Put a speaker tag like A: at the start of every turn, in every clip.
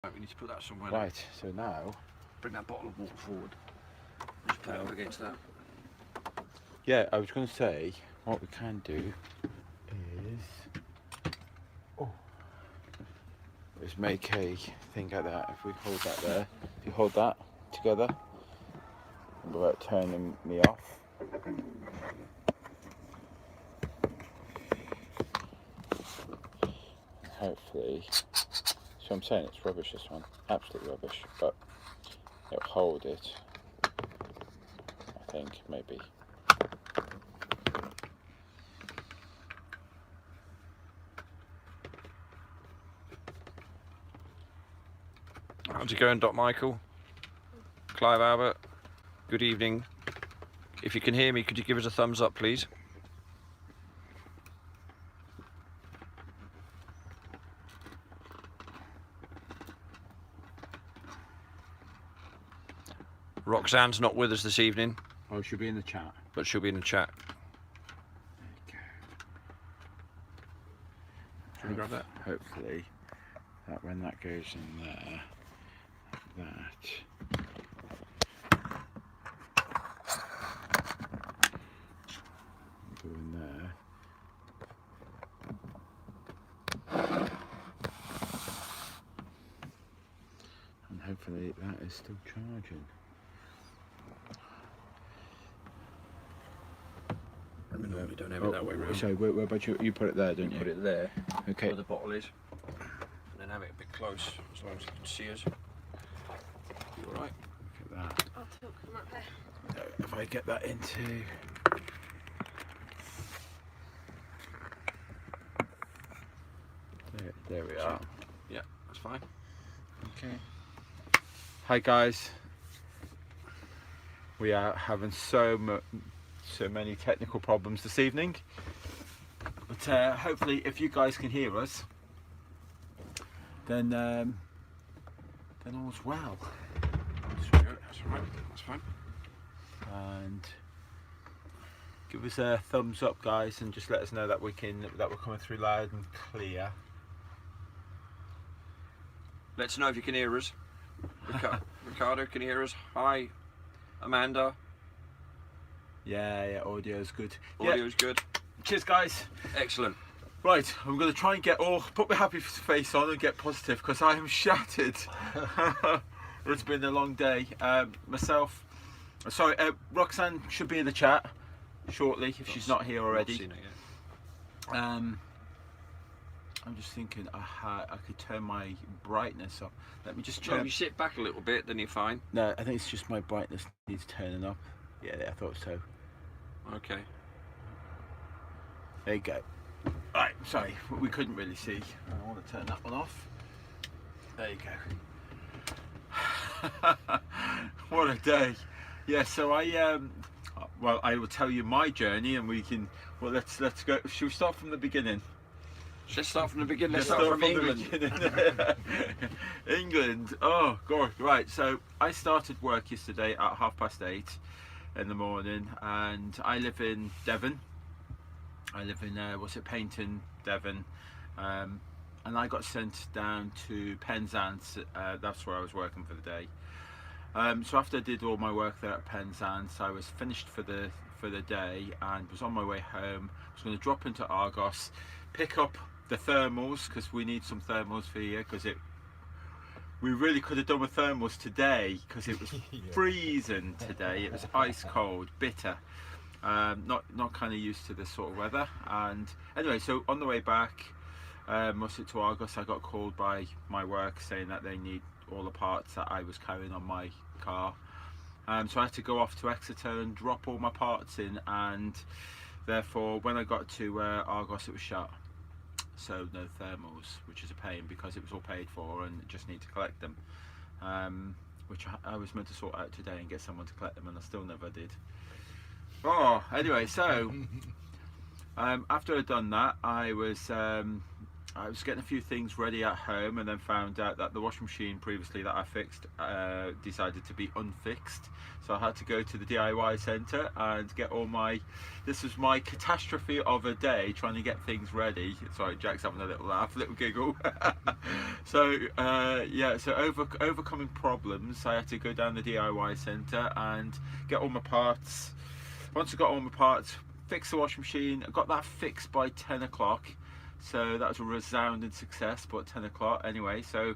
A: Right, we need to put that somewhere.
B: Right, so now...
A: Bring that bottle of water forward. Just put it up against that.
B: Yeah, I was going to say, what we can do is make a thing like that. If we hold that there, if you hold that together, without turning me off. Hopefully, so I'm saying it's rubbish, this one, absolutely rubbish, but it'll hold it, I think, maybe.
A: How's it going, Doc Michael? Clive Albert, good evening. If you can hear me, could you give us a thumbs up, please? Roxanne's not with us this evening.
B: Oh, she'll be in the chat.
A: But she'll be in the chat.
B: There you go.
A: Should we grab that?
B: Hopefully, that when that goes in there, that go in there. And hopefully that is still charging.
A: We normally don't have it that way round.
B: So where about you put it there, don't you?
A: Put it there,
B: Okay.
A: where the bottle is, and then have it a bit close, as long as you can see us. You alright?
B: Look at that.
C: I'll talk them up there.
B: If I get that into... There we are.
A: Yeah, that's fine.
B: Okay. Hi guys. We are having so many technical problems this evening, but hopefully, if you guys can hear us, then all's well.
A: That's right. That's fine.
B: And give us a thumbs up, guys, and just let us know that we're coming through loud and clear.
A: Let us know if you can hear us. Ricardo, can you hear us? Hi, Amanda.
B: Yeah, audio's good.
A: Audio's good.
B: Cheers, guys.
A: Excellent.
B: Right, I'm going to try and put my happy face on and get positive, because I am shattered. It's been a long day. Roxanne should be in the chat shortly if she's not here already.
A: Not seen it yet.
B: I'm just thinking I could turn my brightness up. Let me just
A: Well,
B: check.
A: if you sit back a little bit, then you're fine.
B: No, I think it's just my brightness needs turning up. Yeah, I thought so.
A: Okay.
B: There you go. Right, sorry, we couldn't really see. I want to turn that one off. There you go. What a day. Yeah, so I will tell you my journey, and we can, let's go. Should we start from the beginning?
A: Let's start from the beginning. Let's start from England.
B: England. Oh god. Right. So I started work yesterday at 8:30 in the morning, and I live in Devon. I live in Paignton, Devon, and I got sent down to Penzance. That's where I was working for the day. So after I did all my work there at Penzance, I was finished for the day and was on my way home. I was going to drop into Argos, pick up the thermals, because we need some thermals for here, because we really could have done with thermals today, because it was freezing today. It was ice cold, bitter. Not kind of used to this sort of weather. And anyway, so on the way back, mostly to Argos, I got called by my work saying that they need all the parts that I was carrying on my car. So I had to go off to Exeter and drop all my parts in, and therefore when I got to Argos, it was shut. So no thermals, which is a pain, because it was all paid for and just need to collect them, which I was meant to sort out today and get someone to collect them, and I still never did. Oh, anyway, so after I'd done that, I was I was getting a few things ready at home, and then found out that the washing machine previously that I fixed decided to be unfixed. So I had to go to the DIY centre and get all my. This was my catastrophe of a day, trying to get things ready. Sorry, Jack's having a little laugh, a little giggle. So so overcoming problems, I had to go down the DIY centre and get all my parts. Once I got all my parts, fix the washing machine. I got that fixed by 10 o'clock. So that was a resounding success, but 10 o'clock anyway. So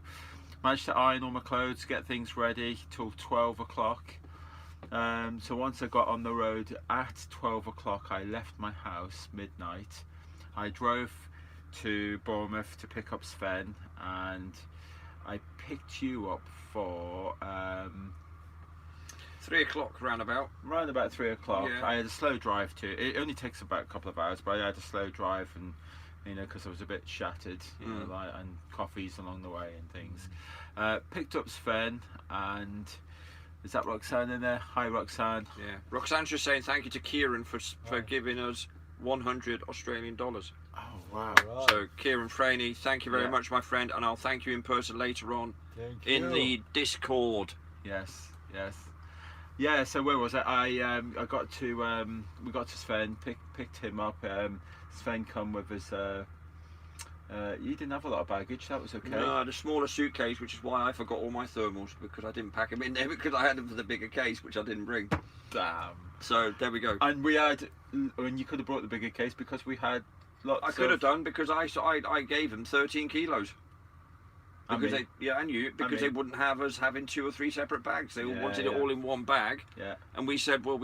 B: managed to iron all my clothes, get things ready till 12 o'clock. So once I got on the road at 12 o'clock, I left my house midnight. I drove to Bournemouth to pick up Sven, and I picked you up for
A: 3 o'clock roundabout.
B: around about 3 o'clock.
A: Yeah.
B: I had a slow drive to. It only takes about a couple of hours, but I had a slow drive, and because I was a bit shattered, and coffees along the way and things. Picked up Sven, and is that Roxanne in there? Hi, Roxanne.
A: Yeah. Roxanne's just saying thank you to Kieran for giving us 100 Australian dollars.
B: Oh wow!
D: Right.
A: So Kieran Franey, thank you very
B: Yeah.
A: much, my friend, and I'll thank you in person later on
D: Thank
A: in
D: you.
A: the Discord.
B: Yes. Yeah. So where was it? I got to we got to Sven, picked him up. Sven come with his. You didn't have a lot of baggage. That was okay.
A: No, the smaller suitcase, which is why I forgot all my thermals, because I didn't pack them in there because I had them for the bigger case, which I didn't bring.
B: Damn.
A: So there we go.
B: And we had, and you could have brought the bigger case because we had lots.
A: I could have done because I gave them 13 kilos.
B: I
A: Because
B: mean-
A: they wouldn't have us having 2 or 3 separate bags. They all
B: Yeah,
A: wanted it
B: yeah.
A: all in one bag,
B: Yeah.
A: and we said, well,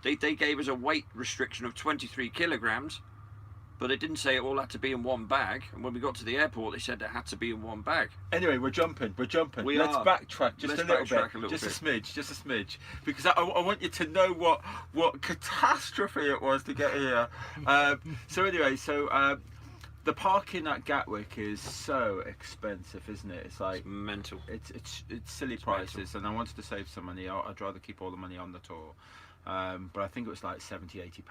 A: they gave us a weight restriction of 23 kilograms, but it didn't say it all had to be in one bag. And when we got to the airport, they said it had to be in one bag.
B: Anyway, we're jumping.
A: We
B: Let's
A: are.
B: backtrack just
A: Let's
B: a little
A: backtrack
B: bit.
A: a little
B: Just
A: bit.
B: a smidge, because I want you to know what catastrophe it was to get here. So anyway, the parking at Gatwick is so expensive, isn't it? It's like
A: It's mental.
B: it's silly prices, and I wanted to save some money. I'd rather keep all the money on the tour. But I think it was like £70-80,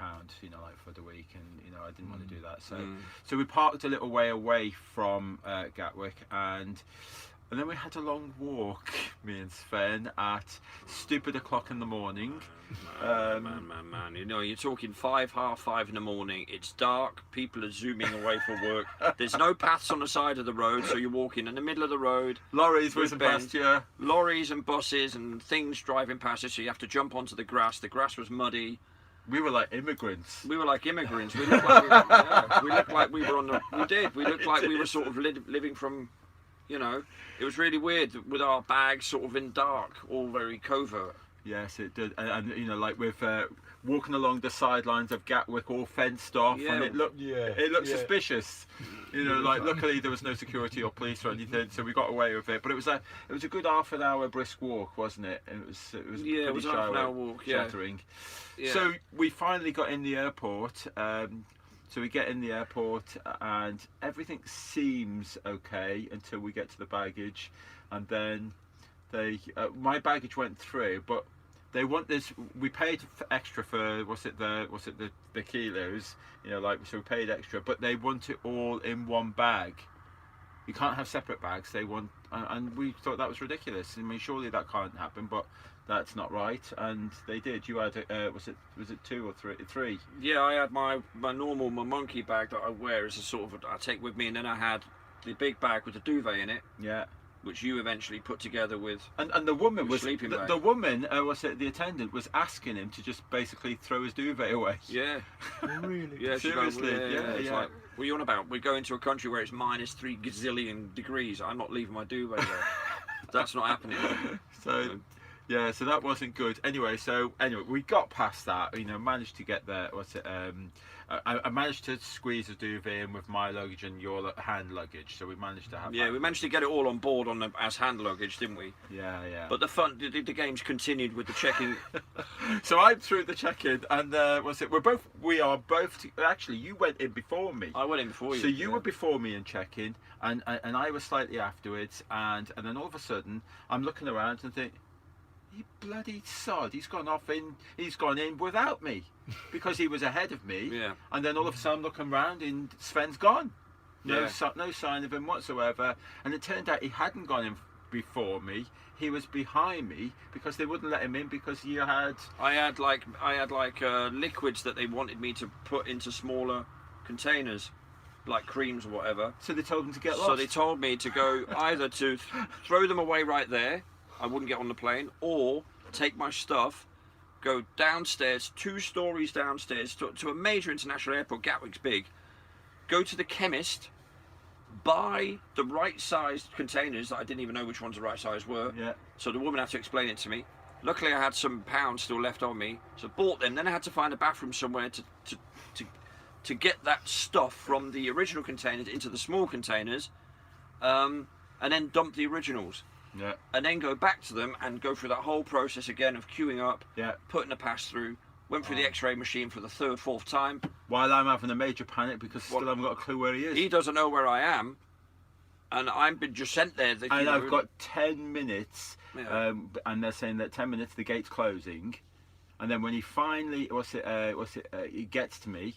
B: like for the week, and I didn't want to do that. So we parked a little way away from Gatwick, and then we had a long walk, me and Sven, at stupid o'clock in the morning.
A: Man. You're talking 5:30 in the morning. It's dark. People are zooming away for work. There's no paths on the side of the road, so you're walking in the middle of the road.
B: Lorries
A: Good
B: whizzing
A: bend.
B: past you.
A: Lorries and buses and things driving past us, so you have to jump onto the grass. The grass was muddy.
B: We were like immigrants.
A: We were like immigrants. We looked like we looked like we were on the. We did. We looked like we were sort of living from. It was really weird with our bags sort of in dark, all very covert.
B: Yes, it did, and like with walking along the sidelines of Gatwick, all fenced off, and it looked suspicious. Like luckily there was no security or police or anything, so we got away with it. But it was a good half an hour brisk walk, wasn't it? It was
A: It was a half an hour walk. Yeah.
B: shattering.
A: Yeah.
B: So we finally got in the airport. So we get in the airport and everything seems okay until we get to the baggage, and then my baggage went through, but they want this. We paid extra for the kilos, so we paid extra, but they want it all in one bag. You can't have separate bags. They want, and we thought that was ridiculous. I mean, surely that can't happen, but that's not right. And they did. You had was it 2 or 3?
A: Yeah, I had my normal monkey bag that I wear as a sort of I take with me, and then I had the big bag with the duvet in it.
B: Yeah.
A: Which you eventually put together with.
B: And the woman
A: With
B: was
A: sleeping bag.
B: the woman the attendant was asking him to just basically throw his duvet away.
A: Yeah.
D: Really?
A: Yeah. she's
B: Seriously,
A: like,
B: yeah,
A: It's
B: yeah.
A: like, what are you on about? We're going to a country where it's minus 3 gazillion degrees. I'm not leaving my duvet there. That's not happening.
B: So yeah, so that wasn't good. Anyway, we got past that. Managed to get there. I managed to squeeze a duvet in with my luggage and your hand luggage, so we managed to have.
A: Yeah,
B: that.
A: we managed to get it all on board as hand luggage, didn't we?
B: Yeah.
A: But the games continued with the checking.
B: So I'm through the check-in, and we are both. Actually, you went in before me.
A: I went in before you.
B: So you were before me in check-in, and I was slightly afterwards, and then all of a sudden I'm looking around and think, you bloody sod, he's gone in without me, because he was ahead of me.
A: Yeah.
B: And then all of a sudden I'm looking around and Sven's gone. No,
A: Yeah.
B: no sign of him whatsoever. And it turned out he hadn't gone in before me. He was behind me because they wouldn't let him in because he had.
A: I had like liquids that they wanted me to put into smaller containers, like creams or whatever.
B: So they told him to get lost.
A: So they told me to go either to throw them away right there, I wouldn't get on the plane, or take my stuff, go downstairs, 2 stories downstairs to a major international airport. Gatwick's big. Go to the chemist, buy the right sized containers that I didn't even know which ones the right size were.
B: Yeah.
A: So the woman had to explain it to me. Luckily, I had some pounds still left on me, so bought them. Then I had to find a bathroom somewhere to get that stuff from the original containers into the small containers, and then dump the originals.
B: Yeah.
A: And then go back to them and go through that whole process again of queuing up,
B: Yeah.
A: putting a pass through. Went through the X-ray machine for the 3rd, 4th time.
B: While I'm having a major panic because still haven't got a clue where he is.
A: He doesn't know where I am, and I've been just sent there.
B: And I've got 10 minutes,
A: Yeah.
B: and they're saying that 10 minutes the gate's closing, and then when he finally he gets to me,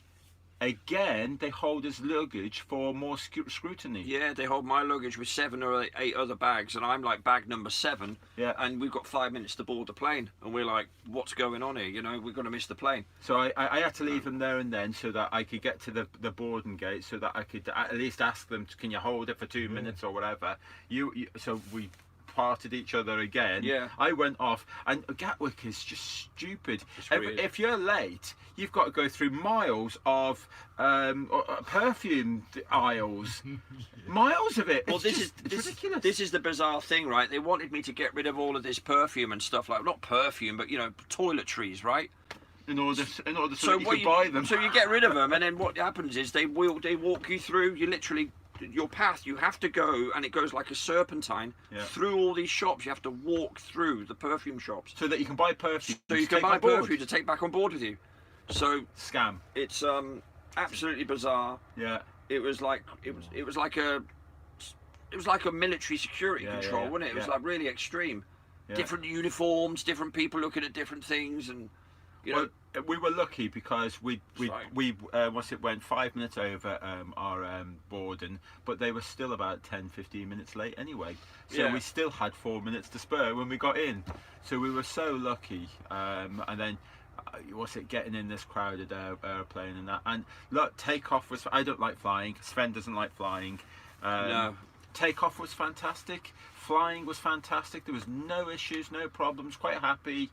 B: again they hold his luggage for more scrutiny.
A: Yeah, they hold my luggage with 7 or 8 other bags, and I'm like bag number 7.
B: Yeah.
A: And we've got 5 minutes to board the plane, and we're like, what's going on here? You know, we're going to miss the plane.
B: So I had to leave him there and then so that I could get to the boarding gate so that I could at least ask them, can you hold it for 2 minutes or whatever. So we parted each other again.
A: Yeah.
B: I went off, and Gatwick is just stupid.
A: It's weird.
B: If you're late, you've got to go through miles of perfume aisles, miles of it.
A: Well,
B: It's ridiculous.
A: This is the bizarre thing, right? They wanted me to get rid of all of this perfume and stuff like, not perfume, but toiletries, right?
B: in order so that you
A: what
B: can buy them.
A: So you get rid of them, and then what happens is they walk you through. You literally, your path, you have to go, and it goes like a serpentine through all these shops. You have to walk through the perfume shops
B: So that you can buy perfume.
A: so you
B: to
A: can
B: take
A: buy
B: on board.
A: perfume to take back on board with you. So
B: Scam.
A: it's absolutely bizarre.
B: Yeah.
A: It was like a military security control, wasn't it? It was like really extreme.
B: Yeah.
A: Different uniforms, different people looking at different things, and
B: Well, we were lucky because we
A: Right.
B: went 5 minutes over our boarding, but they were still about 10-15 minutes late anyway. So
A: Yeah.
B: we still had 4 minutes to spare when we got in. So we were so lucky. And then getting in this crowded airplane and that. And look, takeoff was. I don't like flying. Sven doesn't like flying.
A: No.
B: Takeoff was fantastic. Flying was fantastic. There was no issues, no problems. Quite happy.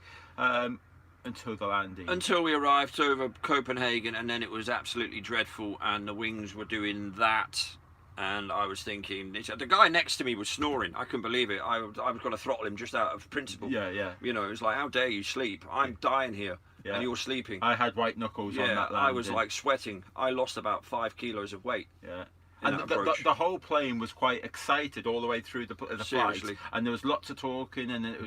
B: Until the landing.
A: Until we arrived over Copenhagen, and then it was absolutely dreadful, and the wings were doing that, and I was thinking, the guy next to me was snoring. I couldn't believe it. I was going to throttle him just out of principle.
B: Yeah, yeah.
A: You know, it was like, how dare you sleep? I'm dying here,
B: Yeah.
A: and you're sleeping.
B: I had white knuckles on that landing.
A: I was like sweating. I lost about 5 kilos of weight.
B: Yeah.
A: in
B: And
A: that
B: the
A: approach.
B: whole plane was quite excited all the way through the flight,
A: Seriously.
B: and there was lots of talking, and it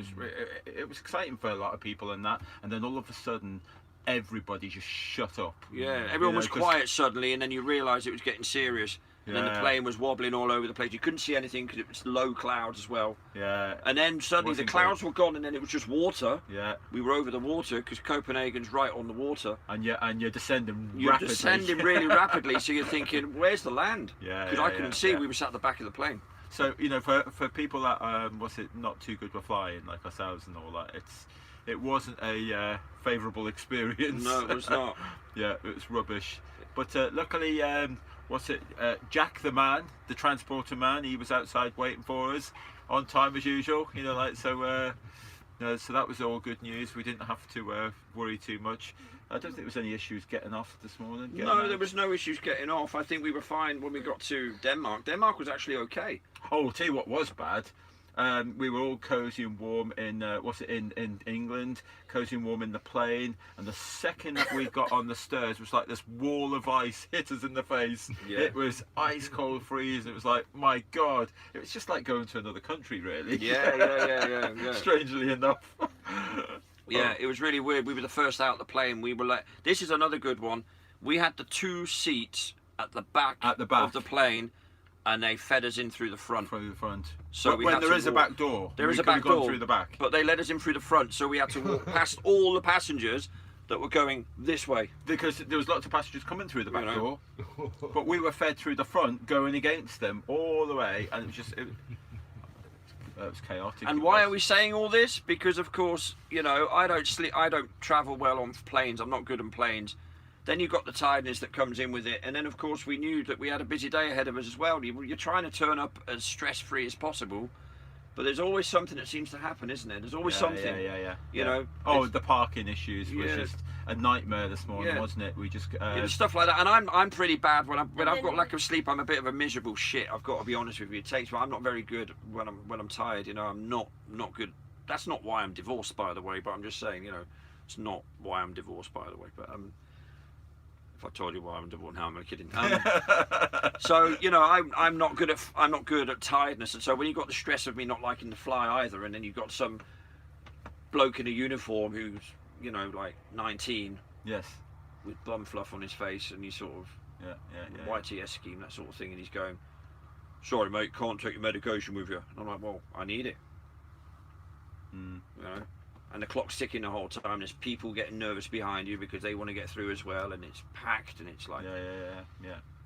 B: was exciting for a lot of people and that. And then all of a sudden, everybody just shut up.
A: Yeah, everyone was
B: 'cause-
A: quiet suddenly, and then you realised it was getting serious. And then the
B: Yeah.
A: plane was wobbling all over the place. You couldn't see anything because it was low clouds as well.
B: Yeah,
A: And then suddenly the
B: Wasn't
A: clouds were gone, and then it was just water.
B: yeah,
A: We were over the water because Copenhagen's right on the water.
B: and you're descending
A: You're
B: rapidly.
A: descending really rapidly, so you're thinking, "Where's the land?"
B: Yeah,
A: Because
B: yeah,
A: I couldn't
B: yeah,
A: see.
B: yeah.
A: We were sat at the back of the plane.
B: So for people that not too good with flying like ourselves and all that, it wasn't a favourable experience.
A: No, it was not.
B: Yeah, it was rubbish. But luckily, Jack the man, the transporter man, he was outside waiting for us on time as usual. So that was all good news. We didn't have to worry too much. I don't think there was any issues getting off this morning.
A: No, there was no issues getting off. I think we were fine when we got to Denmark. Denmark was actually okay.
B: Oh, I'll tell you what was bad. We were all cosy and warm in in England, cosy and warm in the plane, and the second that we got on the stairs was like this wall of ice hit us in the face.
A: Yeah.
B: It was ice cold freeze. It was like, my God, it was just like going to another country, really.
A: Yeah.
B: Strangely enough.
A: Yeah, it was really weird. We were the first out of the plane. We were like, this is another good one. We had the 2 seats at the back of the plane, and they fed us in through the front.
B: Through the front.
A: So we
B: when
A: had
B: there
A: to
B: is a
A: walk.
B: back door.
A: There is
B: we
A: a
B: could have
A: back
B: gone
A: door
B: through the back.
A: but they let us in through the front, so we had to walk past all the passengers. that were going this way.
B: Because there was lots of passengers coming through the back
A: You know.
B: door, but we were fed through the front, going against them all the way, and it was just it was chaotic.
A: And why are we saying all this? Because of course, you know, I don't travel well on planes. I'm not good on planes. Then you've got the tiredness that comes in with it, and then of course we knew that we had a busy day ahead of us as well. You're trying to turn up as stress-free as possible, but there's always something that seems to happen, isn't there? There's always something. You know.
B: Oh, the parking issues was
A: Yeah.
B: just a nightmare this morning,
A: Yeah.
B: wasn't it? We just
A: Stuff like that, and I'm pretty bad when I've got lack of sleep. I'm a bit of a miserable shit. I've got to be honest with you. It takes. I'm not very good when I'm tired. You know, I'm not good. That's not why I'm divorced, by the way. But I'm just saying, you know, it's not why I'm divorced, by the way. But if I told you why I'm divorced, now I'm kidding. So you know, I'm not good at tiredness, and so when you've got the stress of me not liking to fly either, and then you've got some bloke in a uniform who's, you know, like 19.
B: Yes.
A: With bum fluff on his face, and he's sort of YTS scheme, that sort of thing, and he's going, sorry mate, can't take your medication with you. And I'm like, well, I need it. You know, and the clock's ticking the whole time. There's people getting nervous behind you because they want to get through as well, and it's packed, and it's like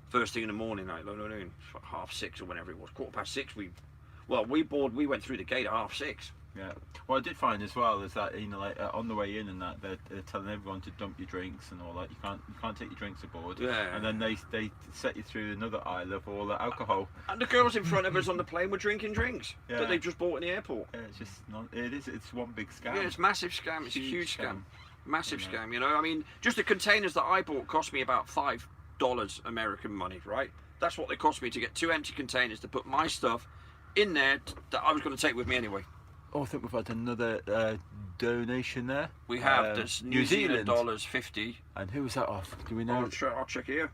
A: first thing in the morning, like 6:30 or whenever it was, 6:15. We went through the gate at 6:30.
B: Yeah. Well, I did find as well is that, you know, like on the way in and that they're telling everyone to dump your drinks and all that. You can't take your drinks aboard.
A: Yeah.
B: And then they set you through another aisle of all the alcohol.
A: And the girls in front of us on the plane were drinking drinks that they've just bought in the airport.
B: Yeah, it's just not. It's one big scam.
A: Yeah, it's a massive scam. It's a huge scam. Massive
B: You know.
A: scam. You know, I mean, just the containers that I bought cost me about $5 American money, right? That's what they cost me to get 2 empty containers to put my stuff in there that I was going to take with me anyway.
B: Oh, I think we've had another donation there.
A: We have. That's New Zealand dollars 50.
B: And who was that off? Do we know?
A: I'll check here.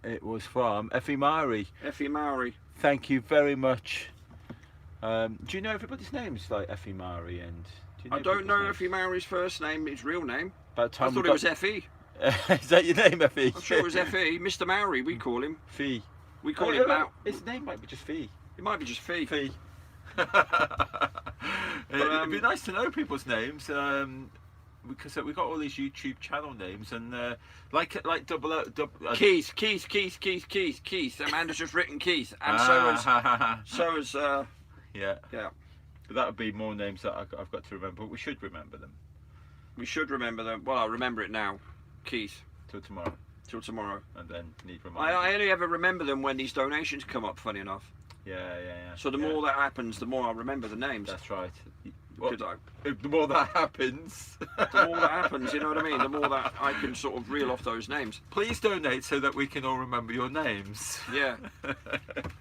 B: It was from Effie Maori.
A: Effie Maori.
B: Thank you very much. Do you know everybody's names, like Effie Maori and? Do you
A: I don't know Effie Maori's first name, his real name.
B: About time
A: I thought it was Effie.
B: Is that your name, Effie?
A: I'm sure it was Effie. Mr. Maori, we call him.
B: Fee.
A: We call him now.
B: His name might be just Fee.
A: It might be just Fee.
B: Fee. It'd be nice to know people's names, because we've got all these YouTube channel names, and like double
A: Keith. Amanda's just written Keith, and so has
B: yeah. That would be more names that I've got to remember, but we should remember them.
A: We should remember them. Well, I'll remember it now. Keith.
B: Till tomorrow. And then need reminding.
A: I only ever remember them when these donations come up, funny enough.
B: Yeah.
A: So the more that happens, the more I remember the names.
B: That's right.
A: The
B: more that happens.
A: The more that happens, you know what I mean? The more that I can sort of reel off those names.
B: Please donate so that we can all remember your names.
A: Yeah.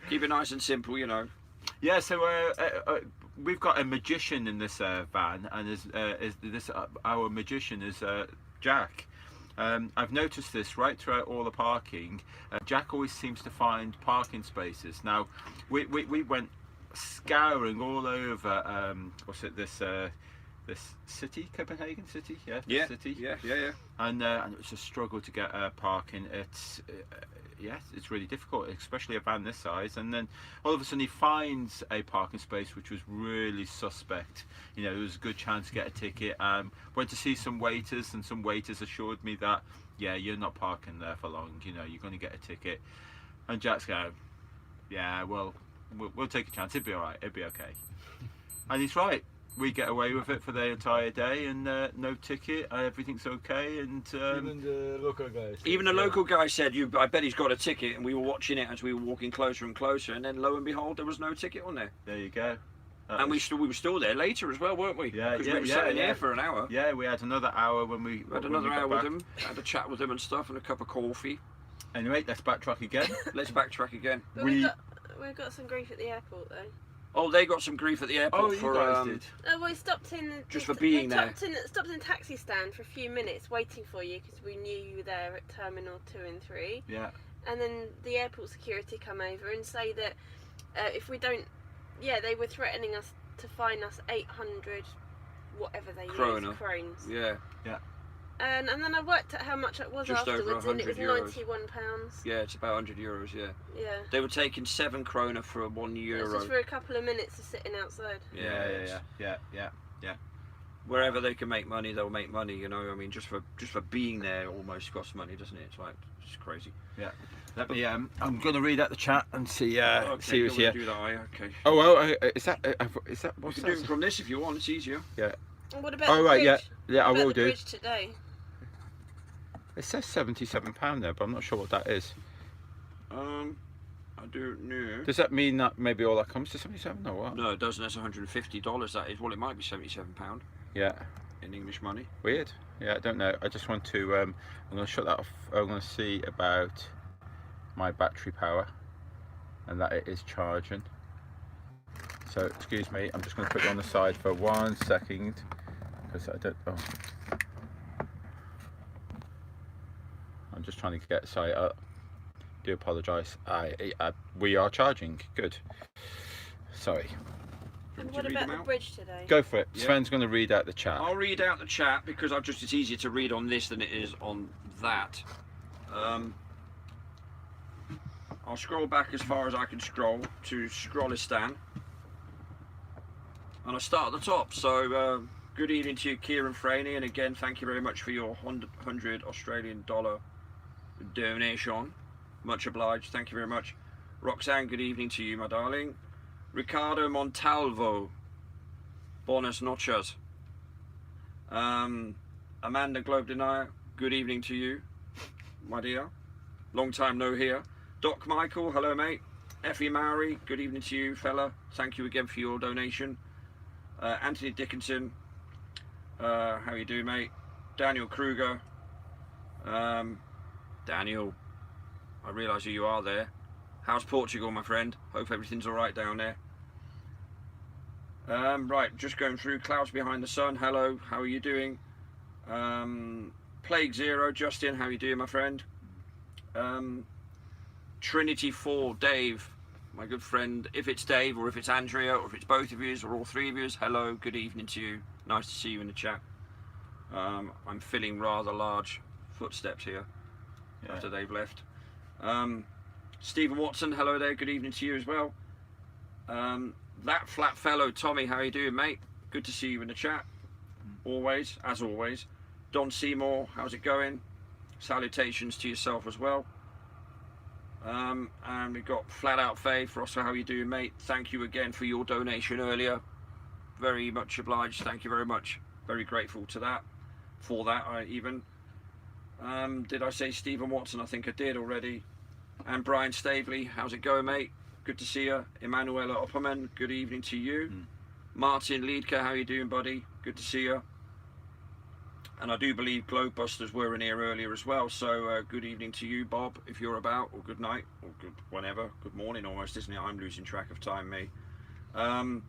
A: Keep it nice and simple, you know.
B: Yeah, so we've got a magician in this van, and our magician is Jack. I've noticed this right throughout all the parking. Jack always seems to find parking spaces. Now, we went scouring all over. This city, Copenhagen city, city.
A: Yeah.
B: And it was a struggle to get parking. It's really difficult, especially a van this size. And then all of a sudden he finds a parking space which was really suspect. You know, there was a good chance to get a ticket. Went to see some waiters, and some waiters assured me that, yeah, you're not parking there for long. You know, you're going to get a ticket. And Jack's going, yeah, well, we'll take a chance. It'll be all right. It'll be okay. And he's right. We get away with it for the entire day, and no ticket. Everything's okay. And
D: even the local guys.
A: Even the local guy said, I bet he's got a ticket, and we were watching it as we were walking closer and closer, and then lo and behold, there was no ticket on there.
B: There you go.
A: And we were still there later as well, weren't we?
B: Yeah,
A: because we were sitting there for an hour.
B: Yeah, we had another hour when we
A: had another hour with him, had a chat with him and stuff, and a cup of coffee.
B: Anyway, let's backtrack again.
C: But we got some grief at the airport though.
A: Oh, they got some grief at the airport
B: you guys did.
C: We stopped in
A: just for being there.
C: Stopped in a taxi stand for a few minutes waiting for you because we knew you were there at Terminal 2 and 3.
B: Yeah.
C: And then the airport security come over and say that if we don't, they were threatening us to fine us 800, whatever they use, krones.
A: Yeah.
C: And then I worked out how much it was
A: just
C: afterwards,
A: over
C: and it was
A: €100.
C: £91.
A: Yeah, it's about €100. Yeah.
C: Yeah.
A: They were taking 7 krona for €1.
C: It was just for a couple of minutes of sitting outside.
B: Yeah.
A: wherever they can make money, they'll make money. You know, I mean, just for being there almost costs money, doesn't it? It's like it's crazy.
B: Yeah. Let me. I'm going to read out the chat and see.
A: Okay,
B: See who's
A: you
B: here.
A: wanna do that, are you? Okay.
B: Oh well. Is that?
A: You
B: What's
A: can do
B: that?
A: it from this if you want. It's easier.
B: Yeah.
C: And what about
B: Oh
C: the
B: right.
C: bridge?
B: Yeah. I
C: What about
B: will
C: the
B: do.
C: bridge today?
B: It says £77 there, but I'm not sure what that is.
A: I don't know.
B: Does that mean that maybe all that comes to 77 or what?
A: No, it doesn't. That's $150. That is. Well, it might be £77
B: Yeah.
A: in English money.
B: Weird. Yeah, I don't know. I just want to. I'm going to shut that off. I'm going to see about my battery power and that it is charging. So excuse me. I'm just going to put you on the side for 1 second because I don't. Oh. I'm just trying to get. Sorry. Do apologise. We are charging. Good. Sorry.
C: And
A: Do you
C: what
A: read
C: about
A: them
C: the
A: out?
C: bridge today?
B: Go for it.
A: Yeah.
B: Sven's going to read out the chat.
A: I'll read out the chat because it's easier to read on this than it is on that. I'll scroll back as far as I can scroll to Scrollistan. And I'll start at the top. So, good evening to you, Kieran Franey. And again, thank you very much for your $100 Australian donation. Much obliged. Thank you very much. Roxanne, good evening to you, my darling. Ricardo Montalvo. Buenas noches. Amanda Globe Denier, good evening to you, my dear. Long time no here. Doc Michael, hello mate. Effie Mowry, good evening to you, fella. Thank you again for your donation. Anthony Dickinson, how you doing, mate? Daniel Kruger. Daniel, I realise who you are there. How's Portugal, my friend? Hope everything's all right down there. Right, just going through. Clouds Behind the Sun, hello, how are you doing? Plague Zero, Justin, how are you doing, my friend? Trinity 4, Dave, my good friend. If it's Dave or if it's Andrea or if it's both of you or all three of you, hello, good evening to you. Nice to see you in the chat. I'm feeling rather large footsteps here after they've left. Stephen Watson, hello there, good evening to you as well. That flat fellow, Tommy, how you doing, mate? Good to see you in the chat. Always, as always. Don Seymour, how's it going? Salutations to yourself as well. And we've got Flat Out Faye, Rossa, how you doing, mate? Thank you again for your donation earlier. Very much obliged. Thank you very much. Very grateful to that. For that, did I say Stephen Watson? I think I did already. And Brian Stavely, how's it going, mate? Good to see you. Emanuela Opperman, good evening to you. Martin Liedke, how you doing, buddy? Good to see you. And I do believe Globebusters were in here earlier as well, so good evening to you, Bob, if you're about, or good night, or good whenever. Good morning almost, isn't it? I'm losing track of time, me. And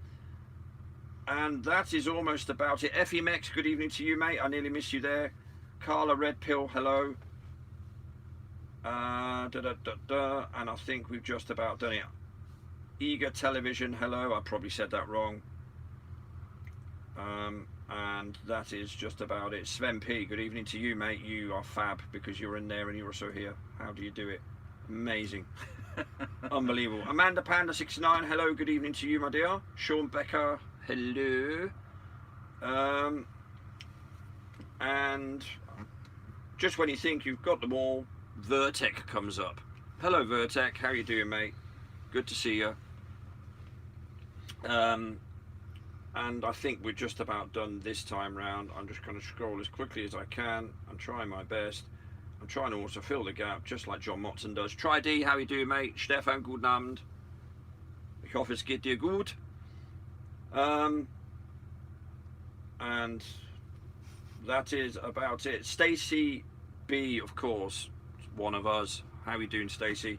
A: that is almost about it. Effie Mex, good evening to you, mate. I nearly missed you there. Carla Red Pill, hello. And I think we've just about done it. Eager Television, hello. I probably said that wrong. And that is just about it. Sven P, good evening to you, mate. You are fab because you're in there and you're also here. How do you do it? Amazing. Unbelievable. Amanda Panda 69, hello, good evening to you, my dear. Sean Becker, hello. And just when you think you've got them all, Vertec comes up. Hello Vertec, how you doing, mate? Good to see you. And I think we're just about done this time round. I'm just going to scroll as quickly as I can. I'm trying my best. I'm trying to also fill the gap, just like John Motson does. Try D, how you doing, mate? Stefan, guten Abend. Ich hoffe, es geht dir gut. And that is about it. Stacey B, of course, one of us. How are you doing, Stacey?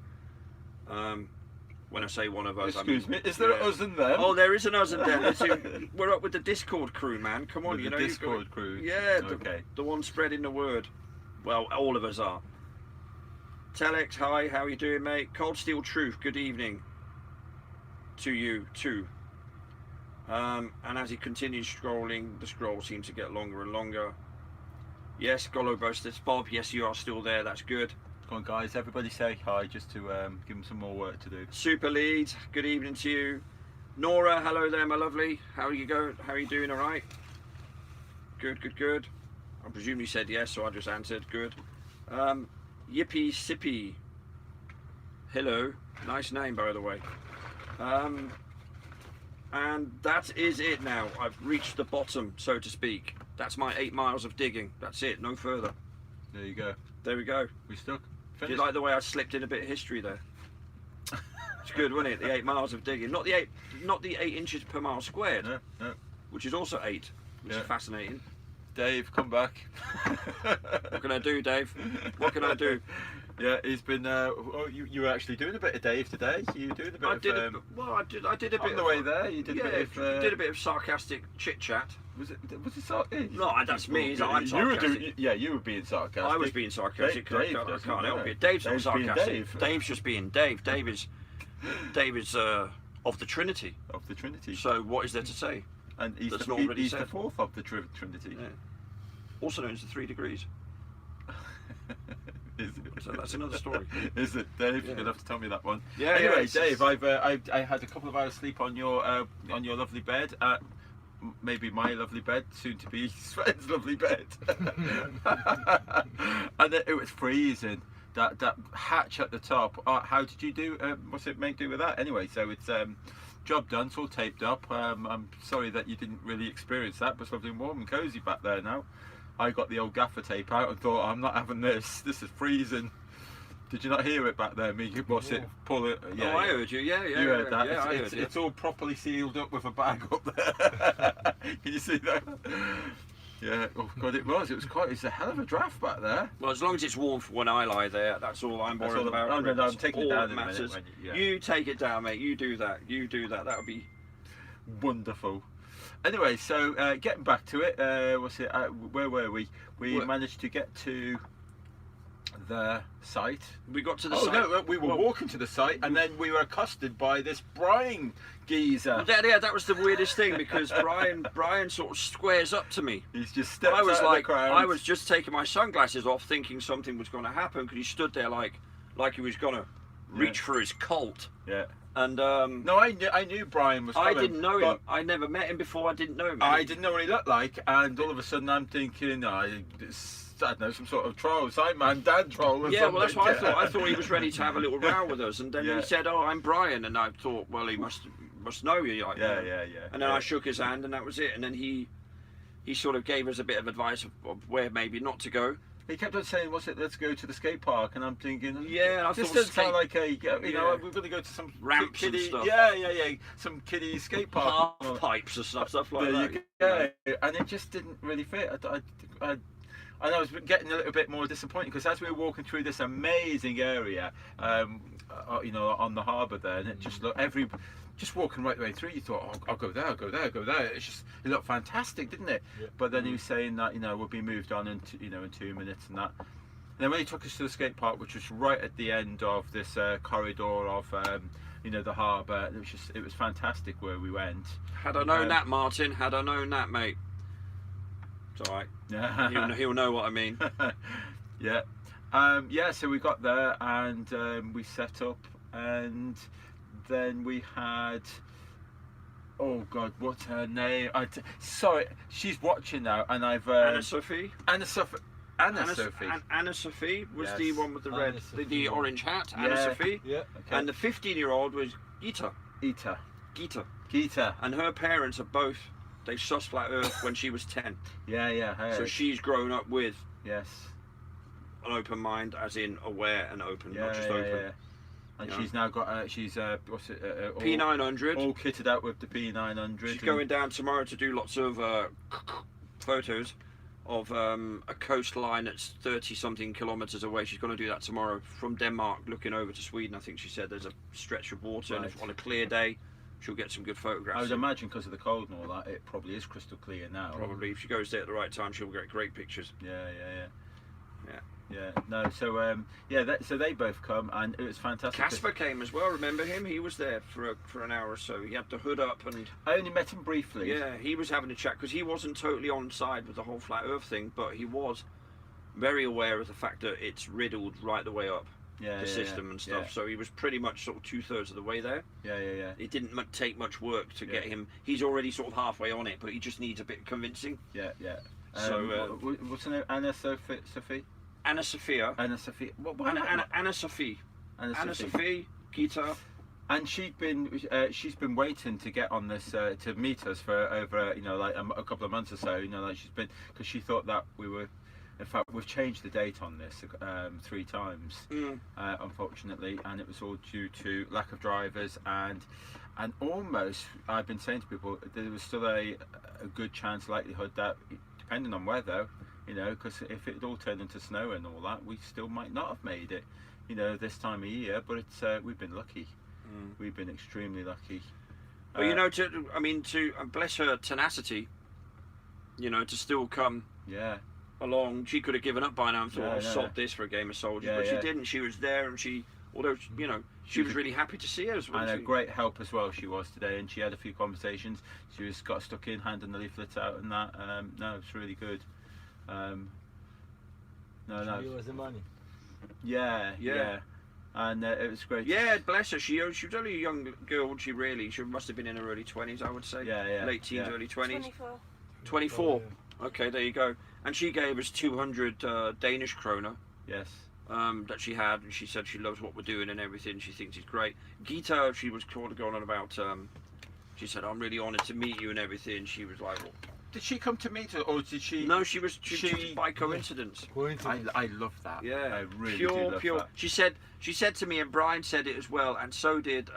A: When I say one of us,
D: Excuse
A: I mean,
D: me, is there an us and them?
A: Oh, there is an us and them. We're up with the Discord crew, man. Come on,
B: With
A: you
B: the
A: know.
B: Discord crew.
A: Yeah,
B: Okay.
A: the one spreading the word. Well, all of us are. Telex, hi, how are you doing, mate? Cold Steel Truth, good evening to you too. And as he continues scrolling, the scroll seems to get longer and longer. Yes, Golobusters, Bob, yes, you are still there, that's good.
B: Come on, guys, everybody say hi just to give them some more work to do.
A: Super Leads, good evening to you. Nora, hello there, my lovely. How are you going? How are you doing? All right. Good. I presume you said yes, so I just answered. Good. Yippee Sippy. Hello. Nice name, by the way. And that is it now. I've reached the bottom, so to speak. That's my 8 miles of digging. That's it, no further.
B: There you go.
A: There we go.
B: We stuck.
A: Do you like the way I slipped in a bit of history there? It's good, wasn't it? The 8 miles of digging. Not the 8 inches per mile squared,
B: No.
A: which is also 8, which is fascinating.
B: Dave, come back.
A: What can I do, Dave? What can I do?
B: Yeah, he's been. You were actually doing a bit of Dave today. You doing a bit
A: I
B: of.
A: did a bit
B: On the way there, you did a bit of.
A: did a bit of sarcastic chit chat.
B: Was it sarcastic?
A: No, that's me. I'm
B: You were
A: sarcastic.
B: you were being sarcastic.
A: I was being sarcastic.
B: Dave
A: I
B: doesn't
A: can't help
B: know.
A: it. Dave's not
B: Dave's being
A: sarcastic.
B: Dave.
A: Dave's just being Dave. Dave is of the Trinity.
B: Of the Trinity.
A: So what is there to say?
B: And he's
A: that's
B: the,
A: not already
B: he's the
A: said.
B: fourth of the Trinity.
A: Yeah. Also known as the 3 degrees.
B: Is it?
A: So that's another story.
B: Is it, Dave?
A: Yeah.
B: You're gonna have to tell me that one.
A: Yeah.
B: Anyway,
A: yeah,
B: Dave, I had a couple of hours sleep on your lovely bed. Maybe my lovely bed, soon to be Sven's lovely bed. And it was freezing. That hatch at the top. How did you do? What's it make do with that? Anyway, so it's job done. It's all taped up. I'm sorry that you didn't really experience that, but it's lovely and warm and cosy back there now. I got the old gaffer tape out and thought, I'm not having this. This is freezing. Did you not hear it back there? Me, what's it? Pull it. Yeah,
A: I heard you. Yeah.
B: You heard that?
A: Yeah,
B: It's all properly sealed up with a bag up there. Can you see that? Yeah. Oh God, it was. It's a hell of a draft back there.
A: Well, as long as it's warm for when I lie there, that's all I'm
B: That's
A: worried
B: all
A: about.
B: I'm
A: That's
B: taking it
A: all
B: down
A: that
B: in a minute.
A: matters.
B: When yeah.
A: You take it down, mate. You do that. That would be
B: Wonderful. Anyway, so getting back to it, where were we? We managed to get to the site.
A: We got to the
B: Oh
A: site.
B: no, we were walking to the site, and then we were accosted by this Brian geezer.
A: Yeah, that was the weirdest thing because Brian sort of squares up to me.
B: He's just stepped
A: I was
B: out
A: like,
B: of the crowd.
A: I was just taking my sunglasses off, thinking something was going to happen because he stood there like he was going to reach for his Colt.
B: Yeah.
A: And
B: No, I knew Brian was coming.
A: I didn't know him.
B: but
A: I never met him before. I didn't know him.
B: I didn't know what he looked like, and all of a sudden I'm thinking, I don't know, some sort of troll, Sideman Dan troll or
A: Yeah, well, that's
B: something.
A: what I thought. I thought he was ready to have a little row with us, and then
B: Yeah.
A: he said, "Oh, I'm Brian," and I thought, well, he must know you. Like,
B: Yeah.
A: And then I shook his hand, and that was it. And then he sort of gave us a bit of advice of where maybe not to go.
B: He kept on saying, "What's it? Let's go to the skate park." And I'm thinking,
A: Yeah, I
B: this
A: thought
B: doesn't
A: skate-
B: sound like a, you know,
A: Yeah.
B: we're going to go to some
A: Ramps and
B: kiddie,
A: stuff.
B: Yeah, some kiddie skate park.
A: Half pipes and stuff like
B: There
A: that.
B: you go. And it just didn't really fit. And I was getting a little bit more disappointed because as we were walking through this amazing area, you know, on the harbour there, and it just looked just walking right the way through, you thought, oh, I'll go there, I'll go there, I'll go there. It looked fantastic, didn't it?
D: Yeah.
B: But then he was saying that, you know, we'll be moved on in 2 minutes and that. And then when he took us to the skate park, which was right at the end of this corridor of, you know, the harbour, it was fantastic where we went.
A: Had I known that, Martin. Had I known that, mate. It's all right.
B: Yeah.
A: He'll know what I mean.
B: Yeah. So we got there and we set up, and then we had, oh God, what's her name? Sorry, she's watching now, and I've
A: Anna Sophie.
B: Anna Sophie.
A: Anna Sophie was
B: Yes.
A: the one with the
D: Anna
A: red,
D: Sophie.
A: the orange hat. Anna
B: Yeah.
A: Sophie.
D: Yeah.
B: Okay.
A: And the 15-year-old was Gita.
B: Gita.
A: And her parents are both. They sussed Flat Earth when she was 10.
B: Yeah. Hey.
A: So she's grown up with
B: Yes.
A: an open mind, as in aware and open, not just
B: Yeah.
A: open.
B: And
A: Yeah.
B: she's now got she's what's it? All,
A: P900.
B: all kitted out with the P900.
A: She's going down tomorrow to do lots of photos of a coastline that's 30-something kilometres away. She's going to do that tomorrow from Denmark, looking over to Sweden. I think she said there's a stretch of water, and if
B: Right.
A: on a clear day, she'll get some good photographs.
B: I would imagine because of the cold and all that, it probably is crystal clear now.
A: Probably, if she goes there at the right time, she'll get great pictures.
B: Yeah. No, so so they both come, and it was fantastic.
A: Casper came as well. Remember him? He was there for an hour or so. He had the hood up, and
B: I only met him briefly.
A: yeah, he was having a chat because he wasn't totally on side with the whole flat Earth thing, but he was very aware of the fact that it's riddled right the way up the system and stuff. So he was pretty much sort of 2/3 of the way there.
B: Yeah.
A: It didn't take much work to get him. He's already sort of halfway on it, but he just needs a bit of convincing.
B: Yeah. What's her name? Anna Sophie?
A: Anna Sophia.
B: Anna Sophie.
A: Anna Sophie.
B: Anna
A: Anna
B: Sophie.
A: Sophie. Gita.
B: And she's been waiting to get on this to meet us for over like a couple of months or so. Like she's been, because she thought that we were. In fact, we've changed the date on this 3 times, unfortunately, and it was all due to lack of drivers and almost, I've been saying to people, there was still a good chance, likelihood that, depending on weather, because if it all turned into snow and all that, we still might not have made it, this time of year. But it's we've been lucky. We've been extremely lucky.
A: Well, to bless her tenacity, to still come.
B: Yeah.
A: Along, she could have given up by now and thought, sod this for a game of soldiers, but she didn't. She was there, and she was really happy to see us.
B: And a great help as well she was today, and she had a few conversations. She was got stuck in, handing the leaflets out and that. No, it's really good.
D: She was the money.
B: Yeah. And it was great.
A: Yeah, bless her. She was only a young girl. She must have been in her early 20s, I would say.
B: Yeah.
A: Late teens, early 20s.
C: 24.
A: 24.
D: Oh, yeah.
A: Okay, there you go. And she gave us 200 Danish kroner.
B: Yes.
A: That she had, and she said she loves what we're doing and everything. She thinks it's great. Gita, she was going on about. She said, "I'm really honoured to meet you and everything." She was like, well,
B: Did she come to meet us, or did she?
A: "No, she was by coincidence."
B: I love that.
A: Yeah,
B: I really
A: pure,
B: do love
A: pure.
B: that.
A: She said to me, and Brian said it as well, and so did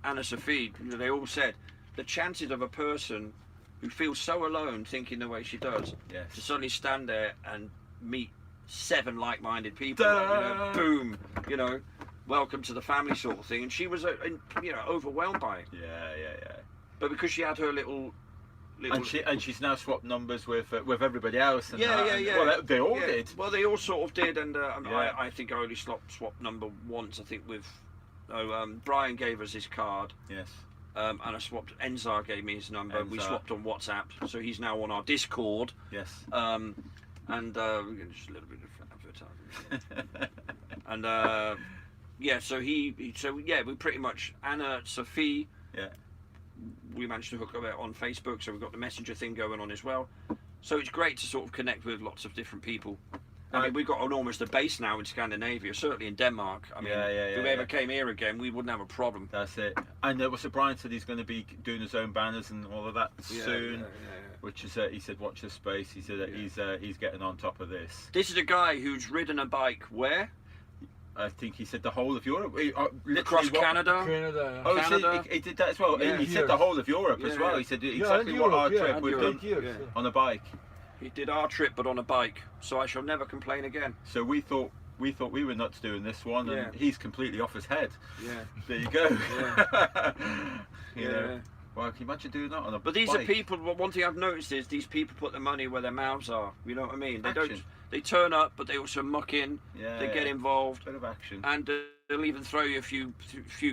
A: Anna Sophie. They all said the chances of a person who feels so alone, thinking the way she does,
B: Yes.
A: to suddenly stand there and meet 7 like-minded people, boom, welcome to the family sort of thing. And she was, overwhelmed by it.
B: Yeah.
A: But because she had her little
B: And she's now swapped numbers with everybody else. And
A: Yeah.
B: Well, they all did.
A: Well, they all sort of did, and I think I only swapped number once. I think with Brian gave us his card.
B: Yes.
A: And I swapped. Enzar gave me his number. We
B: Enzar.
A: swapped on WhatsApp, so he's now on our Discord.
B: Yes.
A: And we're getting just a little bit of advertising. And we pretty much Anna Sophie.
B: Yeah.
A: We managed to hook up on Facebook, so we've got the messenger thing going on as well. So it's great to sort of connect with lots of different people. I mean, we've got almost a base now in Scandinavia, certainly in Denmark. I mean, if we ever came here again, we wouldn't have a problem.
B: That's it. And Brian said he's going to be doing his own banners and all of that soon.
A: Yeah.
B: Which is, he said, watch this space. He said that he's getting on top of this.
A: This is a guy who's ridden a bike where?
B: I think he said the whole of Europe.
A: Across Canada.
D: Canada.
B: Oh,
A: Canada.
B: he did that as well.
A: Yeah.
B: He said the whole of Europe as well. He said exactly what our trip we've done on a bike.
A: He did our trip, but on a bike. So I shall never complain again.
B: So we thought we were nuts doing this one, and he's completely off his head.
A: Yeah.
B: There you go.
A: Yeah.
B: You know. Well, can you imagine doing that on a
A: But these
B: bike?
A: are people. One thing I've noticed is these people put their money where their mouths are. You know what I mean? They
B: Action.
A: don't. They turn up, but they also muck in.
B: Yeah,
A: they get involved,
B: bit of action.
A: and they'll even throw you a few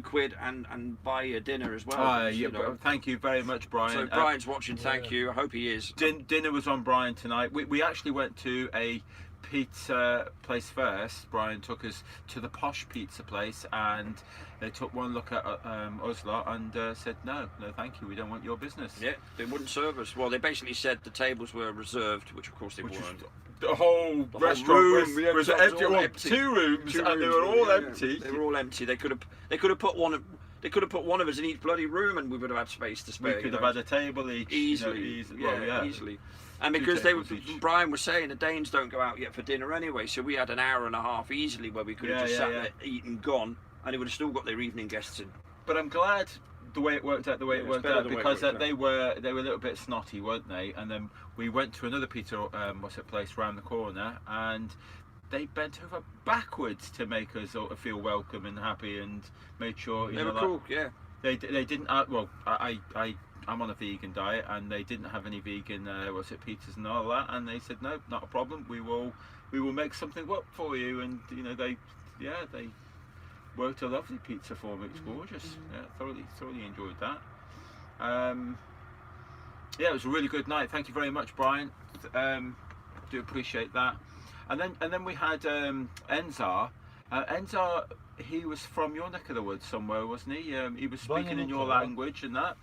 A: quid and buy you dinner as well.
B: Thank you very much, Brian.
A: So Brian's watching. Thank you. I hope he is.
B: Dinner was on Brian tonight. We actually went to a pizza place first. Brian took us to the posh pizza place, and they took one look at us lot and said, no, thank you, we don't want your business.
A: Yeah, they wouldn't serve us. Well, they basically said the tables were reserved, which of course they weren't.
B: The whole restaurant
A: room
B: was empty. Well, 2 rooms, and they were all empty.
A: They were all empty. They could have put one. They could have put one of us in each bloody room, and we would have had space to spare.
B: We could have had a table each.
A: Easily. Easily. And because Brian was saying the Danes don't go out yet for dinner anyway, so we had an hour and a half easily where we could have just sat there, eaten, gone, and they would have still got their evening guests in.
B: But I'm glad the way it worked out, because they were a little bit snotty, weren't they? And then we went to another pizza place round the corner, and they bent over backwards to make us sort of feel welcome and happy, and made sure
A: they were cool. Yeah.
B: They didn't. I'm on a vegan diet, and they didn't have any vegan pizzas and all that, and they said no, not a problem. We will make something up for you, and they worked a lovely pizza for me. It was gorgeous. Yeah, thoroughly enjoyed that. It was a really good night. Thank you very much, Brian. Do appreciate that. And then we had Enzar. Enzar, he was from your neck of the woods somewhere, wasn't he? He was speaking in your language and that.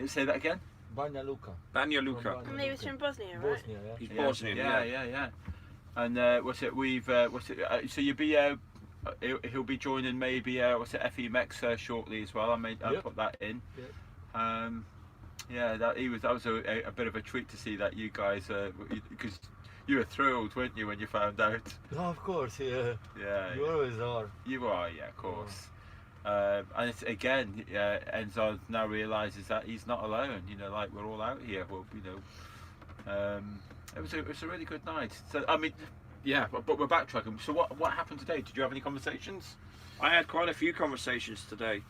B: Say that again.
D: Banja Luka.
A: Banja Luka.
D: From
C: And he was from Bosnia, right?
D: Bosnia, yeah.
A: He's
B: Yeah,
A: Bosnian.
B: yeah. And what's it? So you'll be he'll be joining maybe what's it? FEMX shortly as well. I'll
D: Yep.
B: put that in.
D: Yep.
B: Yeah, that was a bit of a treat to see that you guys because you were thrilled, weren't you, when you found out?
D: No, of course, yeah.
B: Yeah,
D: You always are.
B: you are, yeah, of course. And it's again, Enzo now realizes that he's not alone. You know, like we're all out here. Well, you know, it was a really good night. So I mean, yeah, but we're backtracking. So what happened today? Did you have any conversations?
A: I had quite a few conversations today.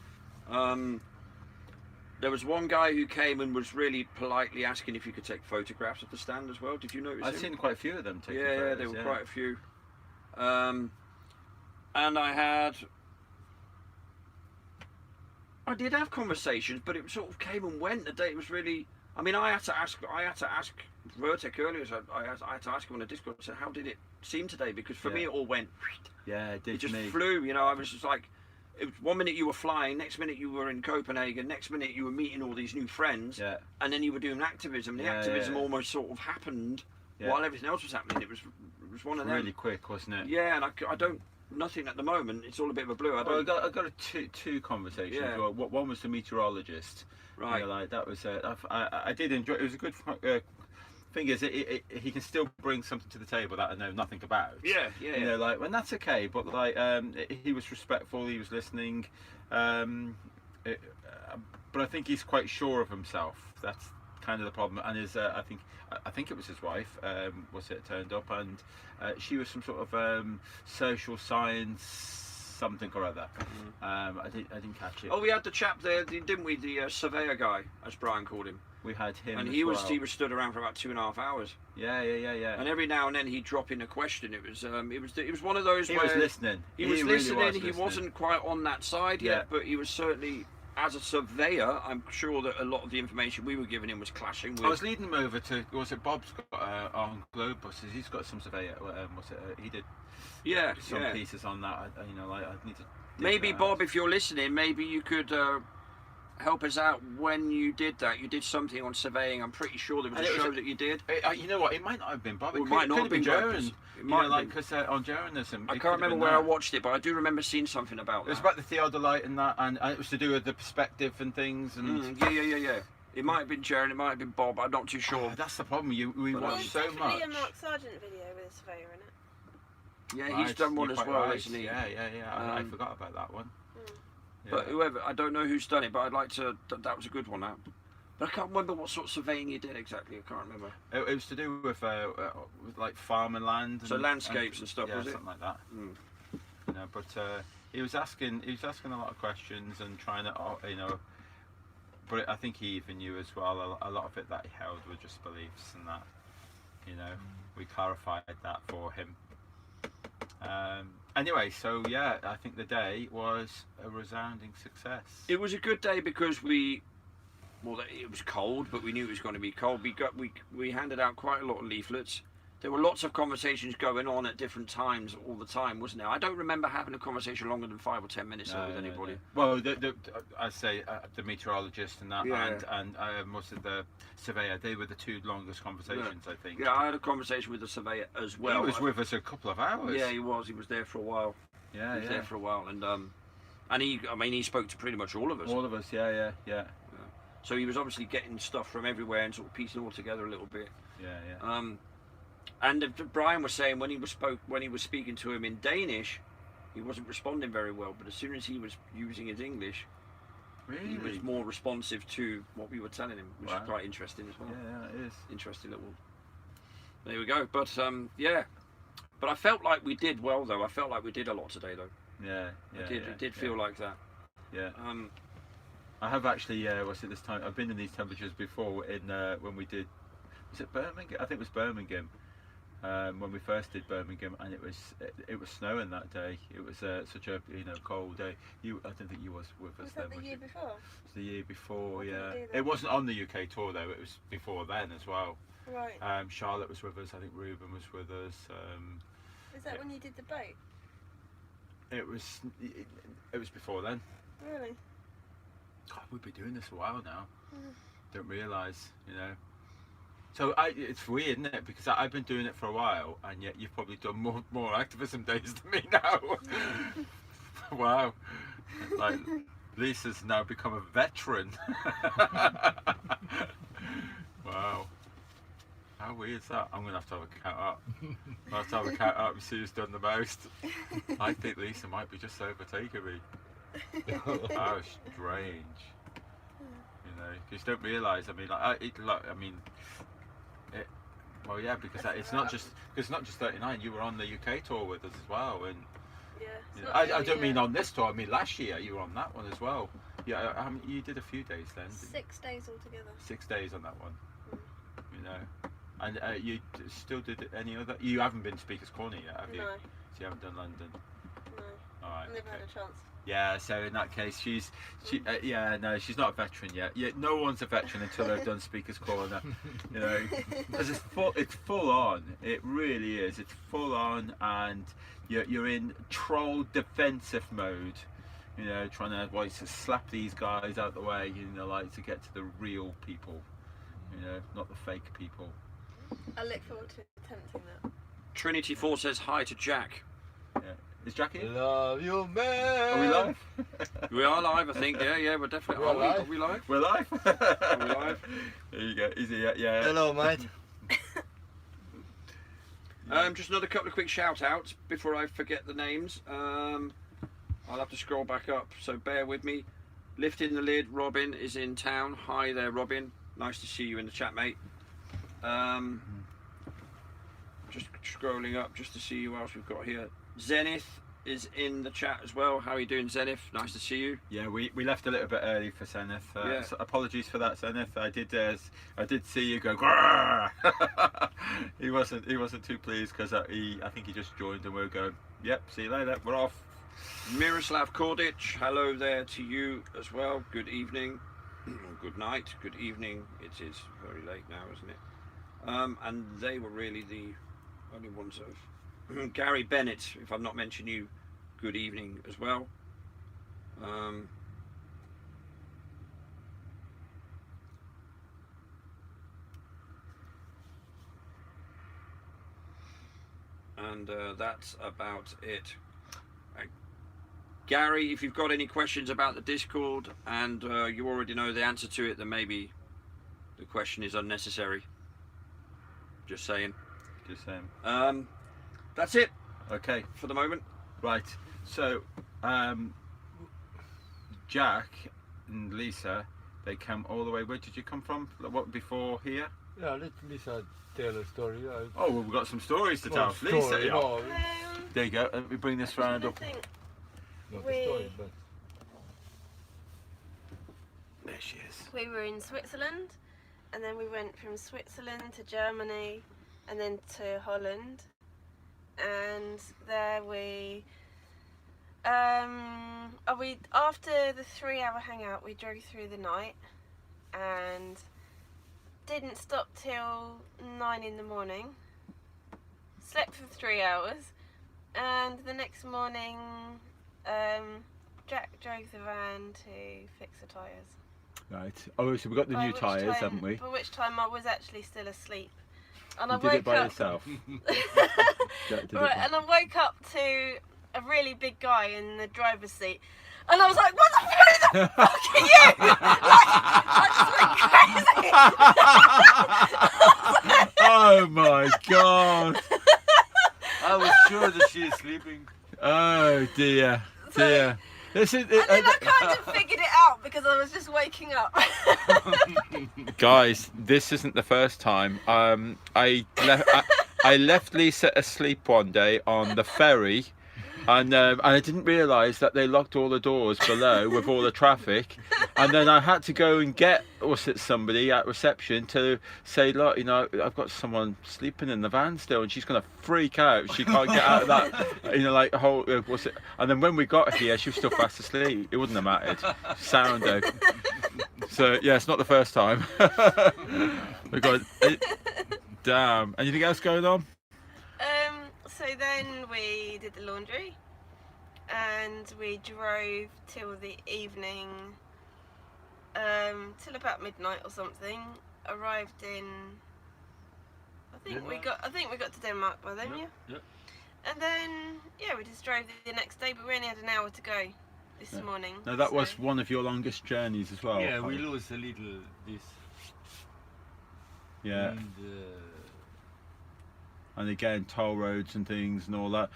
A: There was one guy who came and was really politely asking if you could take photographs of the stand as well. Did you notice
B: I've
A: him?
B: seen quite a few of them taking
A: Yeah,
B: photos.
A: there were quite a few. And I did have conversations, but it sort of came and went. The day it was really. I mean, I had to ask Vertek earlier. So I had to ask him on the Discord. I said, "How did it seem today?" Because for me, it all went.
B: Yeah, it did
A: It just
B: me.
A: flew. You know, I was just like. It was 1 minute you were flying, next minute you were in Copenhagen, next minute you were meeting all these new friends,
B: Yeah.
A: and then you were doing activism. The
B: Yeah,
A: activism
B: yeah.
A: almost sort of happened
B: Yeah.
A: while everything else was happening. It was one of them.
B: Really quick, wasn't it?
A: Yeah, and I don't nothing at the moment. It's all a bit of a blur. I
B: Well,
A: don't.
B: I got two conversations.
A: Yeah.
B: Well, one was the meteorologist.
A: Right.
B: You know, like that was. I did enjoy. It was a good. Thing is, he can still bring something to the table that I know nothing about.
A: Yeah.
B: You know, like, when that's okay. But like, he was respectful. He was listening. But I think he's quite sure of himself. That's kind of the problem. And I think it was his wife. Turned up, and she was some sort of social science something or other. I didn't catch it.
A: Oh, we had the chap there, didn't we? The surveyor guy, as Brian called him,
B: We had him.
A: and
B: as
A: he was
B: well.
A: stood around for about 2.5 hours.
B: Yeah.
A: And every now and then he'd drop in a question. It was one of those
B: He
A: where
B: was listening.
A: He was
B: really
A: listening.
B: was
A: He
B: listening.
A: wasn't quite on that side
B: Yeah.
A: yet, but he was certainly, as a surveyor, I'm sure that a lot of the information we were giving him was clashing with.
B: I was leading him over to. Was it Bob's got on Globe buses? He's got some surveyor. He did
A: yeah,
B: some
A: yeah.
B: pieces on that. I need to. dig
A: Maybe
B: that
A: Bob,
B: out.
A: if you're listening, maybe you could help us out when you did that. You did something on surveying. I'm pretty sure there was
B: And
A: a
B: it was
A: show
B: a-
A: that you did.
B: You know what? It might not have been Bob.
A: Or
B: It
A: it
B: could,
A: might not
B: could
A: have
B: have been
A: been Bob.
B: Jaron.
A: It might have been.
B: Because on Jaronism.
A: I can't remember where I watched it, but I do remember seeing something about
B: It was
A: that.
B: about the theodolite and that, and it was to do with the perspective and things. And
A: Yeah. It might have been Jaron, it might have been Bob. I'm not too sure.
B: that's the problem. We
A: But,
B: watch
C: There's
B: so
C: definitely
B: much.
C: a Mark Sargent video with a surveyor in it.
A: Yeah,
B: Right,
A: he's done one
B: you're
A: as
B: quite
A: well,
B: right.
A: isn't he?
B: Yeah. I
A: Um,
B: forgot about that one. Yeah.
A: But whoever, I don't know who's done it, but I'd like to. That was a good one. That. But I can't remember what sort of surveying you did exactly. I can't remember.
B: It was to do with like farm and land.
A: So landscapes and stuff,
B: yeah,
A: was it?
B: something like that.
A: Mm.
B: You know, but he was asking a lot of questions and trying to, But I think he even knew as well a lot of it that he held were just beliefs and that. You know, we clarified that for him. Anyway, so yeah, I think the day was a resounding success.
A: It was a good day because it was cold, but we knew it was going to be cold. We handed out quite a lot of leaflets. There were lots of conversations going on at different times all the time, wasn't there? I don't remember having a conversation longer than 5 or 10 minutes with anybody.
B: Well, I say the meteorologist and that,
A: Yeah.
B: and most of the surveyor, they were the two longest conversations, I think.
A: Yeah, I had a conversation with the surveyor as well.
B: He was with us a couple of hours.
A: Yeah, he was. He was there for a while.
B: yeah,
A: He was there for a while, and he spoke to pretty much all of us.
B: All of us, yeah.
A: So he was obviously getting stuff from everywhere and sort of piecing it all together a little bit.
B: Yeah.
A: And Brian was saying when he was speaking to him in Danish, he wasn't responding very well. But as soon as he was using his English,
B: Really?
A: he was more responsive to what we were telling him, which
B: Wow.
A: is quite interesting as well.
B: Yeah, it is.
A: Interesting little. There we go. But yeah, but I felt like we did well though. I felt like we did a lot today though.
B: Yeah.
A: It did feel like that.
B: Yeah.
A: I
B: have actually. What's it this time? I've been in these temperatures before. When we did. Was it Birmingham? I think it was Birmingham. When we first did Birmingham, and it was snowing that day. It was such a cold day. I don't think you was with us
C: Was
B: then.
C: that the
B: was
C: year
B: you?
C: before?
B: It was the year before,
C: What did
B: yeah.
C: you do then?
B: It wasn't on the UK tour though. It was before then as well.
C: Right.
B: Charlotte was with us. I think Ruben was with us.
C: Is that
B: yeah.
C: when you did the boat?
B: It was before then.
C: Really?
B: God, we've been doing this a while now. don't realise, you know. So it's weird, isn't it? Because I've been doing it for a while, and yet you've probably done more activism days than me now. Wow. Like, Lisa's now become a veteran. Wow. How weird is that? I'm going to have a count up. I'll have to have a count up and see who's done the most. I think Lisa might be just overtaking me. How strange. You know, because you don't realise, I mean, well, yeah, because it's not just 39. You were on the UK tour with us as well, and
C: Yeah.
B: you know, I don't mean on this tour. I mean last year you were on that one as well. Yeah, you did a few days then. Didn't you?
C: 6 days altogether.
B: 6 days on that one. You know, and you still did any other? You haven't been to Speaker's Corner yet, have you?
C: No.
B: So you haven't done London.
C: No.
B: All right.
C: Never had
B: Okay.
C: a chance.
B: Yeah, so in that case, she's not a veteran yet. Yeah, no one's a veteran until they've done Speaker's Corner, you know, because it's full on. It really is. It's full on, and you're in troll defensive mode, you know, trying to slap these guys out the way, you know, like to get to the real people, you know, not the fake people.
C: I look forward to attempting that.
A: Trinity 4 says hi to Jack.
B: Yeah. Is Jack here?
D: Love you, man.
B: Are we live?
A: We are live, I think. Yeah, we're definitely.
D: We're
A: Are
D: live.
A: we live?
B: We're live.
A: Are we live?
B: There you go. Is he? Yeah.
D: Hello, mate.
A: Just another couple of quick shout outs before I forget the names. I'll have to scroll back up, so bear with me. Lifting the lid, Robin is in town. Hi there, Robin. Nice to see you in the chat, mate. Just scrolling up just to see who else we've got here. Zenith is in the chat as well. How are you doing, Zenith? Nice to see you.
B: Yeah, we left a little bit early for Zenith.
A: Yeah.
B: So apologies for that, Zenith. I did see you go. Grrr! he wasn't too pleased because I think he just joined and we were going. Yep, see you later. We're off.
A: Miroslav Kordic, hello there to you as well. Good evening, or good night, good evening. It is very late now, isn't it? And they were really the only ones of Gary Bennett, if I've not mentioned you, good evening as well. And that's about it. Gary, if you've got any questions about the Discord and you already know the answer to it, then maybe the question is unnecessary. Just saying.
B: Just saying.
A: That's it
B: Okay.
A: for the moment.
B: Right. So, Jack and Lisa, they come all the way. Where did you come from? What, before here?
D: Yeah, let Lisa tell a story.
B: Oh, well, we've got some stories to tell.
D: Story,
B: Lisa, yeah.
D: no,
B: There you go. Let me bring this round up.
D: not
C: We-
D: a story, but
B: There she is.
C: We were in Switzerland, and then we went from Switzerland to Germany, and then to Holland, and there we after the 3-hour hangout, we drove through the night and didn't stop till 9 in the morning. Slept for 3 hours, and the next morning, Jack drove the van to fix the tyres.
B: Right. Oh, so we've got the
C: By
B: new
C: which
B: tyres,
C: time-
B: haven't we?
C: By which time I was actually still asleep. And
B: You
C: I
B: did it
C: woke
B: by
C: up.
B: yourself. Jack did it
C: Right,
B: by-
C: and I woke up to a really big guy in the driver's seat. And I was like, what the fuck are you? I just went crazy.
B: Oh my god!
D: I was sure that she is sleeping.
B: Oh dear, dear. This is.
C: And then I kind of figured it out because I was just waking up.
B: Guys, this isn't the first time. I left Lisa asleep one day on the ferry, and I didn't realise that they locked all the doors below with all the traffic, and then I had to go and get somebody at reception to say, look, you know, I've got someone sleeping in the van still, and she's gonna freak out. She can't get out of that, you know, like a whole And then when we got here, she was still fast asleep. It wouldn't have mattered. Sound though. So yeah, it's not the first time. We got damn. Anything else going on?
C: So then we did the laundry, and we drove till the evening till about midnight or something. Arrived in. I think we got to Denmark by then, yeah.
D: Yep.
C: And then we just drove the next day, but we only had an hour to go this morning.
B: Now that
C: so-
B: was one of your longest journeys as well.
D: Yeah, we lose a little this.
B: Yeah. And again, toll roads and things and all that.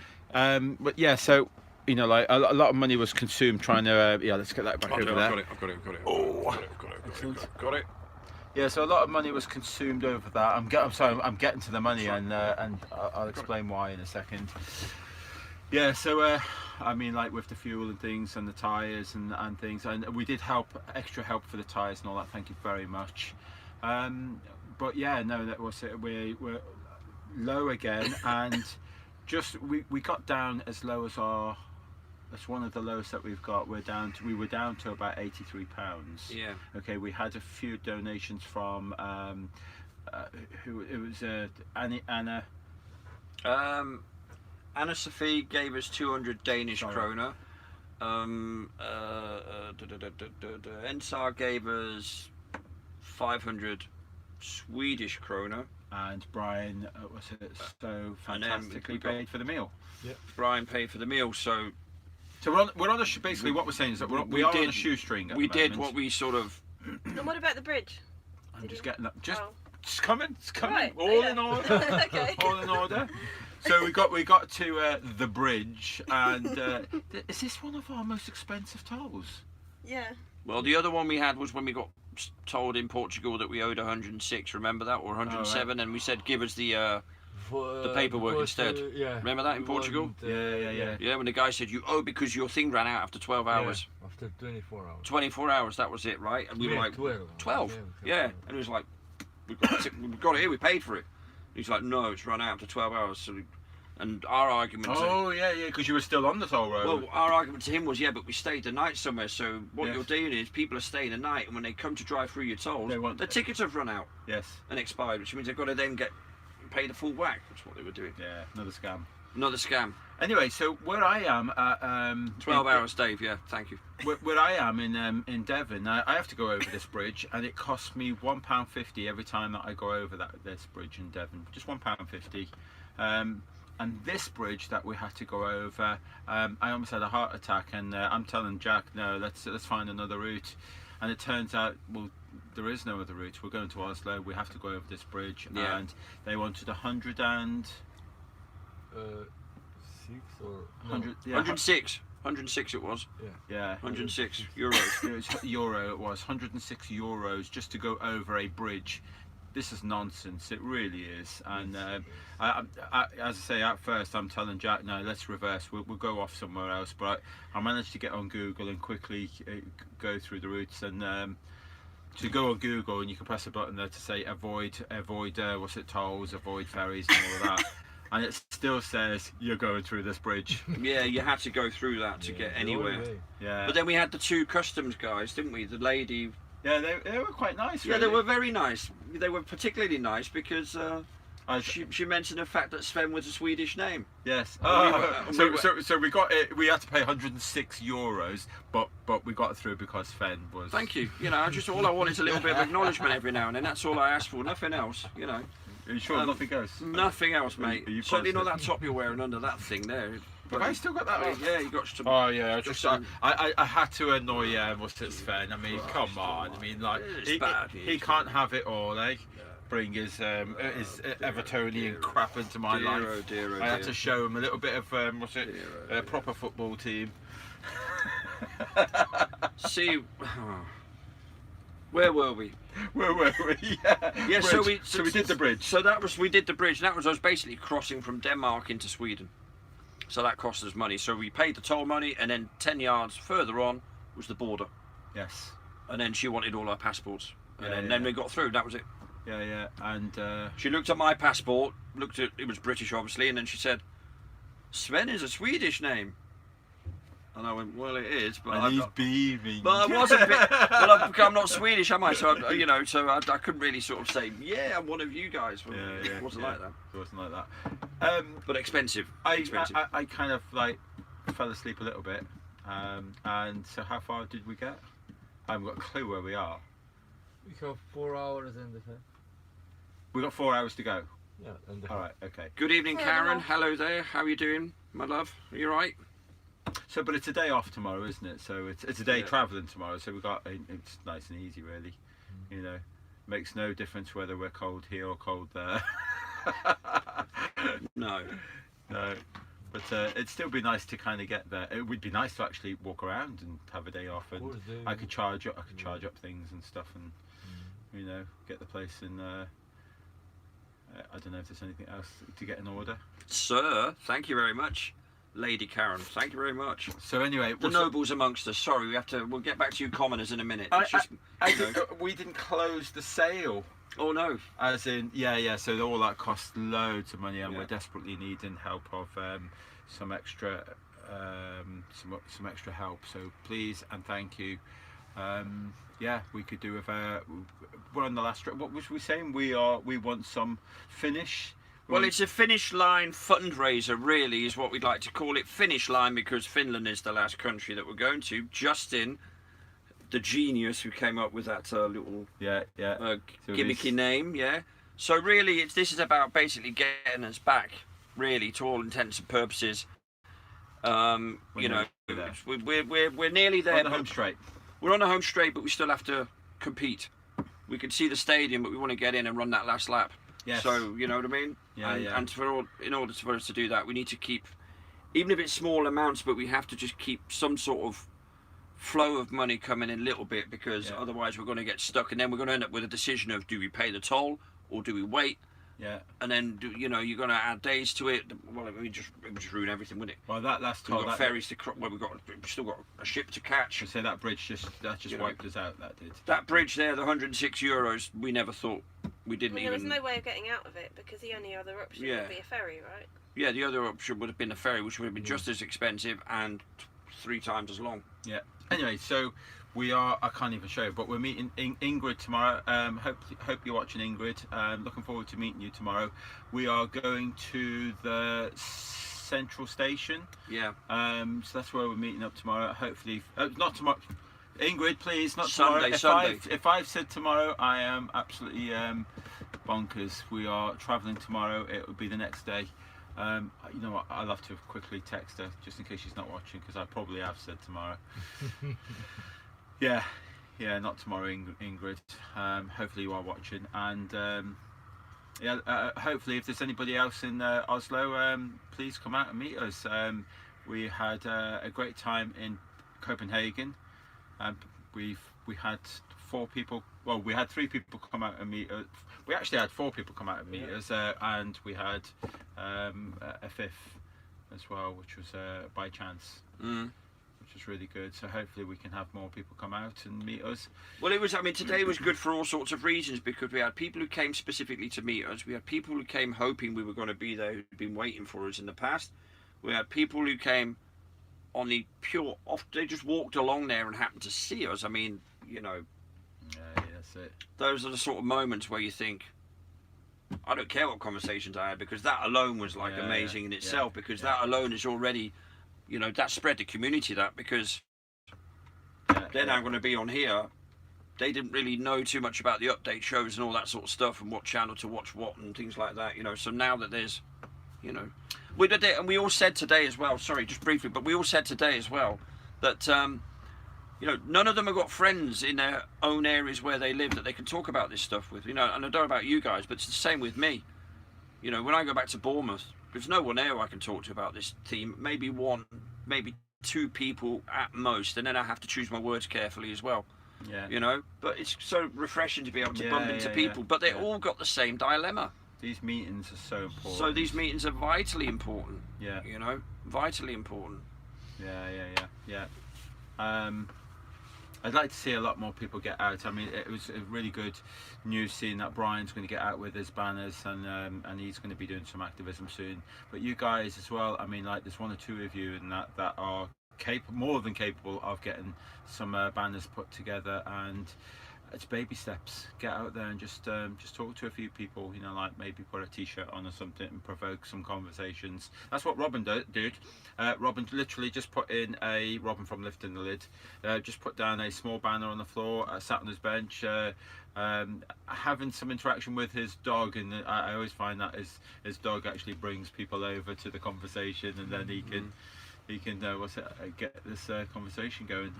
B: But yeah, so you know, like a lot of money was consumed trying to. Let's get that back over there.
A: I've got it.
B: Oh,
A: Got it.
B: yeah. So a lot of money was consumed over that. I'm getting to the money, and I'll explain why in a second. Yeah. So I mean, like with the fuel and things, and the tyres and things, and we did extra help for the tyres and all that. Thank you very much. But yeah, no, that was it. We're low again, and just we got down as low as that's one of the lowest that we've got. We were down to about £83.
A: Yeah.
B: Okay, we had a few donations from who it was Anna.
A: Anna Sophie gave us 200 Danish
B: Sorry.
A: kroner. Ensar gave us 500 Swedish kroner.
B: And Brian was it so
A: And then
B: fantastically
A: we got-
B: paid for the meal.
A: Brian paid for the meal, so
B: So we're on a basically what we're saying is that we are on a shoestring. At
A: we
B: the
A: did
B: moment.
A: what we sort of.
C: And what about the bridge?
B: I'm just getting up. Just
C: Oh.
B: it's coming. It's coming.
C: Right,
B: All
C: yeah.
B: in order.
C: Okay.
B: All in order. So we got to the bridge, and is this one of our most expensive tolls?
C: Yeah.
A: Well, the other one we had was when we got told in Portugal that we owed 106. Remember that, or 107, and we said give us the paperwork instead.
D: Yeah.
A: Remember that in Portugal?
B: Yeah.
A: Yeah, when the guy said you owe because your thing ran out after 12 hours.
D: Yeah, after 24 hours.
A: 24 hours, that was it, right? And we were like
D: 12.
A: 12. Yeah, and it was like we've got it here, we paid for it. He's like, no, it's run out after 12 hours. So and our argument.
B: Oh yeah, because you were still on the toll road.
A: Well, our argument to him was, yeah, but we stayed the night somewhere. So what
B: Yes.
A: you're doing is people are staying the night, and when they come to drive through your tolls,
B: They want-
A: the tickets have run out
B: yes.
A: and expired, which means they've got to then pay the full whack. That's what they were doing.
B: Yeah, another scam.
A: Another scam.
B: Anyway, so where I am at
A: 12 hours, Dave. Yeah, thank you.
B: where I am in Devon, I have to go over this bridge, and it costs me £1.50 every time that I go over this bridge in Devon. Just £1.50. And this bridge that we had to go over, I almost had a heart attack, and I'm telling Jack, no, let's find another route. And it turns out, well, there is no other route. We're going to Oslo. We have to go over this bridge,
A: Yeah.
B: and they wanted 100 and
D: 6 or
B: 100. Yeah,
A: 106. 106 it was.
B: yeah.
A: 106 euros.
B: It was euro. It was 106 euros just to go over a bridge. This is nonsense. It really is. And as I say, at first I'm telling Jack, no, let's reverse. We'll go off somewhere else. But I managed to get on Google and quickly go through the routes. And to go on Google, and you can press a button there to say avoid tolls, avoid ferries, and all of that. And it still says you're going through this bridge.
A: Yeah, you had to go through that to get anywhere.
B: Yeah.
A: But then we had the two customs guys, didn't we? The lady.
B: Yeah, they were quite nice.
A: Yeah,
B: Really.
A: they were very nice. They were particularly nice because she mentioned the fact that Sven was a Swedish name.
B: Yes.
A: We
B: So we got it. We had to pay 106 euros, but we got through because Sven was.
A: Thank you. You know, just all I want is a little bit of acknowledgement every now and then. That's all I ask for. Nothing else. You know.
B: Are you sure nothing goes?
A: Nothing else, mate.
B: Are you
A: Certainly not that
B: positive?
A: top you're wearing under that thing there.
B: Have I still got that on?
A: Yeah, you got some.
B: Oh yeah,
A: Just
B: I had to annoy what's it, Sven? I mean, come on. I mean, like
A: It's bad,
B: he can't have it all, eh? Bring his Evertonian crap into my
A: Dear,
B: life.
A: oh dear, oh
B: I had
A: dear.
B: to show him a little bit of a proper football team.
A: See, where were we?
B: Where were we?
A: Yeah, so
B: Bridge.
A: we
B: we did the bridge.
A: So we did the bridge. And that was us basically crossing from Denmark into Sweden. So that cost us money. So we paid the toll money, and then 10 yards further on was the border.
B: Yes.
A: And then she wanted all our passports, and
B: Yeah,
A: then we got through. That was it.
B: Yeah, and
A: She looked at my passport, looked at it was British obviously, and then she said, "Sven is a Swedish name." And I went, "Well, it is, but
B: and
A: I'm
B: he's
A: not."
B: beaming.
A: But I wasn't. Well, I'm not Swedish, am I? So I couldn't really sort of say, "Yeah, I'm one of you guys." Well, it wasn't like that.
B: It wasn't like that.
A: But expensive. Expensive.
B: I kind of like fell asleep a little bit. And so how far did we get? I haven't got a clue where we are.
D: We have 4 hours and a half.
B: We've got 4 hours to go.
D: Yeah, and a
B: All
D: half.
B: right, okay.
A: Good evening,
C: Fair
A: Karen.
C: enough.
A: Hello there. How are you doing, my love? Are you right?
B: So, but it's a day off tomorrow, isn't it? So it's a day
A: Yeah.
B: travelling tomorrow. So it's nice and easy, really. You know, makes no difference whether we're cold here or cold there.
A: No.
B: No, but it'd still be nice to kind of get there. It would be nice to actually walk around and have a day off,
D: Of
B: and
D: course,
B: I could charge up things and stuff, and you know, get the place in. I don't know if there's anything else to get in order.
A: Sir, thank you very much. Lady Karen, thank you very much.
B: So anyway,
A: The nobles amongst us. Sorry, we'll get back to you commoners in a minute.
B: I-
A: It's just, you know.
B: we didn't close the sale.
A: Oh no.
B: As in, yeah. So all that costs loads of money, and
A: Yeah.
B: we're desperately needing help of some extra help. So please and thank you. Yeah, we could do with. We're on the last. What was we saying? We want some finish.
A: Well, it's a finish line fundraiser, really, is what we'd like to call it. Finish line, because Finland is the last country that we're going to. Justin, the genius who came up with that little
B: Yeah. So
A: gimmicky
B: this-
A: name, yeah. So really, this is about basically getting us back, really, to all intents and purposes. You know, we're nearly there.
B: on the
A: but
B: home straight.
A: we're on the home straight, but we still have to compete. We can see the stadium, but we want to get in and run that last lap.
B: Yes.
A: So you know what I mean?
B: Yeah, yeah.
A: And in order for us to do that, we need to keep, even if it's small amounts, but we have to just keep some sort of flow of money coming in a little bit, because
B: Yeah.
A: otherwise we're going to get stuck, and then we're going to end up with a decision of, do we pay the toll or do we wait?
B: Yeah.
A: And then you're going to add days to it. Well, it would just ruin everything, wouldn't it?
B: Well, that's
A: We've
B: told.
A: got ferries to cross. Well, we've still got a ship to catch.
B: I say that bridge just
A: You know.
B: wiped us out. That did.
A: That bridge there, the €106, we never thought, we didn't
C: There was
A: even.
C: no way of getting out of it because the only other option
A: Yeah.
C: would be a ferry, right?
A: Yeah, the other option would have been a ferry, which would have been just as expensive and 3 times as long.
B: Yeah. Anyway, so we are. I can't even show you, but we're meeting Ingrid tomorrow. Hope you're watching, Ingrid. Looking forward to meeting you tomorrow. We are going to the central station.
A: Yeah.
B: So that's where we're meeting up tomorrow. Hopefully, not tomorrow. Ingrid, please, not
A: Sunday,
B: tomorrow.
A: Sunday.
B: If I've said tomorrow, I am absolutely bonkers. We are travelling tomorrow. It will be the next day. You know what? I'll have to quickly text her just in case she's not watching, because I probably have said tomorrow. Yeah, not tomorrow, Ingrid. Hopefully you are watching, and hopefully if there's anybody else in Oslo, please come out and meet us. We had a great time in Copenhagen. We had 4 people. Well, we had 3 people come out and meet us. We actually had 4 people come out and meet us, and we had a 5th as well, which was by chance. Which was really good. So hopefully we can have more people come out and meet us.
A: Well, today was good for all sorts of reasons, because we had people who came specifically to meet us. We had people who came hoping we were going to be there, who'd been waiting for us in the past. We had people who came on the pure off. They just walked along there and happened to see us. I mean, you know,
B: Yeah, that's it.
A: those are the sort of moments where you think, I don't care what conversations I had, because that alone was like
B: Yeah,
A: amazing in
B: yeah,
A: itself, because
B: yeah.
A: that alone is already, you know, that spread the community, that, because they're now going to be on here. They didn't really know too much about the update shows and all that sort of stuff, and what channel to watch what and things like that, you know. So now that there's, you know, we did it, and we all said today as well, sorry, just briefly, but we all said today as well that you know, none of them have got friends in their own areas where they live that they can talk about this stuff with, you know. And I don't know about you guys, but it's the same with me. You know, when I go back to Bournemouth, there's no one there I can talk to about this team. Maybe 1, maybe 2 people at most, and then I have to choose my words carefully as well.
B: Yeah.
A: You know, but it's so refreshing to be able to bump into people.
B: Yeah,
A: but they
B: yeah.
A: all got the same dilemma.
B: These meetings are so important.
A: So these meetings are vitally important.
B: Yeah.
A: You know, vitally important.
B: Yeah. I'd like to see a lot more people get out. I mean, it was a really good news seeing that Brian's going to get out with his banners, and he's going to be doing some activism soon. But you guys as well. I mean, like, there's 1 or 2 of you and that are more than capable of getting some banners put together, and it's baby steps. Get out there and just talk to a few people. You know, like maybe put a T-shirt on or something and provoke some conversations. That's what Robin did. Robin literally just put in Robin from Lifting the Lid. Just put down a small banner on the floor, sat on his bench, having some interaction with his dog, and I always find that his dog actually brings people over to the conversation, and then he can get this conversation going.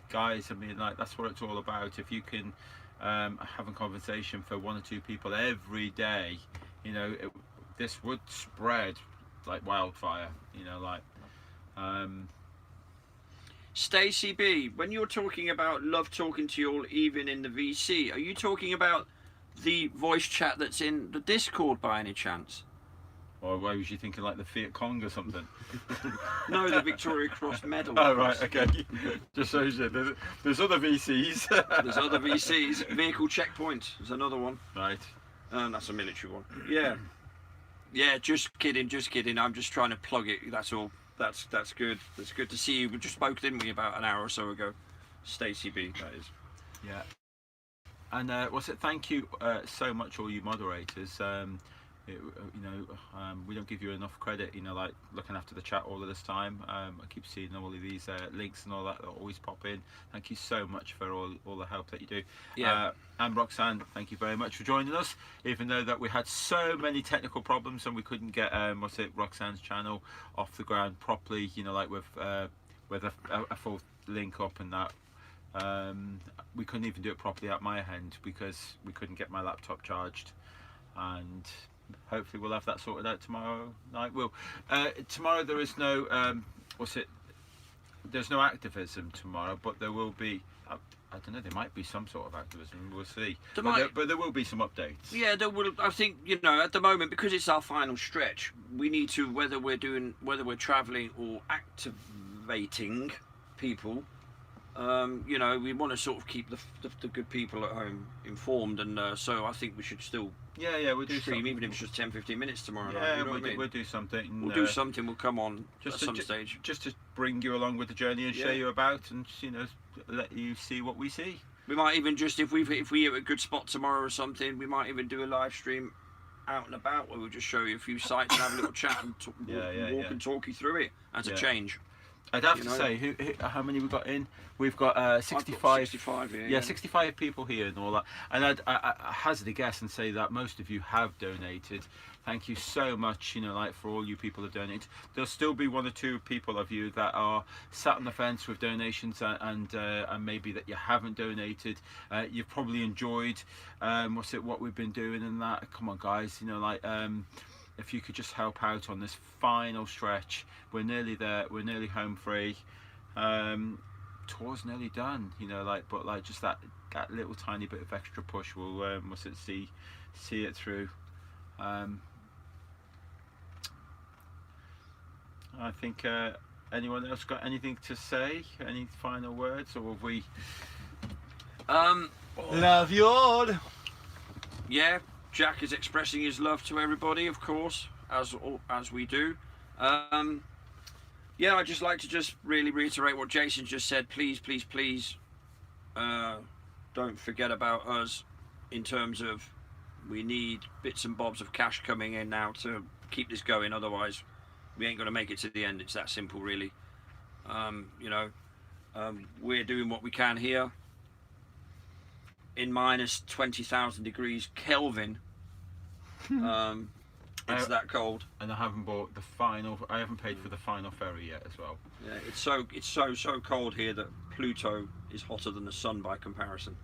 B: Guys, I mean, like, that's what it's all about. If you can have a conversation for 1 or 2 people every day, you know, this would spread like wildfire. You know, like.
A: Stacey B, when you're talking about love talking to you all, even in the VC, are you talking about the voice chat that's in the Discord by any chance?
B: Or why was you thinking like the Fiat Kong or something?
A: No, the Victoria Cross Medal.
B: Oh, right, okay. Just shows you there's other VCs.
A: There's other VCs. Vehicle checkpoint is another one.
B: Right.
A: That's a military one. Yeah. Yeah, just kidding. I'm just trying to plug it. That's all. That's good. That's good to see you. We just spoke, didn't we, about an hour or so ago? Stacey B, that is.
B: Yeah. And thank you so much, all you moderators. We don't give you enough credit, you know, like looking after the chat all of this time. I keep seeing all of these links and all that always pop in. Thank you so much for all the help that you do.
A: Yeah.
B: And Roxanne, thank you very much for joining us, even though that we had so many technical problems and we couldn't get Roxanne's channel off the ground properly, you know, like with a full link up and that. We couldn't even do it properly at my end because we couldn't get my laptop charged, and hopefully we'll have that sorted out tomorrow night. Tomorrow there is no there's no activism tomorrow, but there will be, I don't know, there might be some sort of activism, we'll see. But there will be some updates.
A: Yeah, there will. I think, you know, at the moment, because it's our final stretch, we need to, whether we're travelling or activating people, you know, we want to sort of keep the good people at home informed, and so I think we should still
B: we'll do
A: stream,
B: something.
A: even if it's just 10-15 minutes tomorrow night.
B: Yeah,
A: You know what I mean?
B: we'll do something.
A: We'll do something. We'll come on at some stage,
B: just to bring you along with the journey and show you about, and you know, let you see what we see.
A: We might even just, if we hit a good spot tomorrow or something, we might even do a live stream out and about where we'll just show you a few sites and have a little chat and walk and talk you through it as a change.
B: I'd have to say, how many we got in? We've got 65.
A: 65,
B: 65 people here and all that. And I hazard a guess and say that most of you have donated. Thank you so much, you know, like for all you people who donate. There'll still be 1 or 2 people of you that are sat on the fence with donations, and maybe that you haven't donated. You've probably enjoyed what we've been doing and that. Come on, guys, you know, like. If you could just help out on this final stretch, we're nearly there. We're nearly home free. Tour's nearly done, you know, like, but like just that little tiny bit of extra push will see it through. I think anyone else got anything to say? Any final words, or have we?
D: Love you all.
A: Yeah. Jack is expressing his love to everybody, of course, as we do. Yeah, I'd just like to really reiterate what Jason just said. Please, don't forget about us in terms of we need bits and bobs of cash coming in now to keep this going. Otherwise, we ain't going to make it to the end. It's that simple, really. We're doing what we can here. In minus 20,000 degrees Kelvin, it's that cold.
B: And I haven't bought the final. I haven't paid for the final ferry yet, as well.
A: Yeah, it's so cold here that Pluto is hotter than the sun by comparison.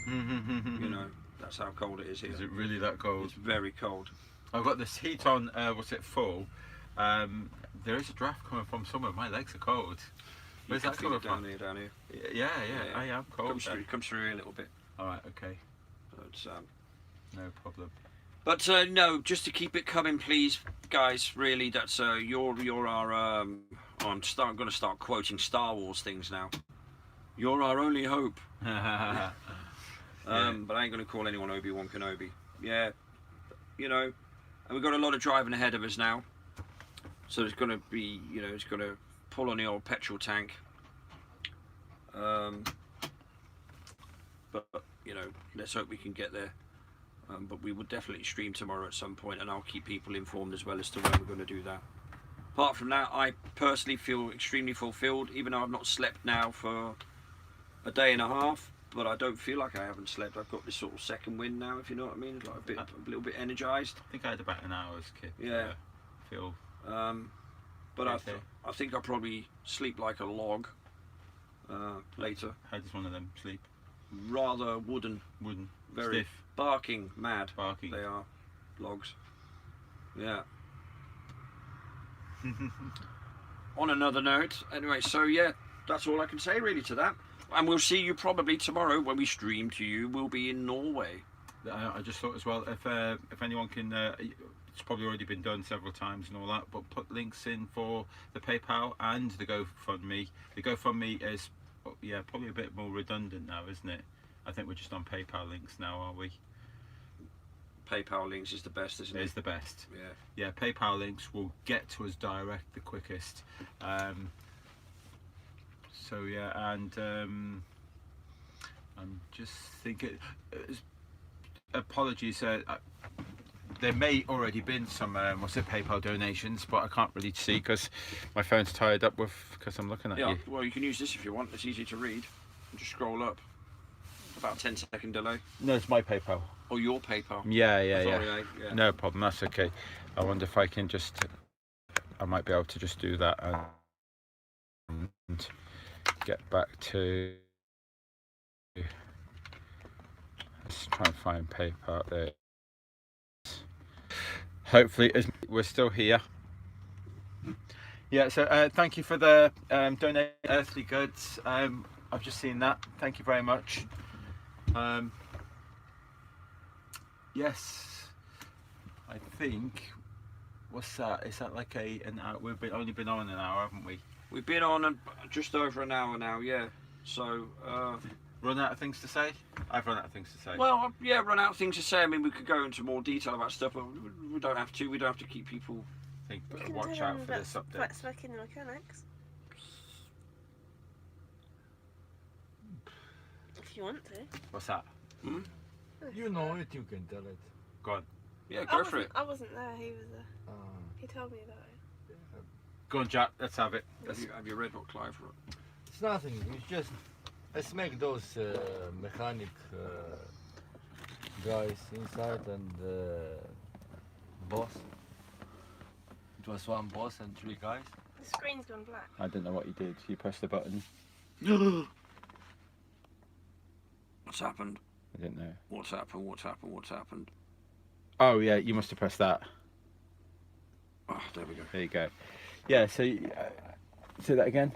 A: You know, that's how cold it is here.
B: Is it really that cold?
A: It's very cold.
B: I've got this heat on. Full? There is a draft coming from somewhere. My legs are cold. Where's that coming from?
A: Down here.
B: Yeah, I am cold.
A: Comes through here a little bit.
B: All right, okay.
A: But,
B: no problem.
A: But no, just to keep it coming, please, guys. Really, that's you're our. I'm going to start quoting Star Wars things now. You're our only hope. But I ain't going to call anyone Obi-Wan Kenobi. Yeah, you know, and we've got a lot of driving ahead of us now. So it's going to be, you know, it's going to pull on the old petrol tank. but you know, let's hope we can get there. But we will definitely stream tomorrow at some point, and I'll keep people informed as well as to when we're going to do that. Apart from that, I personally feel extremely fulfilled, even though I've not slept now for a day and a half. But I don't feel like I haven't slept. I've got this sort of second wind now, if you know what I mean. Like a little bit energized.
B: I think I had about an hour's kid.
A: Yeah.
B: Feel.
A: But I think I'll probably sleep like a log later.
B: How does one of them sleep?
A: Rather wooden.
B: Wooden.
A: Very
B: Stiff.
A: barking mad.
B: Barking.
A: They are logs. Yeah. On another note, anyway, so yeah, that's all I can say really to that. And we'll see you probably tomorrow when we stream to you. We'll be in Norway.
B: I just thought as well, if anyone can, it's probably already been done several times and all that, but put links in for the PayPal and the GoFundMe. The GoFundMe is, yeah, probably a bit more redundant now, isn't it? I think we're just on PayPal links now, are we?
A: PayPal links is the best, isn't it?
B: It's the best.
A: Yeah.
B: Yeah, PayPal links will get to us direct the quickest. So yeah, and I'm just thinking. Apologies. There may already been some PayPal donations, but I can't really see because my phone's tied up with because I'm looking at you.
A: Well, you can use this if you want. It's easy to read. Just scroll up. About 10-second delay.
B: No, it's my PayPal.
A: Oh, your PayPal.
B: Yeah.
A: Sorry, yeah.
B: No problem. That's okay. I wonder if I can just. I might be able to just do that and get back to. Let's try and find PayPal there. Hopefully, we're still here. Yeah. So thank you for the donate earthly goods. I've just seen that. Thank you very much. Yes, I think. What's that? Is that like an hour? We've only been on an hour, haven't we?
A: We've been on just over an hour now. Yeah. So.
B: Run out of things to say? I've run out of things to say.
A: Well, yeah, run out of things to say. I mean, we could go into more detail about stuff, but we don't have to. We don't have to keep people.
B: Watch out for this update.
C: That's making the mechanics. If you want to.
B: What's that?
A: Hmm?
D: You know it, you can tell it.
B: Go on.
A: Yeah, go for it.
C: I wasn't there. He was there. He told me about it.
B: Go on, Jack. Let's have it.
A: Have you read what Clive wrote?
D: It's nothing. It's just let's make those mechanic guys inside and boss. It was one boss and 3 guys.
C: The screen's gone black.
B: I don't know what you did. You pressed the button.
A: What's happened?
B: I don't know.
A: What's happened?
B: Oh yeah, you must have pressed that.
A: Oh, there we go.
B: There you go. Yeah. So say that again.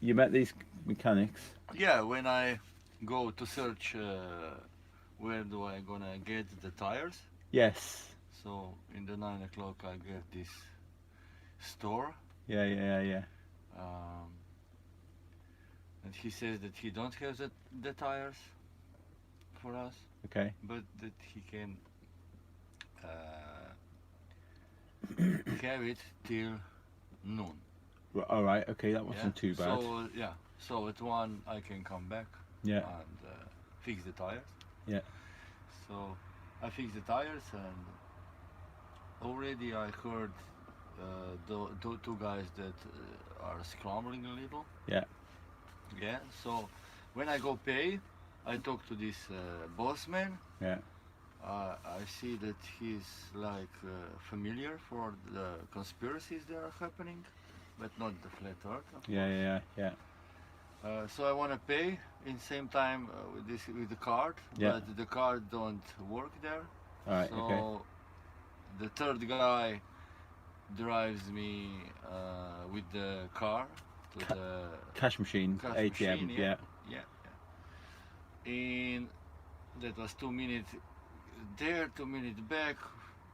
B: You met these mechanics.
D: Yeah, when I go to search where do I gonna get the tires.
B: Yes.
D: So in the 9 o'clock I get this store.
B: Yeah.
D: And he says that he don't have the tires for us,
B: Okay.
D: but that he can have it till noon.
B: All right. Okay, that wasn't too bad.
D: So so at 1 I can come back.
B: Yeah.
D: And fix the tires.
B: Yeah.
D: So I fix the tires and already I heard two guys that are scrambling a little.
B: Yeah.
D: Yeah. So when I go pay, I talk to this boss man.
B: Yeah.
D: I see that he's like familiar for the conspiracies that are happening, but not the flat earth. of
B: Yeah.
D: So I want to pay in same time with the card,
B: Yeah.
D: but the card don't work there.
B: All right.
D: So
B: Okay.
D: the third guy drives me with the car to the
B: Cash machine,
D: cash
B: ATM.
D: machine,
B: Yeah.
D: And that was 2 minutes there, 2 minutes back,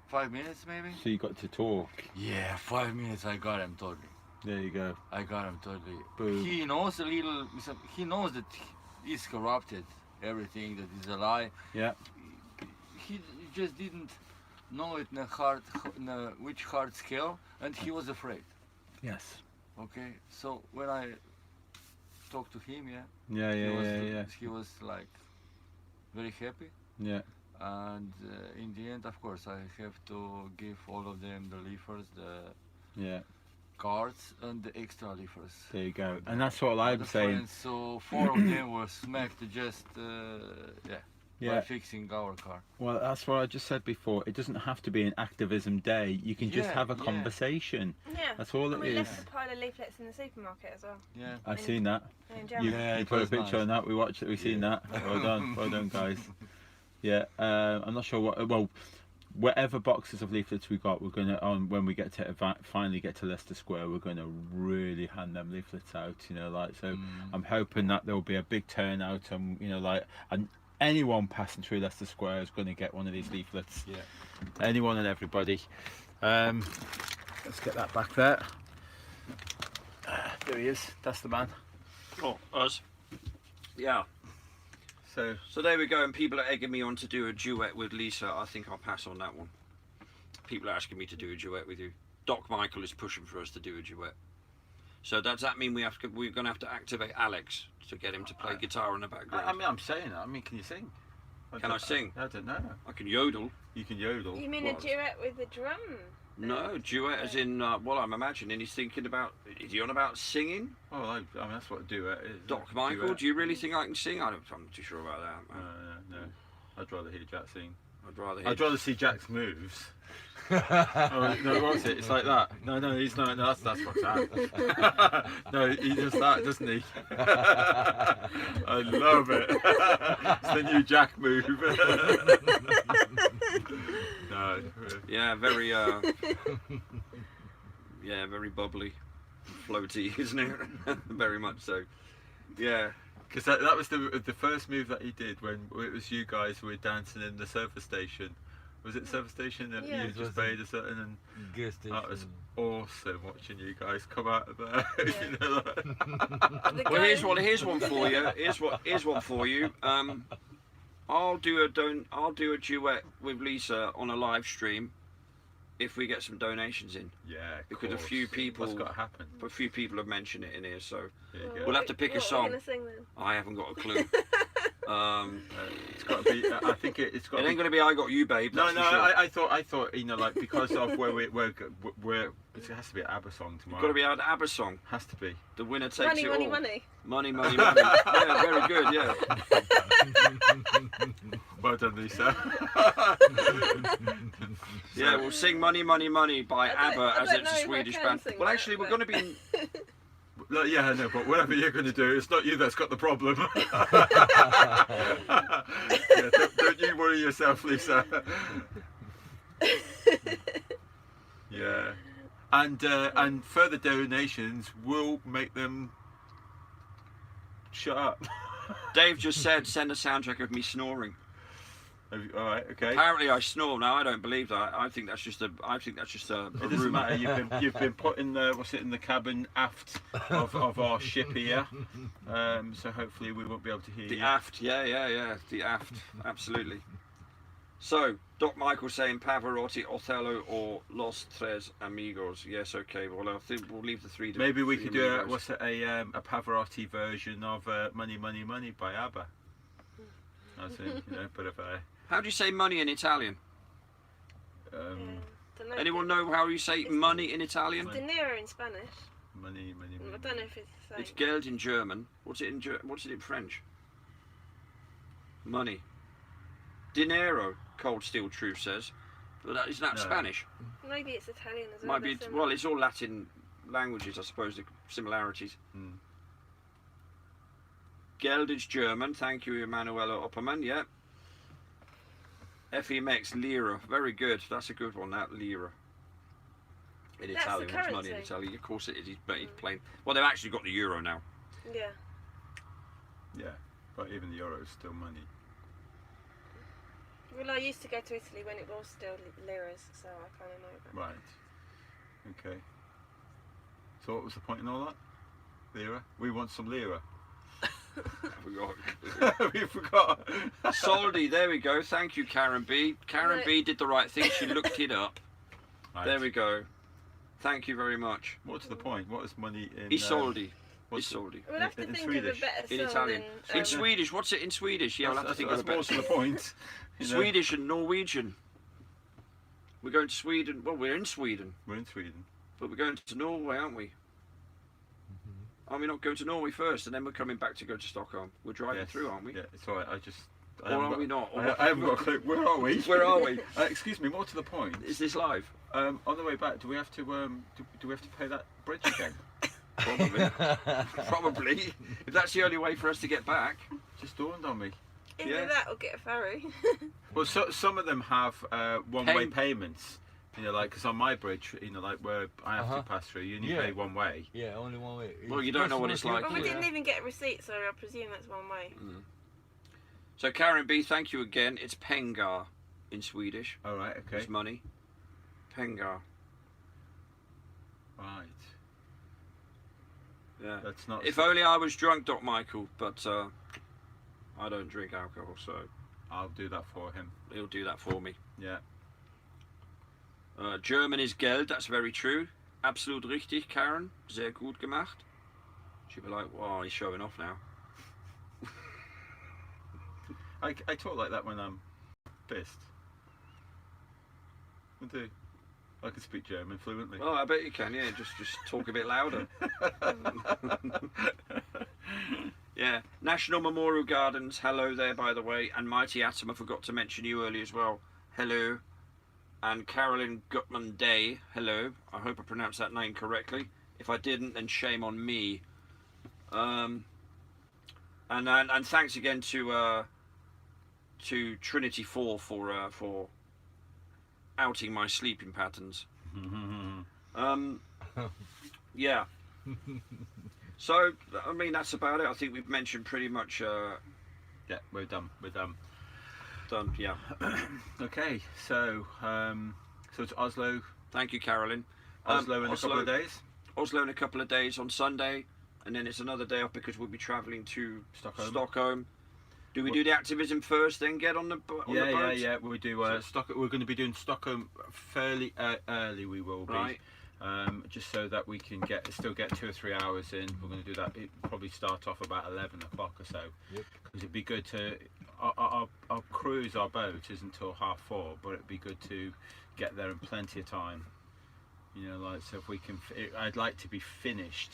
D: 5 minutes maybe.
B: So you got to talk.
D: Yeah, 5 minutes. I got him totally.
B: There you go.
D: I got him totally.
B: Boom.
D: He knows a little. He knows that he's corrupted. Everything that is a lie.
B: Yeah.
D: He just didn't know it which hard scale, and he was afraid.
B: Yes.
D: Okay, so when I talked to him,
B: Yeah.
D: he was like, very happy.
B: Yeah.
D: And in the end, of course, I have to give all of them the leafers, the
B: Yeah.
D: cards, and the extra leafers.
B: There you go.
D: For
B: And
D: the-
B: that's what
D: for
B: I'm
D: the
B: saying.
D: friends. So 4 of them were smacked just by
B: Yeah.
D: fixing our car.
B: Well, that's what I just said before. It doesn't have to be an activism day. You can just
D: Yeah,
B: have a
D: yeah.
B: conversation.
C: Yeah.
B: That's all
C: And
B: it
C: we
B: is.
C: left a pile of leaflets in the supermarket as well.
D: Yeah.
B: I've seen that.
C: In
B: You,
C: Germany.
D: Yeah,
B: you
D: it
B: put a
D: was
B: picture
D: nice.
B: on that. We watched it. We've seen
D: Yeah.
B: that. Well done, guys. Yeah, I'm not sure what. Well, whatever boxes of leaflets we got, we're gonna when we get to finally get to Leicester Square, we're gonna really hand them leaflets out. You know, like so. I'm hoping that there will be a big turnout, and you know, like and anyone passing through Leicester Square is going to get one of these leaflets.
D: Yeah.
B: Anyone and everybody. Let's get that back there. There he is. That's the man.
A: Oh, us. Yeah.
B: So
A: So there we go, and people are egging me on to do a duet with Lisa. I think I'll pass on that one. People are asking me to do a duet with you. Doc Michael is pushing for us to do a duet. So does that mean we're going to have to activate Alex to get him to play guitar in the background?
B: I mean, I'm saying that. I mean, can you sing?
A: Can I sing?
B: I don't know.
A: I can yodel.
B: You can yodel.
C: You mean
A: What?
C: a duet with the drum?
A: No, duet as in, well, I'm imagining he's thinking about, is he on about singing?
B: Well, I mean, that's what a duet is.
A: Doc Michael,
B: Duet.
A: do you really think I can sing? I'm not too sure about that, man.
B: No. I'd rather hear Jack sing.
A: I'd rather
B: see Jack's moves. Oh, no, what's it? It's like that. No, he's not. No, that's what's that. No, he does that, doesn't he? I love it. It's the new Jack move. No.
A: Yeah, very, very bubbly, floaty, isn't it? Very much so. Yeah.
B: Because that was the first move that he did when it was you guys who were dancing in the service station. Was it the service station that
C: Yeah.
B: you
D: It
B: just
D: was
B: paid a certain and
D: Gas station.
B: that was awesome watching you guys come out of there.
C: Yeah.
B: You know, like-
C: The
A: Well,
C: guy-
A: here's one for you. Here's one for you. I'll do a duet with Lisa on a live stream if we get some donations in.
B: Yeah, of
A: Because a
B: course.
A: few people-
B: What's got to happen?
A: A few people have mentioned it in here, so
B: There you
C: Well,
B: go.
A: We'll have to pick a
C: what
A: song.
C: Are we gonna sing then?
A: I haven't got a clue.
B: It's got to be. I think it's got.
A: It
B: to
A: ain't
B: be,
A: gonna be "I Got You, Babe."
B: no,
A: That's
B: no.
A: for sure.
B: I thought you know, like because of where it has to be an ABBA song tomorrow.
A: Got to be an ABBA song.
B: Has to be.
A: The winner takes
C: Money,
A: it
C: money,
A: all.
C: money.
A: Money, money, money. Yeah, very good. Yeah.
B: Well done, Lisa.
A: Yeah, we'll sing "Money, Money, Money" by
C: I
A: ABBA
C: don't
A: as
C: know
A: it's a
C: if I
A: Swedish
C: can
A: band.
C: sing
A: Well,
C: that,
A: actually, we're
C: but-
A: going to be. In,
B: No, yeah, I know, but whatever you're going to do, it's not you that's got the problem. Yeah, don't you worry yourself, Lisa. Yeah, and further donations will make them shut up.
A: Dave just said, "Send a soundtrack of me snoring."
B: All right, okay.
A: Apparently, I snore. Now, I don't believe that. I think that's just a
B: It doesn't
A: rumor.
B: matter. You've been put in the in the cabin aft of our ship here, so hopefully we won't be able to hear
A: The
B: you.
A: aft, yeah, the aft, absolutely. So, Doc Michael saying Pavarotti, Othello, or Los Tres Amigos. Yes, okay. Well, I think we'll leave the three.
B: Maybe we
A: three
B: could do
A: amigos.
B: a Pavarotti version of "Money, Money, Money" by ABBA. As in, you know, bit of a.
A: How do you say money in Italian?
C: Dunno.
A: Anyone know how you say
C: It's-
A: money in Italian?
C: It's dinero in Spanish.
B: Money, money,
C: I
B: money.
C: don't know if it's the same.
A: It's Geld in German. What's it in French? Money. Dinero, Cold Steel Truth says. But isn't that
B: No.
A: Spanish?
C: Maybe it's Italian as well.
A: Might be.
C: they're
A: Well,
C: similar.
A: it's all Latin languages, I suppose. The similarities.
B: Mm.
A: Geld is German. Thank you, Emanuela Opperman. Yeah. FEMX Lira. Very good. That's a good one. That Lira. In
C: That's the
A: Italian, it's money in
C: currency.
A: Italy. Of course it is. He's playing. Well, they've actually got the euro now.
C: Yeah.
B: Yeah, but even the euro is still money.
C: Well, I used to go to Italy when it was still liras, so I kind of know that.
B: Right. Okay. So what was the point in all that? Lira? We want some lira.
A: I forgot.
B: We forgot.
A: Soldi, there we go. Thank you, Karen B. Karen
C: Right.
A: B did the right thing. She looked it up.
B: Right.
A: There we go. Thank you very much.
B: What's the point? What is money in?
A: I soldi.
B: What's
A: Isolde.
C: We'll have to
B: in
C: think of
B: Swedish?
C: a better
A: In
C: song
A: Italian.
C: than,
A: In Swedish, what's it in Swedish? Yeah, we'll have to think of a
B: that's
A: better.
B: more to the point. you know.
A: Swedish and Norwegian. We're going to Sweden. Well, we're in Sweden,
B: We're in Sweden.
A: but we're going to Norway, aren't we?
B: Mm-hmm.
A: Are we not going to Norway first, and then we're coming back to go to Stockholm? We're driving
B: Yes.
A: through, aren't we?
B: Yeah, it's alright. I
A: Or
B: haven't
A: are
B: got-
A: we not?
B: I haven't got a clue. Where are we?
A: Where are we?
B: Excuse me. More to the point.
A: Is this live?
B: On the way back, do we have to do we have to pay that bridge again?
A: Probably. Probably. If that's the only way for us to get back.
B: Just dawned on me.
C: either
A: Yeah.
C: that or get a ferry.
B: Well, some of them have one-way
A: Pay-
B: payments. You know, like because on my bridge, you know, like where I have to pass through, you only
D: Yeah.
B: pay one way.
D: Yeah, only one way.
A: Well, you don't know what it's like.
C: Well, we
A: Yeah.
C: didn't even get a receipt, so I presume that's one way.
A: So Karen B, thank you again. It's pengar in Swedish.
B: All right. Okay.
A: It's money. Pengar.
B: Right.
A: Yeah.
B: That's not.
A: If only I was drunk, Doc Michael, but I don't drink alcohol, so
B: I'll do that for him.
A: he'll do that for me.
B: Yeah.
A: German is Geld, that's very true. Absolut richtig, Karen. Sehr gut gemacht. She'll be like, wow, he's showing off now.
B: I talk like that when I'm pissed. I do. I can speak German fluently.
A: Well, I bet you can, yeah, just talk a bit louder. Yeah, National Memorial Gardens, hello there, by the way. And Mighty Atom, I forgot to mention you earlier as well. Hello. And Carolyn Gutman Day, hello. I hope I pronounced that name correctly. If I didn't, then shame on me. And thanks again to Trinity 4 for outing my sleeping patterns. Yeah. So I mean that's about it. I think we've mentioned pretty much.
B: Yeah, we're done. We're done.
A: Done. Yeah.
B: Okay, so it's Oslo.
A: Thank you, Carolyn.
B: Oslo in a couple of days.
A: Oslo in a couple of days on Sunday, and then it's another day off because we'll be travelling to Stockholm. Do we do the activism first, then get on the boat?
B: Yeah. We do We're going to be doing Stockholm fairly early. We will be,
A: Right.
B: just so that we can still get 2 or 3 hours in. We're going to do that. It probably start off about 11 o'clock or so.
D: Yep.
B: Because it'd be good to our cruise, our boat isn't till 4:30, but it'd be good to get there in plenty of time. You know, like so if we can. I'd like to be finished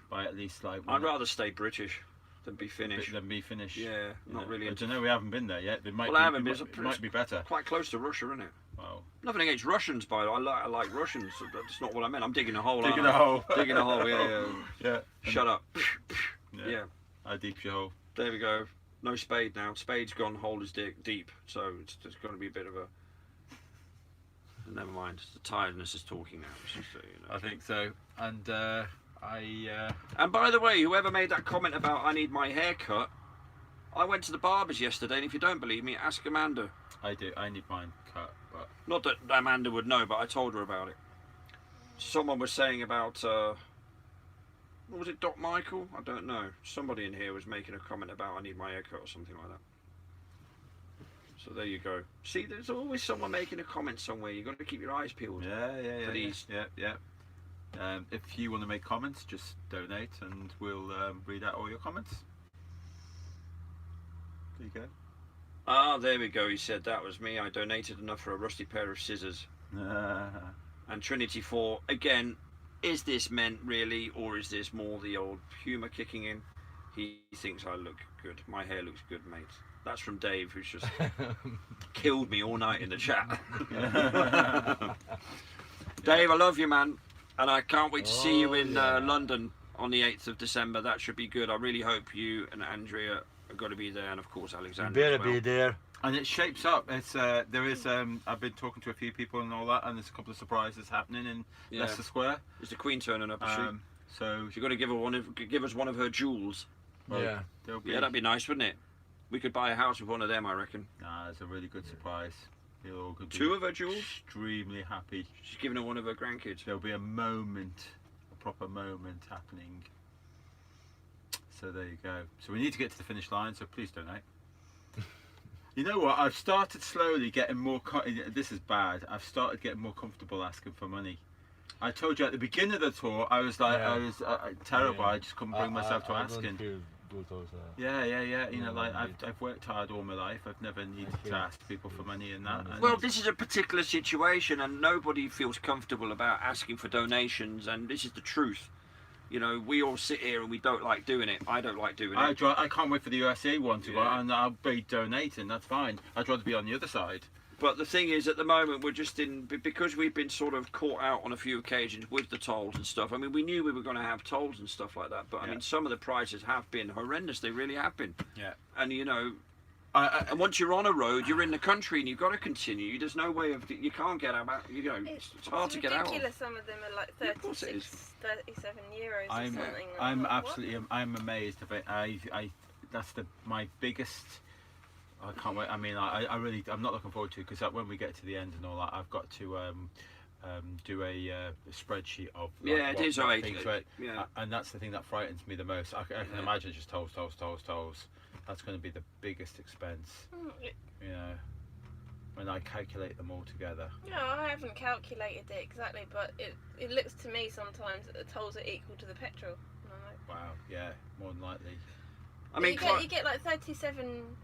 B: by at least like.
A: I'd rather stay British than be Finnish.
B: Than be finished.
A: Yeah, not really.
B: I don't know. We haven't been there yet. It might.
A: Well, I
B: be,
A: haven't
B: it
A: been.
B: might- it might be better.
A: Quite close to Russia, isn't it?
B: Wow.
A: Nothing against Russians, by the way. I like Russians. So that's not what I meant. I'm digging a hole.
B: Digging
A: aren't
B: a
A: I?
B: hole.
A: Digging a hole. Yeah.
B: Yeah.
A: Shut up.
B: Yeah.
A: Yeah.
B: How deep's your hole?
A: There we go. No spade now. Spade's gone. Hole is deep. So it's going to be a bit of a. Never mind. The tiredness is talking now. It's just, you know.
B: I think so. And
A: And by the way, whoever made that comment about I need my hair cut, I went to the barber's yesterday, and if you don't believe me, ask Amanda.
B: I do. I need mine cut, but
A: Not that Amanda would know, but I told her about it. Someone was saying about, what was it, Doc Michael? I don't know. Somebody in here was making a comment about I need my hair cut or something like that. So there you go. See, there's always someone making a comment somewhere. You've got to keep your eyes peeled.
B: yeah.
A: Please.
B: Yeah. If you want to make comments, just donate, and we'll read out all your comments. There you go.
A: Ah, there we go. He said that was me. I donated enough for a rusty pair of scissors. And Trinity 4, again, is this meant really, or is this more the old humour kicking in? He thinks I look good. My hair looks good, mate. That's from Dave, who's just killed me all night in the chat. Dave, I love you, man. And I can't wait to see you in London on the 8th of December. That should be good. I really hope you and Andrea are going to be there, and of course Alexander
D: better
A: as well.
D: be there.
B: And it shapes up. It's there is. I've been talking to a few people and all that, and there's a couple of surprises happening in Leicester Square.
A: Is the Queen turning up? Is she?
B: So
A: She's got to give us one of her jewels.
B: well,
D: Yeah.
B: there'll be.
A: Yeah, that'd be nice, wouldn't it? We could buy a house with one of them, I reckon.
B: Nah, it's a really good surprise. You're all going to be
A: 2 of her jewels?
B: extremely happy.
A: She's giving her one of her grandkids.
B: There'll be a proper moment happening. So there you go. So we need to get to the finish line, so please donate. You know what? I've started slowly getting more. This is bad. I've started getting more comfortable asking for money. I told you at the beginning of the tour, I was like,
D: Yeah.
B: I was terrible.
D: Yeah.
B: I just couldn't bring myself to
D: I
B: asking.
D: don't feel good also.
B: Yeah. You know,
D: No,
B: like
D: indeed.
B: I've worked hard all my life. I've never needed to
D: feel-
B: ask people for money and that. And
A: Well, this is a particular situation, and nobody feels comfortable about asking for donations, and this is the truth. You know, we all sit here and we don't like doing it. I don't like doing it.
B: I can't wait for the USA one to go,
A: Yeah.
B: and I'll be donating. That's fine. I'd rather be on the other side.
A: But the thing is, at the moment, we're just because we've been sort of caught out on a few occasions with the tolls and stuff. I mean, we knew we were going to have tolls and stuff like that, but I
B: Yeah.
A: mean, some of the prices have been horrendous. They really have been.
B: Yeah.
A: And you know,
B: I
A: and once you're on a road, you're in the country, and you've got to continue. There's no way of you can't get out. You know, it's hard to get out.
C: ridiculous. Some of them are like
A: Yeah, of course it
C: 37 euros or
B: I'm
C: something.
B: I'm
C: Like, what?
B: absolutely I'm amazed of it. I that's my biggest. I can't wait. I mean, I really I'm not looking forward to it, because when we get to the end and all that, I've got to do a spreadsheet of like,
A: Yeah, it is
B: what
A: alright.
B: things were-
A: Yeah.
B: and that's the thing that frightens me the most. I can
A: Yeah.
B: imagine just tolls. That's going to be the biggest expense. You know, when I calculate them all together.
C: No, I haven't calculated it exactly, but it looks to me sometimes that the tolls are equal to the petrol. And I'm like,
B: Wow. Yeah. More than likely.
A: I mean,
C: you get like 37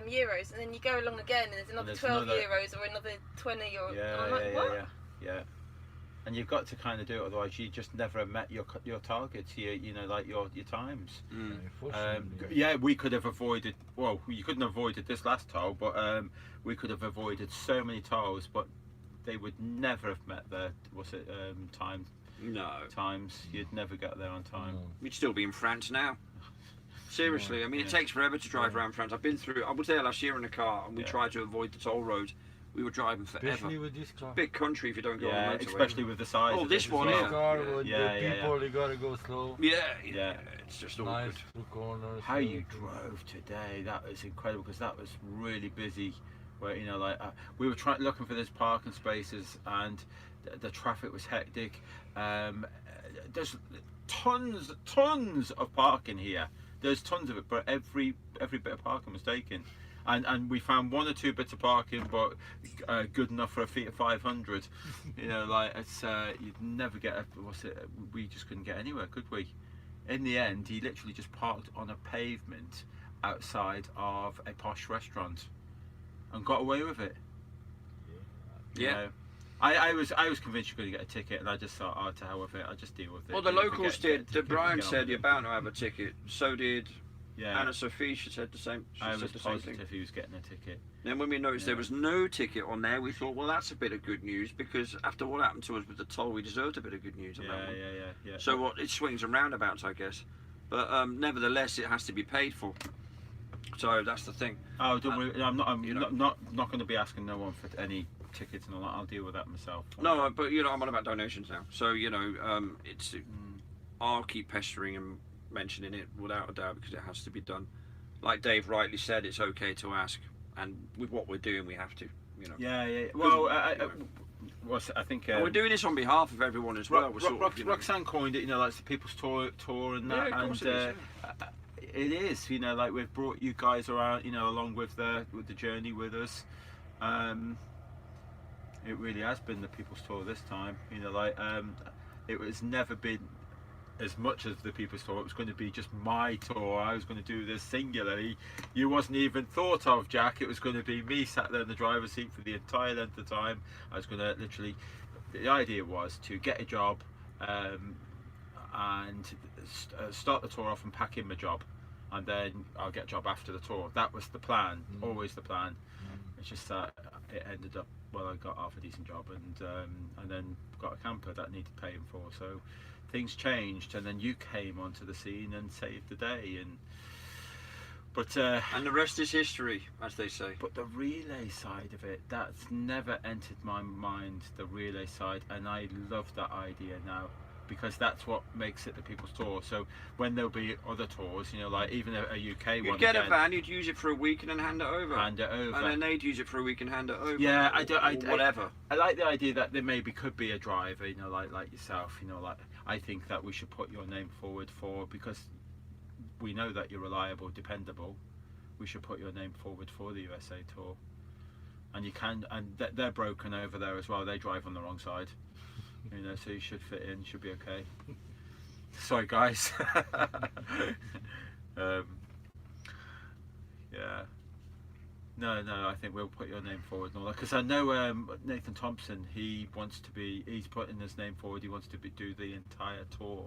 C: euros, and then you go along again, and there's another
B: there's
C: 12
B: another-
C: euros or another 20 or.
B: Yeah,
C: and I'm like, what?
B: yeah. And you've got to kind of do it, otherwise you just never met your targets. You know, like your times.
A: Mm.
D: Unfortunately.
B: Yeah, we could have avoided. Well, you couldn't have avoided this last toll, but we could have avoided so many tolls, but they would never have met their
A: No,
B: times. You'd never get there on time.
D: No.
A: we'd still be in France now. Seriously, I mean, it
B: Yeah.
A: takes forever to drive around France. I've been through. I was there last year in a car, and we
B: Yeah.
A: tried to avoid the toll road. We were driving forever.
D: Especially with this car.
A: Big country if you don't go
B: Yeah,
A: on the motorway.
B: especially with the size.
A: Oh,
B: of
A: this
B: it as
A: one
B: well.
A: here.
D: Car with
B: Yeah,
D: the
B: yeah,
D: people, they gotta go slow.
A: Yeah,
B: Yeah.
A: it's just all
D: Nice
A: good.
D: through corners.
B: How you drove today, that was incredible, because that was really busy. Where, you know, like we were looking for these parking spaces, and the traffic was hectic. There's tons of parking here. There's tons of it, but every bit of parking was taken. And we found one or two bits of parking, but good enough for a fee of 500. You know, like it's you'd never get we just couldn't get anywhere, could we? In the end, he literally just parked on a pavement outside of a posh restaurant and got away with it. You
A: Yeah.
B: know? I was convinced you're going to get a ticket, and I just thought, oh, to hell with it, I'll just deal with it.
A: Well, the
B: You know,
A: locals
B: get a
A: did.
B: ticket,
A: Brian
B: get on
A: said
B: with
A: you're
B: it.
A: bound to have a ticket. So did
B: Yeah,
A: Anna Sophie. She said the same. She
B: I
A: said
B: was
A: the same
B: positive
A: thing.
B: he was getting a ticket.
A: Then when we noticed there
B: Yeah.
A: was no ticket on there, we thought, well, that's a bit of good news, because after what happened to us with the toll, we deserved a bit of good news on that
B: Yeah,
A: one.
B: yeah.
A: So what? It swings and roundabouts, I guess. But nevertheless, it has to be paid for. So that's the thing.
B: Oh, don't worry. I'm
A: you know.
B: not going to be asking no one for any tickets and all that. I'll deal with that myself.
A: No, but you know, I'm on about donations now. So you know, I'll keep pestering and mentioning it without a doubt, because it has to be done. Like Dave rightly said, it's okay to ask, and with what we're doing, we have to. You know.
B: Yeah. Well, I think
A: And we're doing this on behalf of everyone as well. We're sort of, you know-
B: Roxanne coined it, you know, like the People's Tour and that,
A: Yeah, of course
B: and
A: it is,
B: it is, you know, like we've brought you guys around, you know, along with the journey with us. It really has been the People's Tour this time, you know, like it was never been as much as the People's Tour. It was going to be just my tour. I was going to do this singularly. You wasn't even thought of, Jack. It was going to be me sat there in the driver's seat for the entire length of time. I was going to literally, the idea was to get a job and start the tour off and pack in my job, and then I'll get a job after the tour. That was the plan, always the plan. It's just that it ended up, well, I got half a decent job, and then got a camper that needed paying for, so things changed, and then you came onto the scene and saved the day. But
A: and the rest is history, as they say.
B: the relay side of it, that's never entered my mind, the relay side, and I love that idea now, because that's what makes it the People's Tour. So when there'll be other tours, you know, like even a UK one,
A: You'd get a
B: again,
A: van, you'd use it for a week and then hand it over.
B: hand it over.
A: And then they'd use it for a week and hand it over.
B: Yeah,
A: or whatever.
B: I like the idea that there maybe could be a driver, you know, like yourself, you know, like I think that we should put your name forward because we know that you're reliable, dependable. We should put your name forward for the USA Tour, and you can, and they're broken over there as well. They drive on the wrong side. You know, so you should fit in. Should be okay. Sorry, guys. Yeah. No, I think we'll put your name forward and all that, because I know Nathan Thompson. He's putting his name forward. He wants to do the entire tour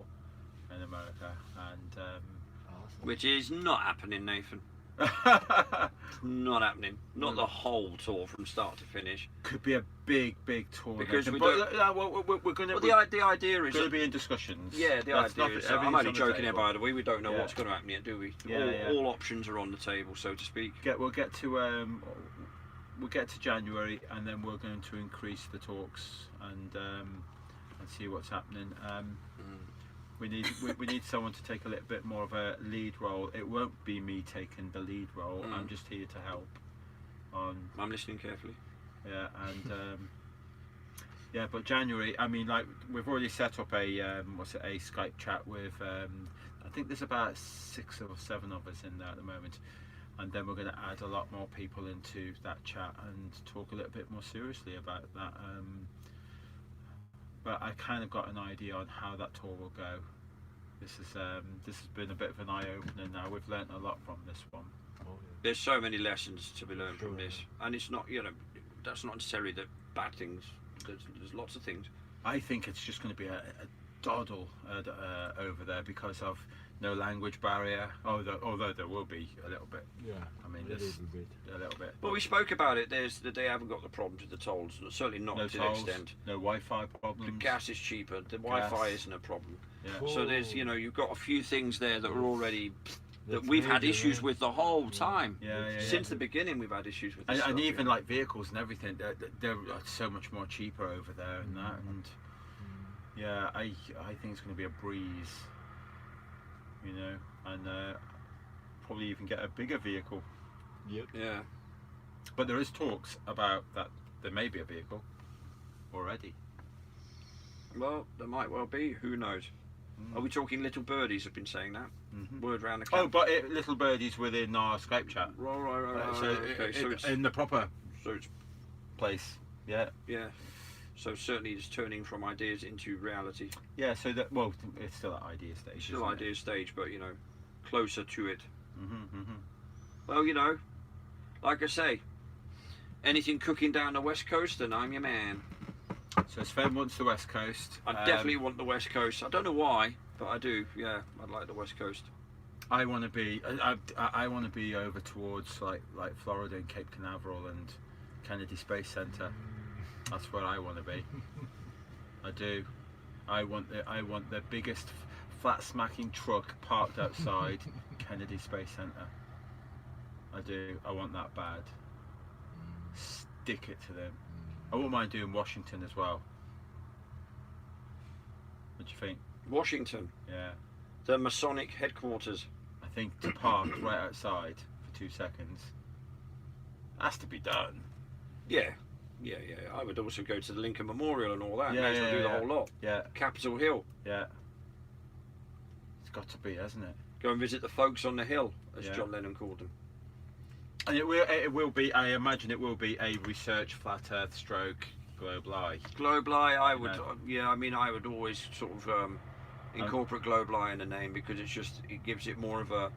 B: in America, and
D: Awesome.
A: Which is not happening, Nathan. Not happening. Not the whole tour from start to finish.
B: could be a big tour.
A: Because
B: Nathan,
A: we
B: but,
A: don't-
B: we're going to.
A: Well, the idea is
B: going
A: that,
B: to be in discussions.
A: yeah, the
B: That's
A: idea
B: nothing-
A: is.
B: everything's
A: I'm
B: on
A: only
B: the
A: joking here,
B: table.
A: by the way. We don't know
B: Yeah.
A: what's going to happen yet, do we?
B: Yeah,
A: All options are on the table, so to speak.
B: We'll get to January, and then we're going to increase the talks and see what's happening. We need someone to take a little bit more of a lead role. It won't be me taking the lead role. I'm just here to help.
A: I'm listening carefully.
B: Yeah, and yeah, but January. I mean, like, we've already set up a Skype chat with. I think there's about 6 or 7 of us in there at the moment, and then we're going to add a lot more people into that chat and talk a little bit more seriously about that. But I kind of got an idea on how that tour will go. This has been a bit of an eye opener. Now we've learnt a lot from this one.
D: Oh, yeah.
A: There's so many lessons to be learned from
D: Sure.
A: this, and it's not, that's not necessarily the bad things. There's lots of things.
B: I think it's just going to be a doddle over there because of no language barrier. Although there will be a little bit.
D: Yeah.
B: I mean,
D: a
B: there's
D: little bit.
B: a little bit.
A: Well, we spoke about it. They haven't got the problems with the tolls. Certainly not
B: no
A: to
B: tolls,
A: the extent.
B: no Wi-Fi
A: The
B: problems.
A: gas is cheaper. The Wi-Fi isn't a problem.
B: Yeah.
A: So there's, you've got a few things there that are already that
D: That's
A: we've had
D: major,
A: issues
D: right?
A: with the whole time.
B: Yeah, yeah,
A: Since the beginning, we've had issues with this
B: And
A: stuff,
B: even
A: yeah.
B: like vehicles and everything, they're so much more cheaper over there and that. And yeah, I think it's going to be a breeze. And probably even get a bigger vehicle.
D: Yep.
A: Yeah.
B: But there is talks about that there may be a vehicle already.
A: Well, there might well be. Who knows? Are we talking little birdies? Have been saying that.
B: Mhm.
A: Word round the
B: Oh,
A: camp.
B: but little birdies within our Skype chat.
A: Right.
B: So,
A: Okay, so it's
B: in the proper
A: so it's
B: place. Yeah.
A: yeah. So certainly it's turning from ideas into reality.
B: Yeah. So it's still at idea stage.
A: Still idea stage, but closer to it.
B: Mm-hmm.
A: Well, like I say, anything cooking down the west coast, and I'm your man.
B: So Sven wants the West Coast.
A: I definitely want the west coast. I don't know why, but I do. Yeah, I'd like the west coast.
B: I want to be. I want to be over towards like Florida and Cape Canaveral and Kennedy Space Center. That's where I want to be. I do. I want the biggest flat smacking truck parked outside Kennedy Space Center. I do. I want that bad. Stick it to them. I wouldn't mind doing Washington as well. What do you think?
A: Washington,
B: Yeah.
A: the Masonic headquarters.
B: I think to park right outside for 2 seconds has to be done.
A: Yeah. I would also go to the Lincoln Memorial and all that.
B: Yeah,
A: May as well do the
B: yeah.
A: whole lot.
B: Yeah,
A: Capitol Hill.
B: yeah. It's got to be, hasn't it?
A: Go and visit the folks on the hill, as
B: Yeah.
A: John Lennon called them.
B: And it will be. I imagine it will be a research flat Earth stroke globe lie.
A: Globe Lie, I would.
B: No.
A: I would always sort of incorporate Globe Lie in the name because it gives it more of a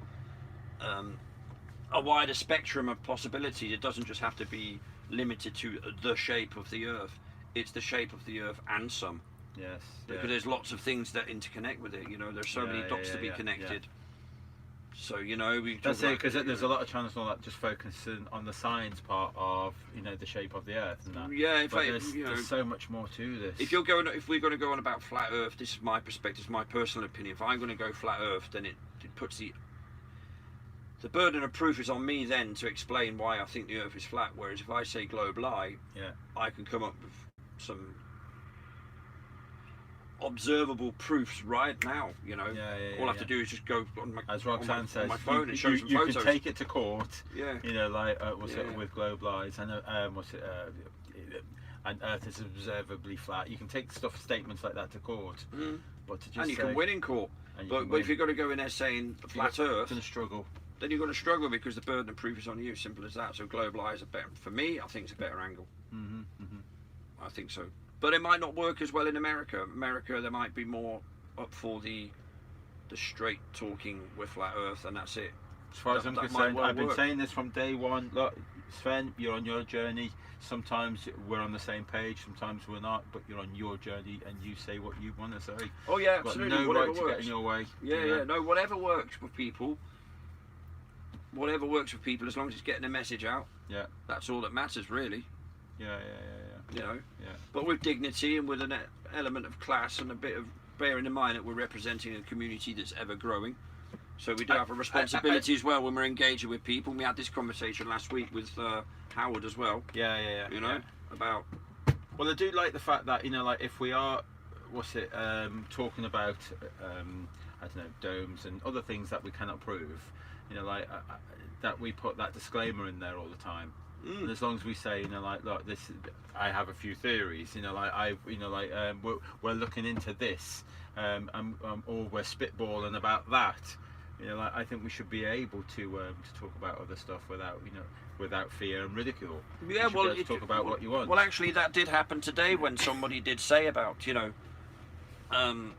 A: wider spectrum of possibility. It doesn't just have to be limited to the shape of the Earth. It's the shape of the Earth and some.
B: Yes.
A: Because there's lots of things that interconnect with it. There's so many dots to be connected. So we.
B: That's it, because there's a lot of channels and all that just focusing on the science part of the shape of the Earth and that.
A: Yeah,
B: But there's so much more to this.
A: If we're going to go on about flat Earth, this is my perspective, my personal opinion. If I'm going to go flat Earth, then it puts the burden of proof is on me then to explain why I think the Earth is flat. Whereas if I say globe lie, I can come up with some observable proofs right now. All I have to do is just go on my,
B: as Roxanne says,
A: on my phone and show some
B: you
A: photos.
B: can take it to court.
A: Yeah.
B: With globe lies? I know. And Earth is observably flat. You can take statements like that to court, but to just
A: and you can win in court. But if you're going to go in there saying flat Earth,
B: you're going to struggle.
A: Then you're going to struggle because the burden of proof is on you. Simple as that. So globe lie is a better. For me, I think it's a better angle. I think so. But it might not work as well in America. America, there might be more up for the straight talking with flat Earth, and that's it.
B: As far as
A: That-
B: I'm
A: that might
B: concerned,
A: well
B: I've been
A: work.
B: saying this from day one. Look, Sven, you're on your journey. Sometimes we're on the same page, sometimes we're not, but you're on your journey and you say what you want to say.
A: Oh yeah,
B: You've got
A: absolutely.
B: no
A: Whatever
B: right to
A: works.
B: get in your way.
A: Yeah,
B: you know?
A: yeah. No, whatever works with people. Whatever works with people, as long as it's getting a message out.
B: Yeah.
A: That's all that matters, really.
B: Yeah.
A: You know.
B: Yeah.
A: But with dignity and with an element of class and a bit of bearing in mind that we're representing a community that's ever growing. So we do have a responsibility as well when we're engaging with people. We had this conversation last week with Howard as well.
B: Yeah.
A: You know, about.
B: Well, I do like the fact that, you know, like if we are, talking about, I don't know, domes and other things that we cannot prove, you know, like that we put that disclaimer in there all the time. And as long as we say, you know, like, look, I have a few theories, you know, like we're looking into this, or we're spitballing about that. You know, like, I think we should be able to talk about other stuff without fear and ridicule.
A: Yeah,
B: you should be able to talk about what you want.
A: Well, actually, that did happen today when somebody did say about, you know, I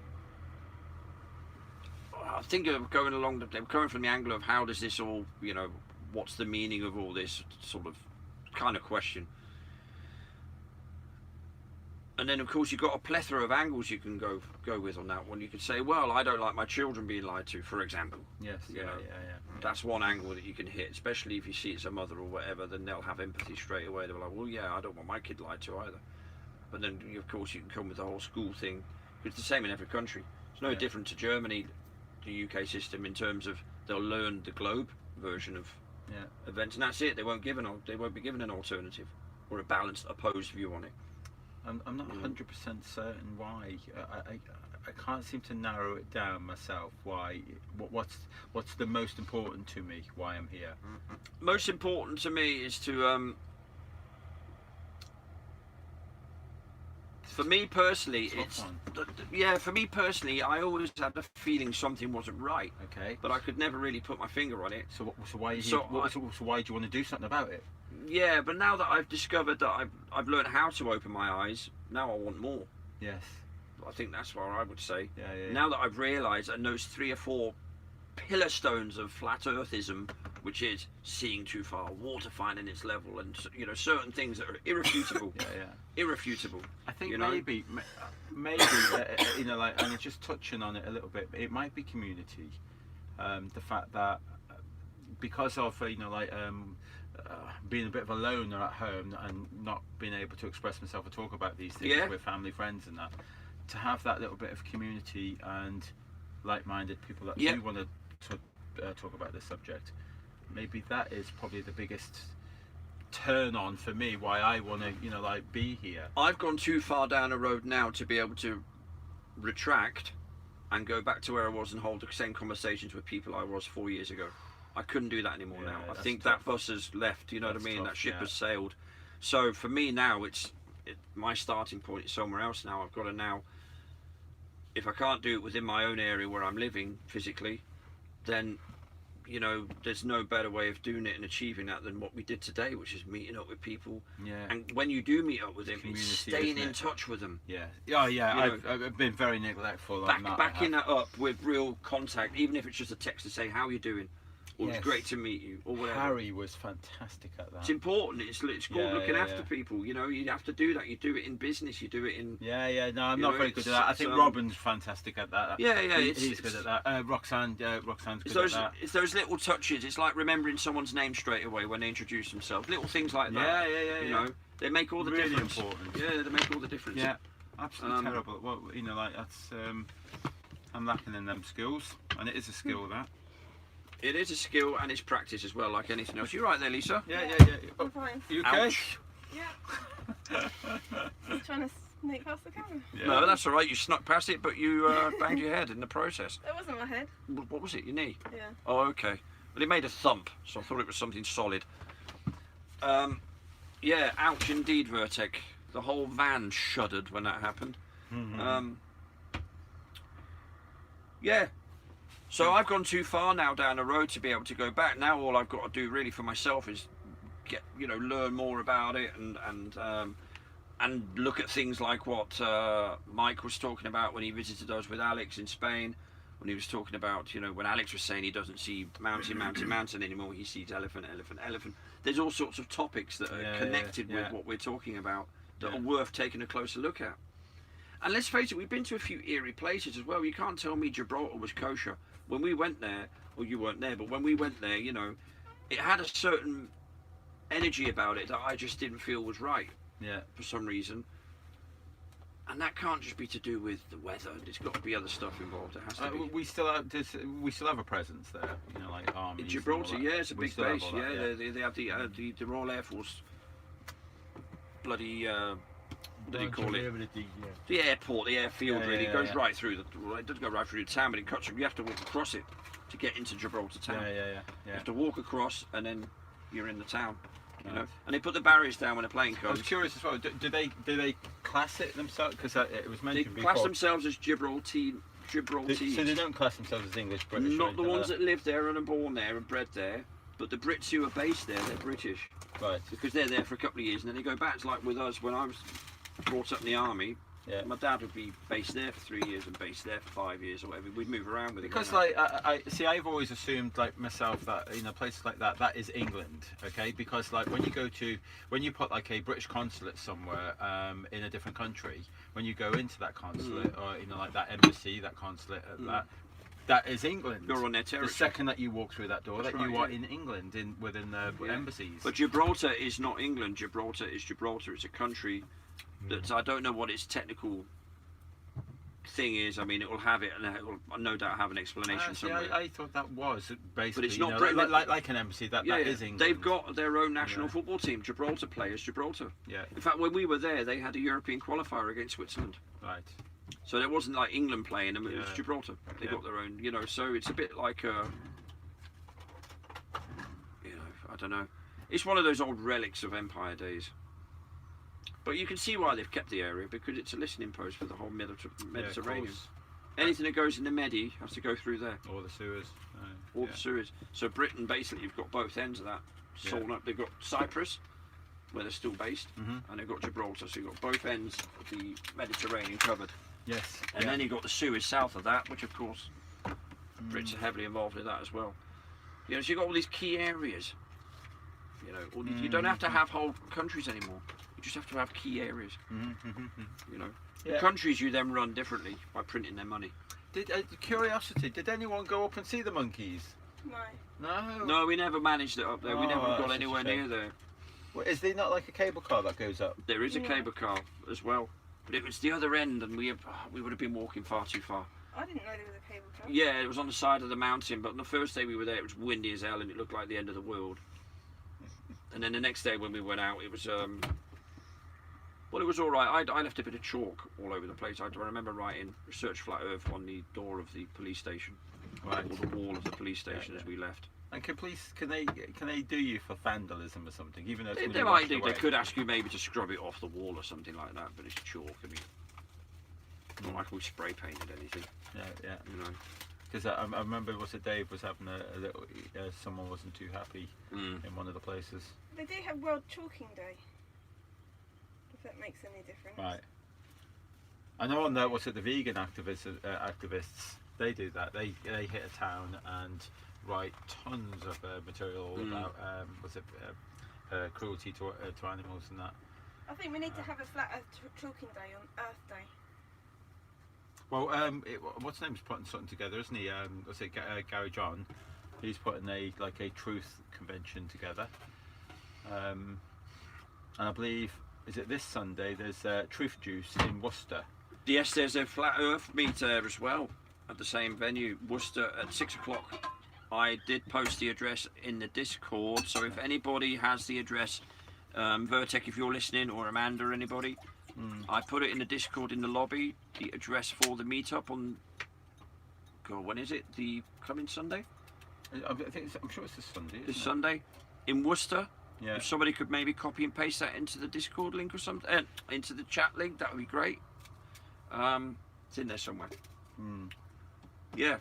A: think they were coming from the angle of how does this all, you know, what's the meaning of all this sort of kind of question. And then, of course, you've got a plethora of angles you can go with on that one. You could say, well, I don't like my children being lied to, for example.
B: Yes,
A: You
B: yeah.
A: know, That's one angle that you can hit, especially if you see it's a mother or whatever, then they'll have empathy straight away. They're like, well, yeah, I don't want my kid lied to either. But then, of course, you can come with the whole school thing. It's the same in every country. It's no different to Germany, the UK system, in terms of they'll learn the globe version of events, and that's it. They won't be given an alternative or a balanced, opposed view on it.
B: I'm not 100% certain why. I can't seem to narrow it down myself. Why? What's the most important to me? Why I'm here?
A: Most important to me is to for me personally, for me personally, I always had the feeling something wasn't right.
B: Okay.
A: But I could never really put my finger on it.
B: So why are you
A: So
B: here? So why do you want to do something about it?
A: Yeah, but now that I've discovered that I've learned how to open my eyes, now I want more.
B: Yes.
A: I think that's what I would say.
B: Yeah.
A: Now that I've realised, and those 3 or 4 pillar stones of flat earthism, which is seeing too far, water finding its level, and, you know, certain things that are irrefutable. Irrefutable.
B: I think
A: you know?
B: maybe you know, like, and just touching on it a little bit, it might be community. The fact that because of you know, like, being a bit of a loner at home and not being able to express myself or talk about these things with family, friends and that, to have that little bit of community and like-minded people that do want to talk about this subject, maybe that is probably the biggest turn on for me why I want to, you know, like, be here.
A: I've gone too far down a road now to be able to retract and go back to where I was and hold the same conversations with people I was 4 years ago. I couldn't do that anymore now. I think that bus has left, you know what I mean?
B: Tough,
A: that ship has sailed. So for me now, my starting point is somewhere else now. I've got to now, if I can't do it within my own area where I'm living physically, then, you know, there's no better way of doing it and achieving that than what we did today, which is meeting up with people.
B: Yeah.
A: And when you do meet up with them, it's
B: Community,
A: staying
B: isn't
A: in
B: it?
A: touch with them.
B: Yeah. Oh, yeah.
A: You know,
B: I've been very neglectful on that.
A: Backing that up with real contact, even if it's just a text to say, how are you doing? Or
B: Yes.
A: it's great to meet you, or whatever.
B: Harry was fantastic at that.
A: It's important. It's called looking after people. You know, you have to do that. You do it in business. You do it in.
B: Yeah. No, I'm
A: you
B: not
A: know,
B: very good at that. I think Robin's fantastic at that.
A: Yeah.
B: He's good at that. Roxanne's good at that.
A: It's those little touches. It's like remembering someone's name straight away when they introduce themselves. Little things like that.
B: Yeah.
A: You know, they make all the
B: Really
A: difference.
B: important.
A: Yeah, they make all the difference.
B: Yeah, absolutely terrible. Well, you know, like, that's I'm lacking in them skills, and it is a skill that.
A: It is a skill and it's practice as well, like anything else. You're right there, Lisa.
B: Yeah.
C: I'm fine.
B: You okay?
A: Ouch.
C: Yeah. Just trying to sneak past the camera.
B: Yeah.
A: No, that's all right. You snuck past it, but you banged your head in the process.
C: That wasn't my head.
A: What was it? Your knee?
C: Yeah.
A: Oh, okay. Well, it made a thump, so I thought it was something solid. Yeah, ouch indeed, Vertec. The whole van shuddered when that happened.
B: Mm-hmm.
A: Yeah. So I've gone too far now down the road to be able to go back. Now all I've got to do really for myself is learn more about it and and look at things like what Mike was talking about when he visited us with Alex in Spain, when he was talking about, when Alex was saying he doesn't see mountain anymore, he sees elephant. There's all sorts of topics that are connected with what we're talking about that are worth taking a closer look at. And let's face it, we've been to a few eerie places as well. You can't tell me Gibraltar was kosher. When we went there, well, you weren't there, but when we went there, it had a certain energy about it that I just didn't feel was right.
B: Yeah.
A: For some reason. And that can't just be to do with the weather. There's got to be other stuff involved. It has to be.
B: We still have a presence there. Like armies.
A: In Gibraltar,
B: and all that.
A: it's a big
B: still have
A: base.
B: all that,
A: They have the Royal Air Force. Bloody. What do you call it?
D: Everything, yeah.
A: The airport, the airfield. Really
B: yeah,
A: goes
B: yeah.
A: right through it doesn't go right through the town, but it cuts. You have to walk across it to get into Gibraltar town. You have to walk across, and then you're in the town. And they put the barriers down when a plane
B: I was
A: comes.
B: curious as well. Do they class it themselves? Because it was
A: They
B: mentioned before.
A: class themselves as Gibraltese.
B: So they don't class themselves as English, British.
A: Not the ones that live there and are born there and bred there, but the Brits who are based there, they're British.
B: Right.
A: Because they're there for a couple of years and then they go back. It's like with us when I was brought up in the army.
B: Yeah.
A: My dad would be based there for 3 years and based there for 5 years or whatever. We'd move around with it.
B: Because I've always assumed like myself that places like that is England, okay? Because like when you put like a British consulate somewhere in a different country, when you go into that consulate or like that embassy, that consulate, that is England.
A: You're on their territory.
B: The second that you walk through that door,
A: That's
B: that you
A: right,
B: are in England, within the embassies.
A: But Gibraltar is not England. Gibraltar is Gibraltar. It's a country that I don't know what its technical thing is. I mean, it will have it, and it will no doubt have an explanation somewhere.
B: I thought that was basically,
A: But it's not Britain.
B: like an embassy. That is England.
A: They've got their own national football team. Gibraltar players, Gibraltar.
B: Yeah.
A: In fact, when we were there, they had a European qualifier against Switzerland.
B: Right.
A: So it wasn't like England playing them, it was
B: Yeah.
A: Gibraltar. They got their own, so it's a bit like I don't know. It's one of those old relics of Empire days. But you can see why they've kept the area, because it's a listening post for the whole Mediterranean.
B: course.
A: Anything that goes in the Medi has to go through there.
B: Or the sewers.
A: All the sewers. So Britain, basically, you've got both ends of that sewn up. They've got Cyprus, where they're still based, and they've got Gibraltar. So you've got both ends of the Mediterranean covered.
B: Yes.
A: And then you've got the Suez south of that, which of course Brits are heavily involved in that as well. So you've got all these key areas. You don't have to have whole countries anymore. You just have to have key areas. The countries you then run differently by printing their money.
B: Curiosity, did anyone go up and see the monkeys?
C: No.
A: No, we never managed it up there. We never got
B: that's
A: anywhere
B: a shame.
A: near there.
B: Well, is there not like a cable car that goes up?
A: There is a cable car as well, but it was the other end, and we would have been walking far too far.
C: I didn't know there was a cable car.
A: Yeah, it was on the side of the mountain, but on the first day we were there, it was windy as hell, and it looked like the end of the world. And then the next day when we went out, it was it was all right. I left a bit of chalk all over the place. I remember writing "Research Flat Earth" on the door of the police station,
B: Right.
A: or the wall of the police station as we left.
B: And can they do you for vandalism or something? Even though it's
A: They
B: gonna be
A: might
B: washed
A: do.
B: away?
A: They could ask you maybe to scrub it off the wall or something like that, but it's chalk. I mean, not like we spray painted anything.
B: Yeah.
A: You know.
B: Because I remember, Dave was having a little. Someone wasn't too happy in one of the places.
C: They do have World Chalking Day. If that makes any difference.
B: Right. I know on the the vegan activists, they do that. They hit a town and write tons of material all about cruelty to animals and that.
C: I think we need to have a flat Earth Chalking Day on Earth Day.
B: Well, what's his name's putting something together, isn't he? Gary John? He's putting a truth convention together. And I believe, is it this Sunday? There's Truth Juice in Worcester.
A: Yes, there's a flat Earth meet there as well at the same venue, Worcester, at 6 o'clock. I did post the address in the Discord, so if anybody has the address, Vertek, if you're listening, or Amanda or anybody, I put it in the Discord in the lobby, the address for the meetup on, God, when is it? The coming Sunday?
B: I'm sure it's this Sunday.
A: This Sunday in Worcester.
B: Yeah.
A: If somebody could maybe copy and paste that into the Discord link or something, into the chat link, that would be great. It's in there somewhere. Yeah.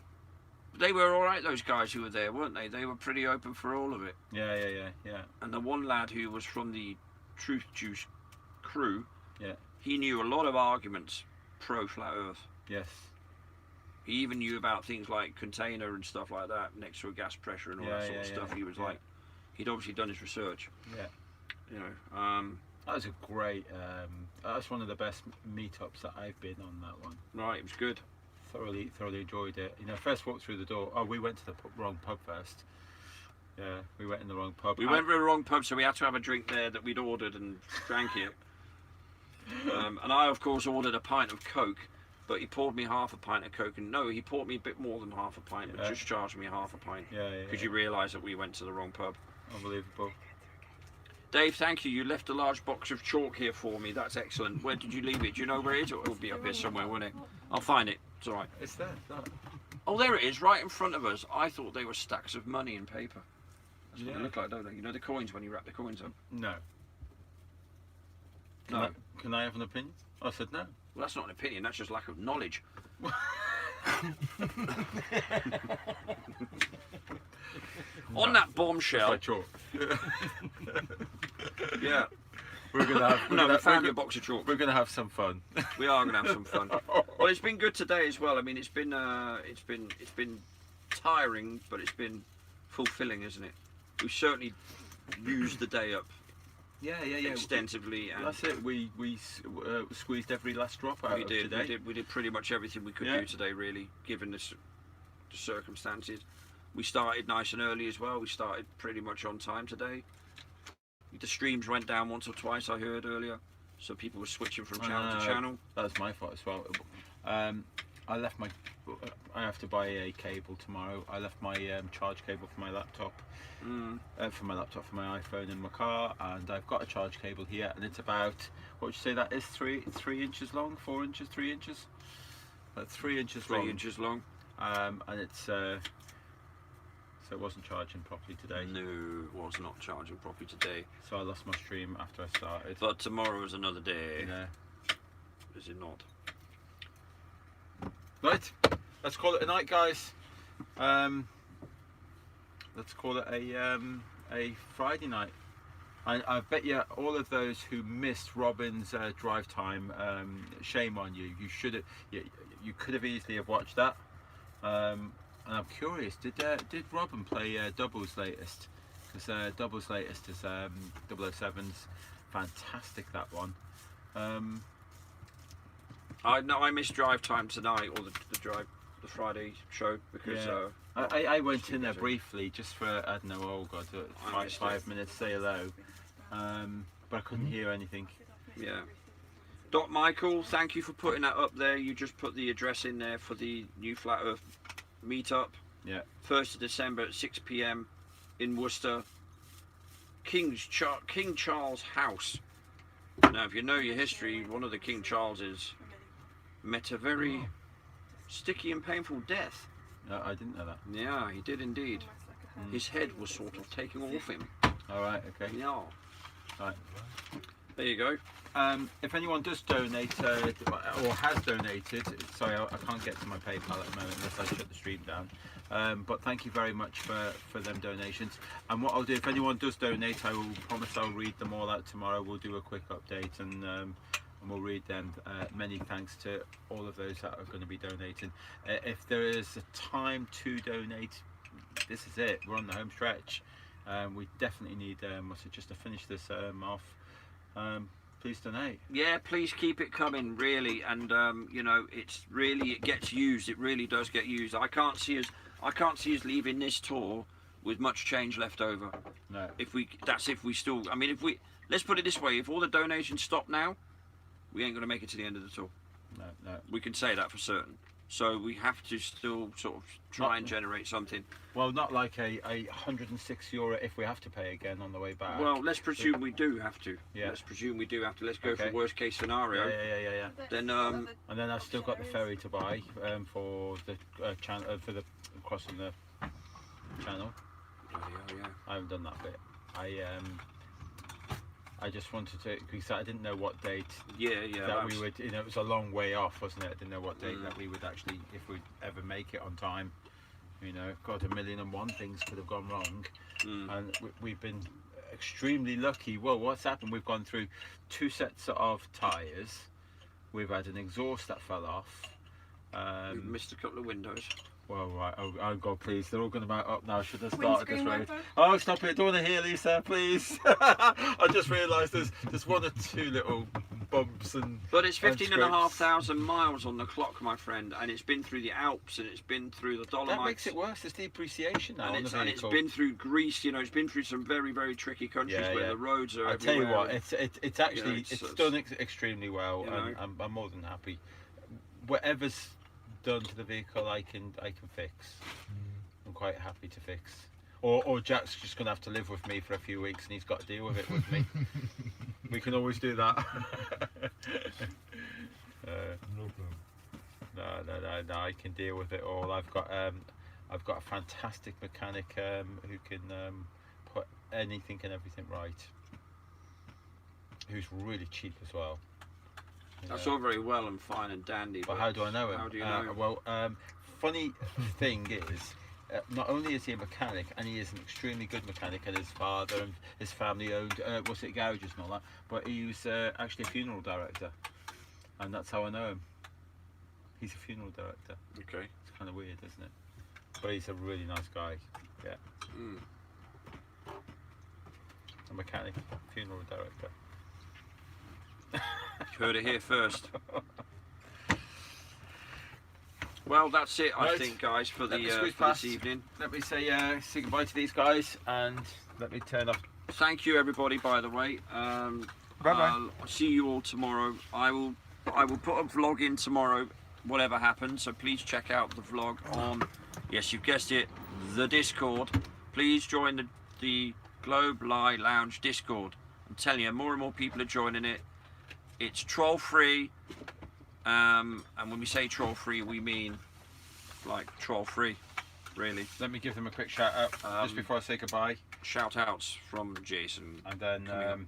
A: They were all right, those guys who were there, weren't they? They were pretty open for all of it.
B: Yeah.
A: And the one lad who was from the Truth Juice crew,
B: Yeah.
A: He knew a lot of arguments pro flat Earth.
B: Yes.
A: He even knew about things like container and stuff like that next to a gas pressure and all that sort of stuff. He was like, he'd obviously done his research.
B: Yeah.
A: You know.
B: That was a great. That's one of the best meetups that I've been on. That one.
A: Right, it was good.
B: Thoroughly enjoyed it. You know, first walk through the door. Oh, we went to the wrong pub first. Yeah, we went in the wrong pub.
A: We went to the wrong pub, so we had to have a drink there that we'd ordered and drank it. And I, of course, ordered a pint of Coke, but he poured me half a pint of Coke. And no, he poured me a bit more than half a pint, but just charged me half a pint.
B: Yeah.
A: Because you realise that we went to the wrong pub.
B: Unbelievable.
A: Dave, thank you. You left a large box of chalk here for me. That's excellent. Where did you leave it? Do you know where it is? It'll be up here somewhere, won't it? I'll find it. It's all right.
B: It's there. Look.
A: Oh, there it is, right in front of us. I thought they were stacks of money in paper. That's what they look like, don't they? You know the coins when you wrap the coins up?
B: No.
A: No.
B: Can I have an opinion? I said no.
A: Well, that's not an opinion. That's just lack of knowledge. On that bombshell.
B: It's like chalk.
A: Yeah.
B: We're gonna have.
A: No, we found a box of chalk.
B: We're gonna have some fun.
A: We are gonna have some fun. Well, it's been good today as well. I mean, it's been tiring, but it's been fulfilling, isn't it? We've certainly used the day up
B: Yeah.
A: extensively, and
B: That's it. We squeezed every last drop out
A: we
B: of
A: did.
B: today.
A: We did pretty much everything we could do today, really, given the circumstances. We started nice and early as well. We started pretty much on time today. The streams went down once or twice, I heard earlier, so people were switching from channel to channel.
B: That was my fault as well. I left my. I have to buy a cable tomorrow. I left my charge cable for my laptop, for my iPhone in my car, and I've got a charge cable here, and it's about, what would you say that is? 3 inches long, 4 inches, 3 inches, about 3 inches long.
A: 3 inches long.
B: And it's so it wasn't charging properly today.
A: No, it was not charging properly today.
B: So I lost my stream after I started.
A: But tomorrow is another day.
B: Yeah.
A: Is it not?
B: Right, let's call it a night, guys. Let's call it a Friday night. I bet you all of those who missed Robin's drive time, shame on you. You should have. You could have easily have watched that. And I'm curious, did Robin play Double's latest? Because Double's latest is 007's fantastic, that one.
A: I missed drive time tonight, or the Friday show, because
B: I went in there briefly just for, I don't know, oh god, 5 minutes, say hello, but I couldn't hear anything.
A: Yeah. Doc Michael, thank you for putting that up there. You just put the address in there for the new Flat Earth meetup.
B: Yeah.
A: 1st of December at 6 p.m. in Worcester. King Charles House. Now, if you know your history, one of the King Charleses met a very sticky and painful death.
B: I didn't know that.
A: Yeah, he did indeed. His head was sort of taken off him.
B: All right, okay.
A: Yeah.
B: Right.
A: There you go.
B: If anyone does donate or has donated, sorry, I can't get to my PayPal at the moment unless I shut the stream down. But thank you very much for them donations. And what I'll do, if anyone does donate, I will promise I'll read them all out tomorrow. We'll do a quick update and we'll read them. Many thanks to all of those that are going to be donating. If there is a time to donate, this is it. We're on the home stretch. We definitely need just to finish this off. Please donate.
A: Yeah, please keep it coming, really. And you know, it gets used. It really does get used. I can't see us leaving this tour with much change left over.
B: No.
A: If we still, I mean, let's put it this way: if all the donations stop now, we ain't gonna make it to the end of the tour.
B: No.
A: We can say that for certain. So we have to still sort of try and generate something.
B: Well, not like a €106 if we have to pay again on the way back.
A: Well, let's presume we do have to.
B: Yeah.
A: Let's presume we do have to. Let's go
B: Okay.
A: for worst case scenario.
B: Yeah.
A: Then
B: And then I've still got the ferry to buy for the channel for the crossing the channel.
A: yeah.
B: I haven't done that bit. I just wanted to, because I didn't know what date
A: Yeah.
B: that we would, it was a long way off, wasn't it? I didn't know what date that we would actually, if we'd ever make it on time. God, 1,001 things could have gone wrong. And we've been extremely lucky. Well, what's happened? We've gone through 2 sets of tyres. We've had an exhaust that fell off.
A: You've missed a couple of windows.
B: Well, right. Oh God, please. They're all going to mount up now. Should have started this
C: Windscreen
B: race.
C: wiper?
B: Oh, stop it. Don't want to hear, Lisa, please. I just realised there's 1 or 2 little bumps and...
A: But it's
B: and
A: 15,500 miles on the clock, my friend, and it's been through the Alps and it's been through the Dolomites.
B: That makes it worse. There's depreciation now on the
A: and it's
B: vehicle.
A: been through Greece. You know, it's been through some very, very tricky countries
B: Yeah,
A: where
B: yeah.
A: the roads are.
B: I tell you
A: everywhere.
B: what, it's actually
A: it's
B: done extremely well,
A: you know.
B: and I'm more than happy. Whatever's done to the vehicle, I can fix. I'm quite happy to fix. Or Jack's just going to have to live with me for a few weeks, and he's got to deal with it with me. We can always do that.
D: No problem.
B: No, I can deal with it all. I've got a fantastic mechanic who can put anything and everything right. Who's really cheap as well.
A: That's all very well and fine and dandy.
B: But how do I know him?
A: How do you know him?
B: Well, funny thing is, not only is he a mechanic, and he is an extremely good mechanic, and his father and his family owned garages and all that, but he was actually a funeral director, and that's how I know him. He's a funeral director.
A: Okay.
B: It's kind of weird, isn't it? But he's a really nice guy. Yeah. A mechanic, funeral director.
A: Heard it here first. Well, that's it, I
B: Right.
A: think, guys, for
B: Let me
A: the
B: squeeze
A: for
B: past.
A: this evening.
B: Let me say goodbye to these guys, and let me turn off.
A: Thank you, everybody. By the way,
B: Bye-bye.
A: I'll see you all tomorrow. I will put a vlog in tomorrow, whatever happens. So please check out the vlog on. Yes, you've guessed it, the Discord. Please join the Globe Lie Lounge Discord. I'm telling you, more and more people are joining it. It's troll free, and when we say troll free, we mean like troll free, really.
B: Let me give them a quick shout out just before I say goodbye.
A: Shout outs from Jason.
B: And then
A: Coming up.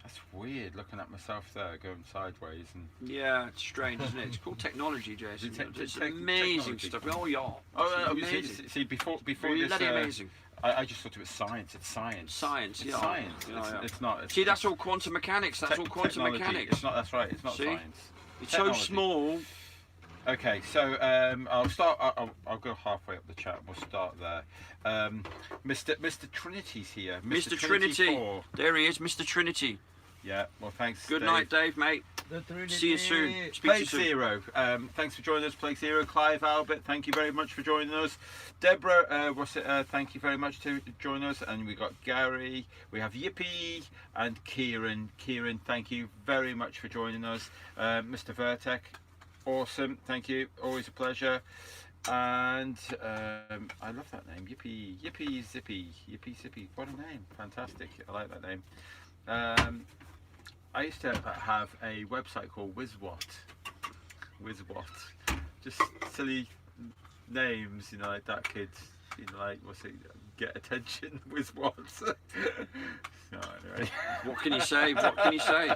B: that's weird looking at myself there going sideways and.
A: Yeah, it's strange, isn't it? It's called technology, Jason. It's
B: tech-
A: amazing
B: technology?
A: stuff. Oh yeah.
B: Oh,
A: It's
B: obviously,
A: amazing.
B: see before
A: Really
B: this.
A: bloody amazing.
B: I just thought it was science. It's science.
A: Science,
B: It's
A: yeah.
B: science.
A: Yeah,
B: it's,
A: yeah.
B: it's not. It's,
A: See, that's all quantum mechanics. That's all quantum
B: technology.
A: mechanics.
B: It's not. That's right. It's not
A: See?
B: science.
A: It's so
B: Technology.
A: small.
B: Okay, so I'll start. I'll go halfway up the chat. We'll start there. Mr. Trinity's here.
A: Mr. Trinity.
B: 4.
A: There he is, Mr. Trinity.
B: Yeah. Well, thanks.
A: Good
B: Dave.
A: night, Dave, mate. See you soon. Speak to you
B: Plague
A: soon.
B: Zero, thanks for joining us. Plague Zero, Clive Albert, thank you very much for joining us. Deborah, thank you very much to join us. And we got Gary, we have Yippee, and Kieran. Kieran, thank you very much for joining us. Mr. Vertek, awesome, thank you, always a pleasure. And I love that name, Yippee, Yippee Zippy, Yippee Zippy, what a name, fantastic, I like that name. I used to have a website called WizWhat. Just silly names, you know, like that kid, you know, like, what's it, get attention, WizWhat. So, anyway.
A: What can you say? What can you say?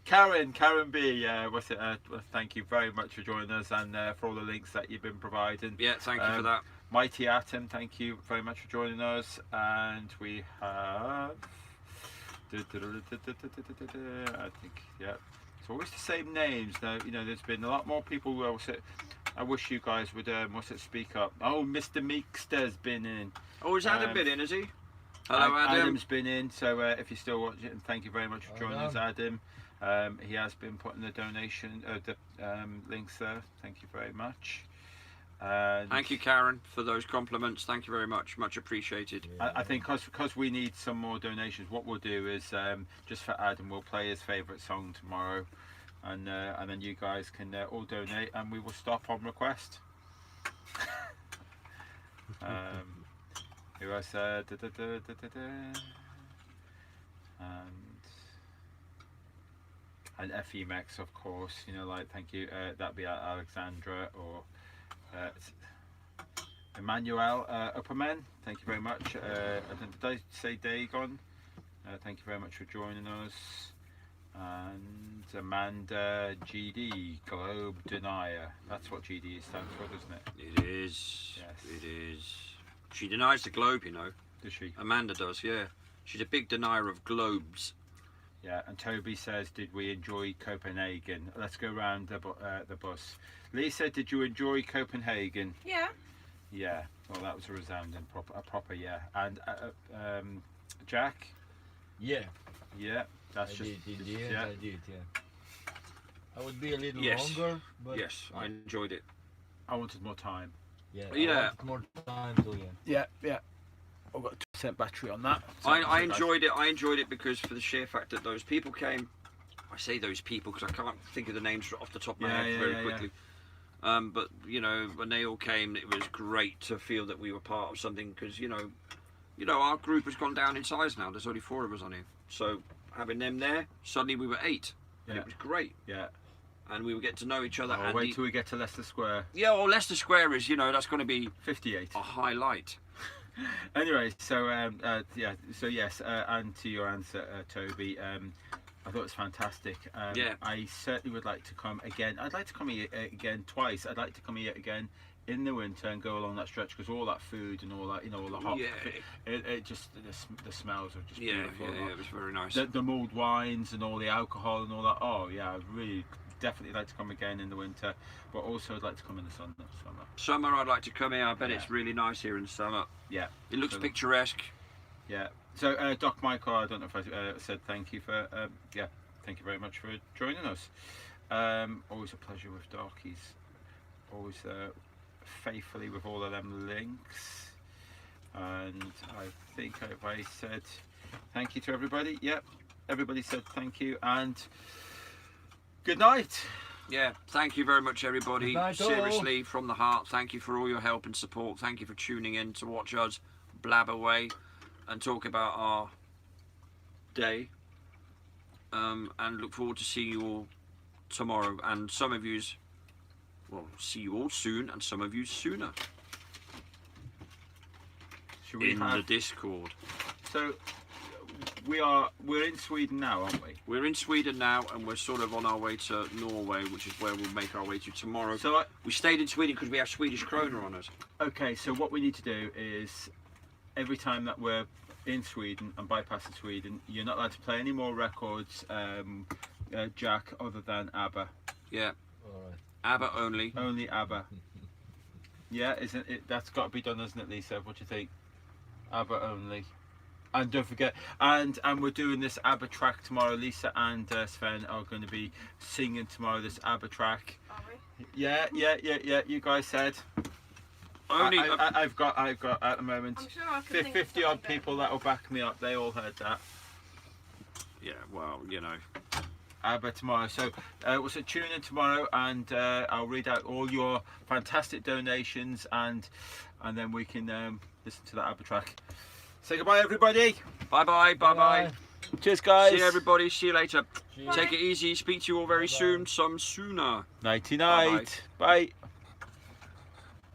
B: Karen B, thank you very much for joining us and for all the links that you've been providing.
A: Yeah, thank you for that.
B: Mighty Atom, thank you very much for joining us. And we have... I think, yeah, it's always the same names. Now, you know, there's been a lot more people who I wish you guys would speak up. Oh, Mr. Meekster's been in.
A: Oh, is Adam been in, is he? Hello, Adam.
B: Adam's been in, so if you're still watching, thank you very much for joining us, Adam. He has been putting the donation, the links there. Thank you very much.
A: Thank you, Karen, for those compliments. Thank you very much. Much appreciated.
B: I think because we need some more donations, what we'll do is just for Adam, we'll play his favourite song tomorrow, and then you guys can all donate, and we will stop on request. Who else? And FEMX, of course. You know, like thank you. That'd be Alexandra or. Emmanuel Upperman, thank you very much. Did I say Dagon? Thank you very much for joining us. And Amanda GD, Globe Denier. That's what GD stands for, doesn't it?
A: It is.
B: Yes.
A: It is. She denies the globe, you know.
B: Does she?
A: Amanda does, yeah. She's a big denier of globes.
B: Yeah, and Toby says, did we enjoy Copenhagen? Let's go round the bus. Lisa, did you enjoy Copenhagen?
C: Yeah.
B: Yeah, well, that was a resounding proper yeah. And Jack?
D: Yeah.
B: Yeah, that's
D: I
B: just
D: did, in the end,
B: yeah.
D: I did, yeah. I would be a little
A: Yes.
D: longer, but
A: Yes, I enjoyed it.
B: I wanted more time.
D: yeah,
A: Yeah.
D: I wanted more time to,
B: Yeah. I've got a 2% battery on that.
A: I enjoyed it. I enjoyed it because for the sheer fact that those people came. I say those people because I can't think of the names off the top of my head very quickly. But you know, when they all came, it was great to feel that we were part of something because you know, our group has gone down in size now. There's only 4 of us on here, so having them there, suddenly we were 8, and it was great.
B: Yeah.
A: And we would get to know each other.
B: Oh, wait till we get to Leicester Square.
A: Yeah, well, Leicester Square is, that's going to be
B: 58.
A: a highlight.
B: Anyway, so so yes, and to your answer, Toby, I thought it was fantastic. I certainly would like to come again. I'd like to come here again twice. I'd like to come here again in the winter and go along that stretch because all that food and all that, all the hot, it just the smells are just beautiful.
A: Yeah, it was very nice.
B: The mulled wines and all the alcohol and all that. Oh yeah, I'd really definitely like to come again in the winter, but also I'd like to come in the summer.
A: Summer, I'd like to come here. I bet it's really nice here in the summer.
B: Yeah,
A: it looks picturesque.
B: Yeah. So Doc Michael, I don't know if I said thank you for thank you very much for joining us. Always a pleasure with Doc. He's always faithfully with all of them links, and I think I said thank you to everybody. Yep, everybody said thank you and good night.
A: Yeah, thank you very much, everybody.
D: Good night,
A: Seriously, from the heart, thank you for all your help and support. Thank you for tuning in to watch us blab away and talk about our day. And look forward to seeing you all tomorrow. And some of you's, see you all soon, and some of you sooner.
B: Should we
A: in the Discord.
B: So we're in Sweden now, aren't we?
A: We're in Sweden now, and we're sort of on our way to Norway, which is where we'll make our way to tomorrow.
B: So
A: we stayed in Sweden because we have Swedish krona on us.
B: Okay, so what we need to do is every time that we're in Sweden and bypassing Sweden, you're not allowed to play any more records, Jack, other than ABBA.
A: Yeah.
D: All right.
A: ABBA only.
B: Only ABBA. Yeah, isn't it? That's got to be done, isn't it, Lisa? What do you think? ABBA only. And don't forget, and we're doing this ABBA track tomorrow. Lisa and Sven are going to be singing tomorrow this ABBA track.
C: Are we?
B: Yeah. You guys said.
A: Only.
B: I've got at the moment
C: I'm sure I can think of
B: 50 odd
C: something
B: people that will back me up. They all heard that.
A: Yeah. Well,
B: ABBA tomorrow. So we'll tune in tomorrow, and I'll read out all your fantastic donations, and then we can listen to that ABBA track. Say goodbye, everybody.
A: Bye.
B: Cheers, guys.
A: See you, everybody. See you later.
D: Cheers.
A: Take it easy. Speak to you all very
D: Bye-bye.
A: soon. Some sooner.
B: Nighty night. Bye.